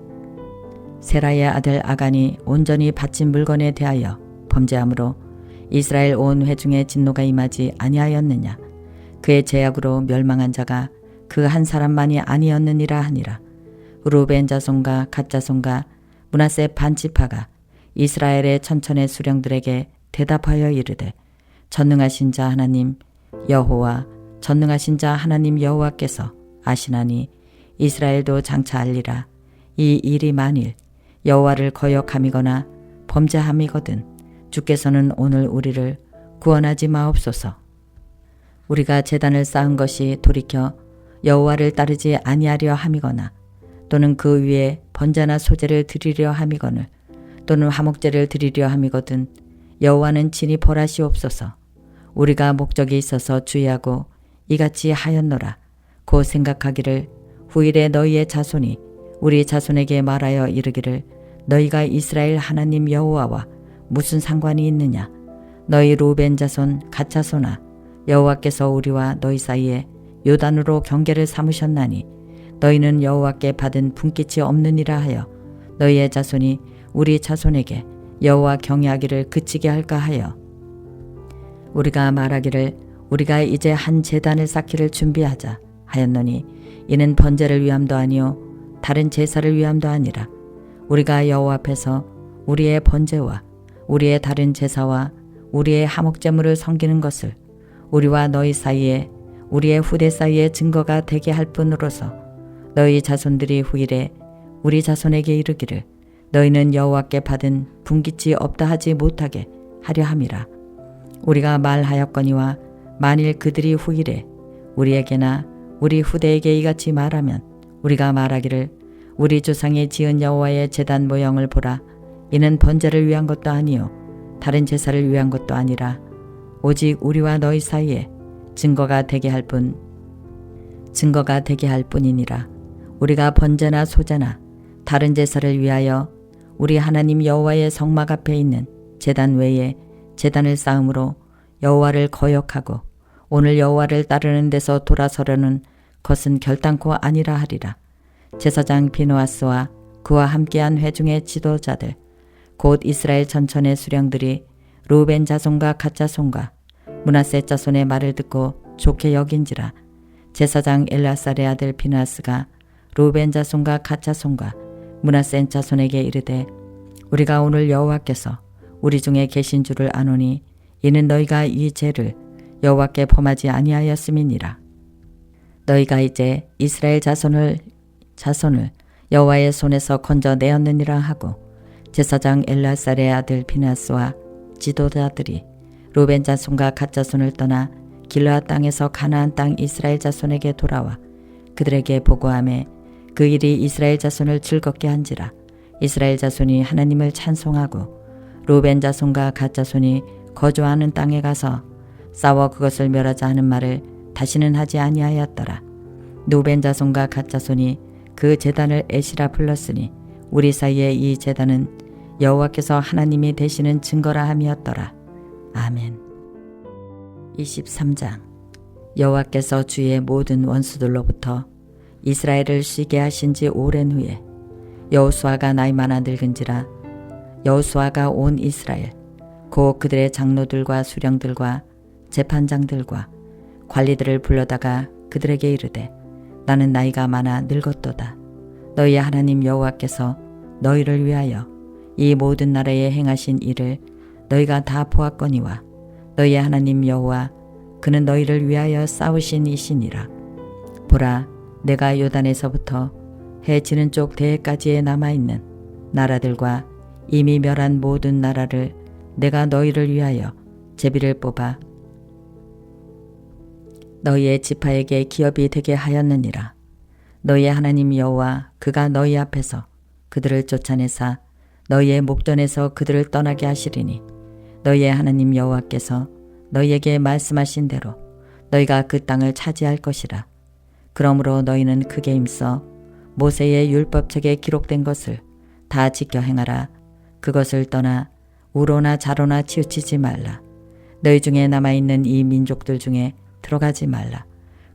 세라의 아들 아간이 온전히 바친 물건에 대하여 범죄함으로 이스라엘 온 회중의 진노가 임하지 아니하였느냐. 그의 제약으로 멸망한 자가 그 한 사람만이 아니었느니라 하니라. 루벤 자손과 갓 자손과 므낫세 반지파가 이스라엘의 천천의 수령들에게 대답하여 이르되 전능하신 자 하나님 여호와 전능하신 자 하나님 여호와께서 아시나니 이스라엘도 장차 알리라. 이 일이 만일 여호와를 거역함이거나 범죄함이거든 주께서는 오늘 우리를 구원하지 마옵소서. 우리가 제단을 쌓은 것이 돌이켜 여호와를 따르지 아니하려 함이거나 또는 그 위에 번제나 소제를 드리려 함이거늘 또는 화목제를 드리려 함이거든 여호와는 친히 벌하시옵소서. 우리가 목적이 있어서 주의하고 이같이 하였노라. 곧 생각하기를 후일에 너희의 자손이 우리 자손에게 말하여 이르기를 너희가 이스라엘 하나님 여호와와 무슨 상관이 있느냐. 너희 루벤 자손 갓 자손아 여호와께서 우리와 너희 사이에 요단으로 경계를 삼으셨나니 너희는 여호와께 받은 분깃이 없느니라 하여 너희의 자손이 우리 자손에게 여호와 경외하기를 그치게 할까 하여 우리가 말하기를 우리가 이제 한 제단을 쌓기를 준비하자 하였노니 이는 번제를 위함도 아니요 다른 제사를 위함도 아니라 우리가 여호와 앞에서 우리의 번제와 우리의 다른 제사와 우리의 화목제물을 섬기는 것을 우리와 너희 사이에 우리의 후대 사이에 증거가 되게 할 뿐으로서 너희 자손들이 후일에 우리 자손에게 이르기를 너희는 여호와께 받은 분깃이 없다 하지 못하게 하려 함이라. 우리가 말하였거니와 만일 그들이 후일에 우리에게나 우리 후대에게 이같이 말하면 우리가 말하기를 우리 조상이 지은 여호와의 제단 모형을 보라. 이는 번제를 위한 것도 아니요 다른 제사를 위한 것도 아니라 오직 우리와 너희 사이에 증거가 되게 할 뿐이니라. 우리가 번제나 소제나 다른 제사를 위하여 우리 하나님 여호와의 성막 앞에 있는 제단 외에 제단을 쌓음으로 여호와를 거역하고 오늘 여호와를 따르는 데서 돌아서려는 것은 결단코 아니라 하리라. 제사장 비누아스와 그와 함께한 회중의 지도자들 곧 이스라엘 전천의 수령들이 루벤 자손과 갓 자손과 므낫세 자손의 말을 듣고 좋게 여긴지라. 제사장 엘라살의 아들 비누아스가 루벤 자손과 갓 자손과 므낫세 자손에게 이르되 우리가 오늘 여호와께서 우리 중에 계신 줄을 아노니 이는 너희가 이 죄를 여호와께 범하지 아니하였음이니라. 너희가 이제 이스라엘 자손을 여호와의 손에서 건져내었느니라 하고 제사장 엘라살의 아들 비나스와 지도자들이 루벤 자손과 갓 자손을 떠나 길르앗 땅에서 가나안 땅 이스라엘 자손에게 돌아와 그들에게 보고하매 그 일이 이스라엘 자손을 즐겁게 한지라. 이스라엘 자손이 하나님을 찬송하고 루벤 자손과 갓 자손이 거주하는 땅에 가서 싸워 그것을 멸하자 하는 말을 다시는 하지 아니하였더라. 루벤 자손과 갓 자손이 그 제단을 에시라 불렀으니 우리 사이에 이 제단은 여호와께서 하나님이 되시는 증거라 함이었더라. 아멘. 23장. 여호와께서 주의 모든 원수들로부터 이스라엘을 쉬게 하신 지 오랜 후에 여호수아가 나이 많아 늙은지라 여호수아가 온 이스라엘 곧 그들의 장로들과 수령들과 재판장들과 관리들을 불러다가 그들에게 이르되 나는 나이가 많아 늙었도다. 너희의 하나님 여호와께서 너희를 위하여 이 모든 나라에 행하신 일을 너희가 다 보았거니와 너희의 하나님 여호와 그는 너희를 위하여 싸우신 이시니라. 보라, 내가 요단에서부터 해 지는 쪽 대해까지에 남아있는 나라들과 이미 멸한 모든 나라를 내가 너희를 위하여 제비를 뽑아 너희의 지파에게 기업이 되게 하였느니라. 너희의 하나님 여호와 그가 너희 앞에서 그들을 쫓아내사 너희의 목전에서 그들을 떠나게 하시리니 너희의 하나님 여호와께서 너희에게 말씀하신 대로 너희가 그 땅을 차지할 것이라. 그러므로 너희는 크게 힘써 모세의 율법책에 기록된 것을 다 지켜 행하라. 그것을 떠나 우로나 자로나 치우치지 말라. 너희 중에 남아있는 이 민족들 중에 들어가지 말라.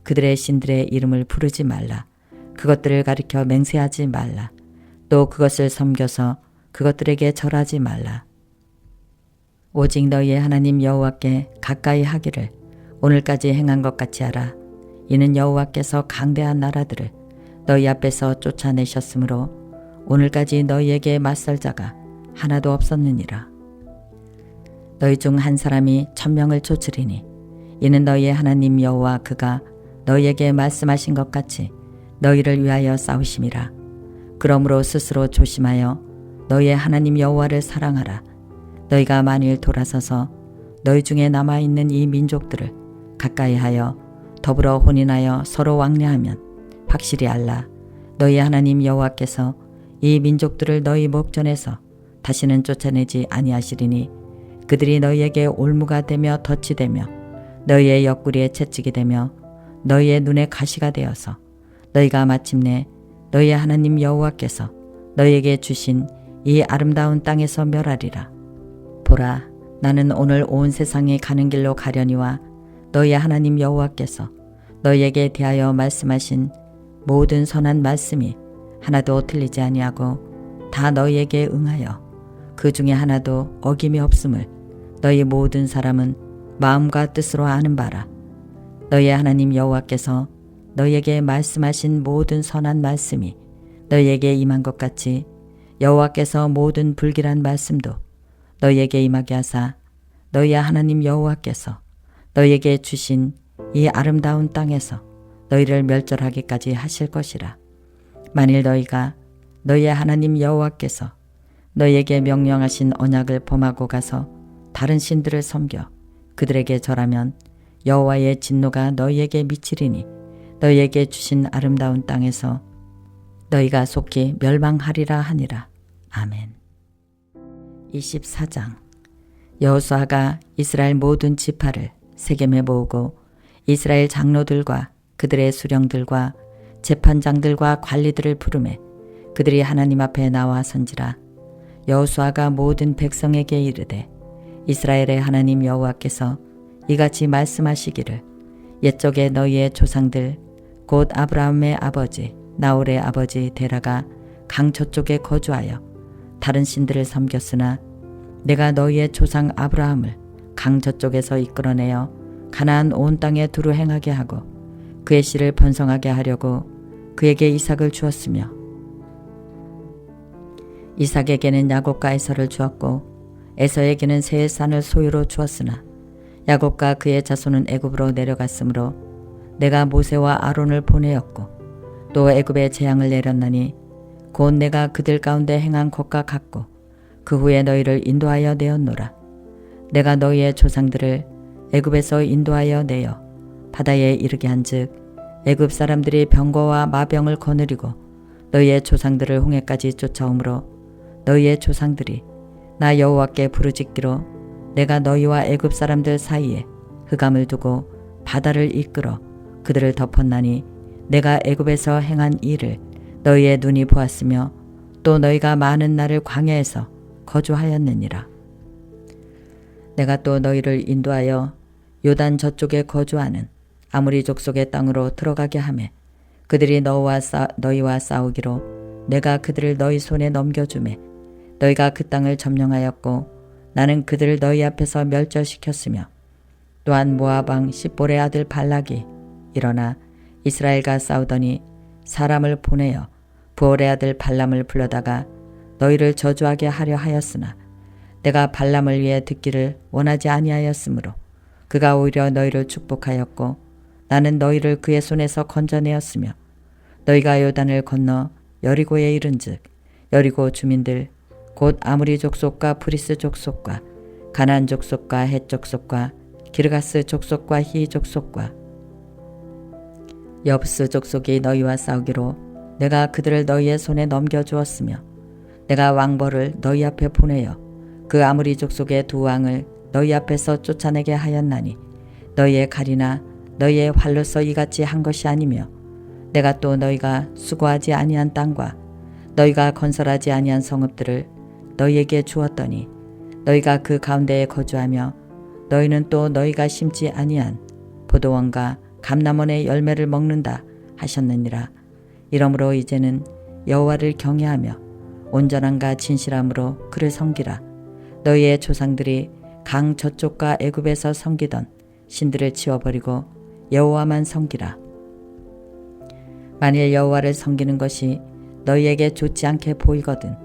그들의 신들의 이름을 부르지 말라. 그것들을 가리켜 맹세하지 말라. 또 그것을 섬겨서 그것들에게 절하지 말라. 오직 너희의 하나님 여호와께 가까이 하기를 오늘까지 행한 것 같이 하라. 이는 여호와께서 강대한 나라들을 너희 앞에서 쫓아내셨으므로 오늘까지 너희에게 맞설 자가 하나도 없었느니라. 너희 중 한 사람이 1000명을 쫓으리니 이는 너희의 하나님 여호와 그가 너희에게 말씀하신 것 같이 너희를 위하여 싸우심이라. 그러므로 스스로 조심하여 너희의 하나님 여호와를 사랑하라. 너희가 만일 돌아서서 너희 중에 남아있는 이 민족들을 가까이하여 더불어 혼인하여 서로 왕래하면 확실히 알라. 너희 하나님 여호와께서 이 민족들을 너희 목전에서 다시는 쫓아내지 아니하시리니 그들이 너희에게 올무가 되며 덫이 되며 너희의 옆구리에 채찍이 되며 너희의 눈에 가시가 되어서 너희가 마침내 너희의 하나님 여호와께서 너희에게 주신 이 아름다운 땅에서 멸하리라. 보라, 나는 오늘 온 세상이 가는 길로 가려니와 너희의 하나님 여호와께서 너희에게 대하여 말씀하신 모든 선한 말씀이 하나도 틀리지 아니하고 다 너희에게 응하여 그 중에 하나도 어김이 없음을 너희 모든 사람은 마음과 뜻으로 아는 바라. 너희의 하나님 여호와께서 너희에게 말씀하신 모든 선한 말씀이 너희에게 임한 것 같이 여호와께서 모든 불길한 말씀도 너희에게 임하게 하사 너희의 하나님 여호와께서 너희에게 주신 이 아름다운 땅에서 너희를 멸절하기까지 하실 것이라. 만일 너희가 너희의 하나님 여호와께서 너희에게 명령하신 언약을 범하고 가서 다른 신들을 섬겨 그들에게 절하면 여호와의 진노가 너희에게 미치리니 너희에게 주신 아름다운 땅에서 너희가 속히 멸망하리라 하니라. 아멘. 24장. 여호수아가 이스라엘 모든 지파를 세겜에 모으고 이스라엘 장로들과 그들의 수령들과 재판장들과 관리들을 부르매 그들이 하나님 앞에 나와 선지라. 여호수아가 모든 백성에게 이르되 이스라엘의 하나님 여호와께서 이같이 말씀하시기를 옛적에 너희의 조상들 곧 아브라함의 아버지 나홀의 아버지 데라가 강 저쪽에 거주하여 다른 신들을 섬겼으나 내가 너희의 조상 아브라함을 강 저쪽에서 이끌어내어 가나안 온 땅에 두루 행하게 하고 그의 씨를 번성하게 하려고 그에게 이삭을 주었으며 이삭에게는 야곱과 에서를 주었고 에서에게는 세일산을 소유로 주었으나 야곱과 그의 자손은 애굽으로 내려갔으므로 내가 모세와 아론을 보내었고 또 애굽에 재앙을 내렸나니 곧 내가 그들 가운데 행한 것과 같고 그 후에 너희를 인도하여 내었노라. 내가 너희의 조상들을 애굽에서 인도하여 내어 바다에 이르게 한즉 애굽 사람들이 병거와 마병을 거느리고 너희의 조상들을 홍해까지 쫓아오므로 너희의 조상들이 나 여호와께 부르짖기로 내가 너희와 애굽 사람들 사이에 흑암을 두고 바다를 이끌어 그들을 덮었나니 내가 애굽에서 행한 일을 너희의 눈이 보았으며 또 너희가 많은 날을 광야에서 거주하였느니라. 내가 또 너희를 인도하여 요단 저쪽에 거주하는 아무리 족속의 땅으로 들어가게 하매 그들이 너희와 싸우기로 내가 그들을 너희 손에 넘겨주매 너희가 그 땅을 점령하였고 나는 그들을 너희 앞에서 멸절시켰으며 또한 모압 왕 십볼의 아들 발락이 일어나 이스라엘과 싸우더니 사람을 보내어 부올의 아들 발람을 불러다가 너희를 저주하게 하려 하였으나 내가 발람을 위해 듣기를 원하지 아니하였으므로 그가 오히려 너희를 축복하였고 나는 너희를 그의 손에서 건져내었으며 너희가 요단을 건너 여리고에 이른즉 여리고 주민들 곧 아무리 족속과 브리스 족속과 가나안 족속과 헷 족속과 기르가스 족속과 히 족속과 여부스 족속이 너희와 싸우기로 내가 그들을 너희의 손에 넘겨주었으며 내가 왕벌을 너희 앞에 보내어 그 아무리 족속의 두 왕을 너희 앞에서 쫓아내게 하였나니 너희의 칼이나 너희의 활로서 이같이 한 것이 아니며 내가 또 너희가 수고하지 아니한 땅과 너희가 건설하지 아니한 성읍들을 너희에게 주었더니 너희가 그 가운데에 거주하며 너희는 또 너희가 심지 아니한 포도원과 감람원의 열매를 먹는다 하셨느니라. 이러므로 이제는 여호와를 경외하며 온전함과 진실함으로 그를 섬기라. 너희의 조상들이 강 저쪽과 애굽에서 섬기던 신들을 치워버리고 여호와만 섬기라. 만일 여호와를 섬기는 것이 너희에게 좋지 않게 보이거든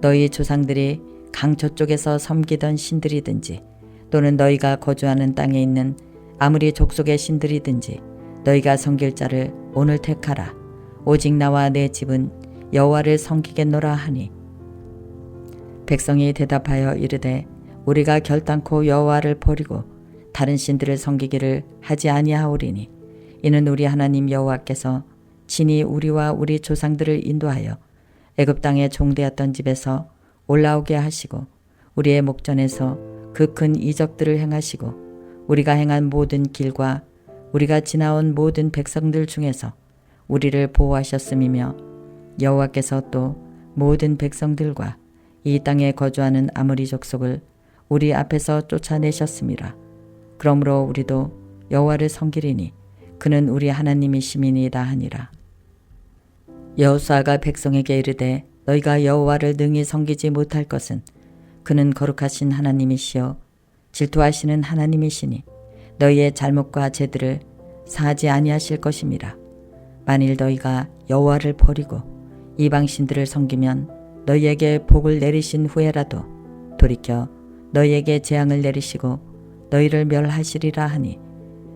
너희 조상들이 강 저쪽에서 섬기던 신들이든지 또는 너희가 거주하는 땅에 있는 아무리 족속의 신들이든지 너희가 섬길 자를 오늘 택하라. 오직 나와 내 집은 여호와를 섬기겠노라 하니 백성이 대답하여 이르되 우리가 결단코 여호와를 버리고 다른 신들을 섬기기를 하지 아니하오리니 이는 우리 하나님 여호와께서 친히 우리와 우리 조상들을 인도하여 애굽 땅에 종되었던 집에서 올라오게 하시고 우리의 목전에서 그 큰 이적들을 행하시고 우리가 행한 모든 길과 우리가 지나온 모든 백성들 중에서 우리를 보호하셨음이며 여호와께서 또 모든 백성들과 이 땅에 거주하는 아모리 족속을 우리 앞에서 쫓아내셨음이라. 그러므로 우리도 여호와를 섬기리니 그는 우리 하나님이심이니이다 하니라. 여호수아가 백성에게 이르되 너희가 여호와를 능히 섬기지 못할 것은 그는 거룩하신 하나님이시여 질투하시는 하나님이시니 너희의 잘못과 죄들을 사하지 아니하실 것임이라. 만일 너희가 여호와를 버리고 이방 신들을 섬기면 너희에게 복을 내리신 후에라도 돌이켜 너희에게 재앙을 내리시고 너희를 멸하시리라 하니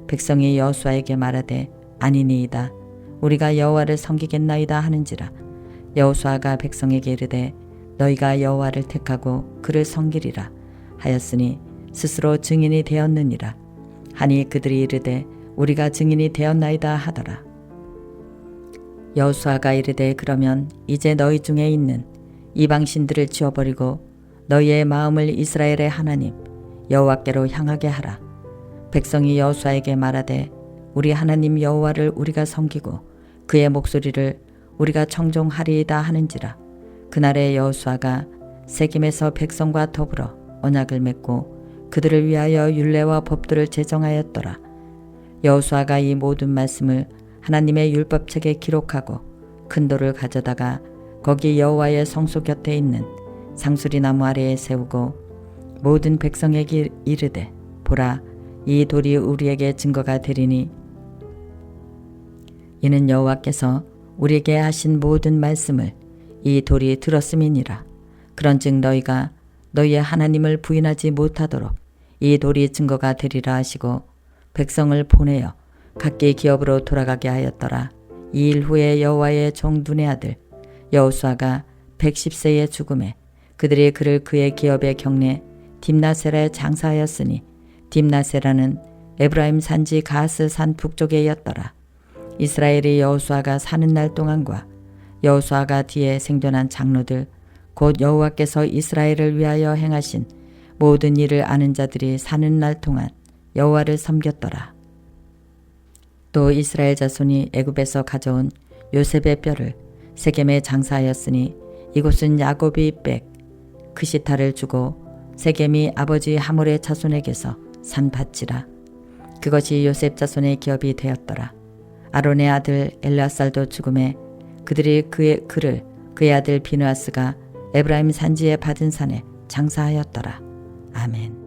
백성이 여호수아에게 말하되 아니니이다. 우리가 여호와를 섬기겠나이다 하는지라. 여호수아가 백성에게 이르되 너희가 여호와를 택하고 그를 섬기리라 하였으니 스스로 증인이 되었느니라 하니 그들이 이르되 우리가 증인이 되었나이다 하더라. 여호수아가 이르되 그러면 이제 너희 중에 있는 이방 신들을 지워버리고 너희의 마음을 이스라엘의 하나님 여호와께로 향하게 하라. 백성이 여호수아에게 말하되 우리 하나님 여호와를 우리가 섬기고 그의 목소리를 우리가 청종하리이다 하는지라. 그날에 여호수아가 세겜에서 백성과 더불어 언약을 맺고 그들을 위하여 율례와 법도를 제정하였더라. 여호수아가 이 모든 말씀을 하나님의 율법책에 기록하고 큰 돌을 가져다가 거기 여호와의 성소 곁에 있는 상수리 나무 아래에 세우고 모든 백성에게 이르되 보라 이 돌이 우리에게 증거가 되리니 이는 여호와께서 우리에게 하신 모든 말씀을 이 돌이 들었음이니라. 그런즉 너희가 너희의 하나님을 부인하지 못하도록 이 돌이 증거가 되리라 하시고 백성을 보내어 각기 기업으로 돌아가게 하였더라. 이 일 후에 여호와의 종 눈의 아들 여호수아가 110세의 죽음에 그들이 그를 그의 기업의 경내 딥나세라에 장사하였으니 딥나세라는 에브라임 산지 가스 산 북쪽에였더라. 이스라엘이 여호수아가 사는 날 동안과 여호수아가 뒤에 생존한 장로들 곧 여호와께서 이스라엘을 위하여 행하신 모든 일을 아는 자들이 사는 날 동안 여호와를 섬겼더라. 또 이스라엘 자손이 애굽에서 가져온 요셉의 뼈를 세겜에 장사하였으니 이곳은 야곱이 빽 크시타를 주고 세겜이 아버지 하몰의 자손에게서 산 밭이라. 그것이 요셉 자손의 기업이 되었더라. 아론의 아들 엘르아살도 죽음에 그들이 그를 그의 아들 비느하스가 에브라임 산지에 받은 산에 장사하였더라. 아멘.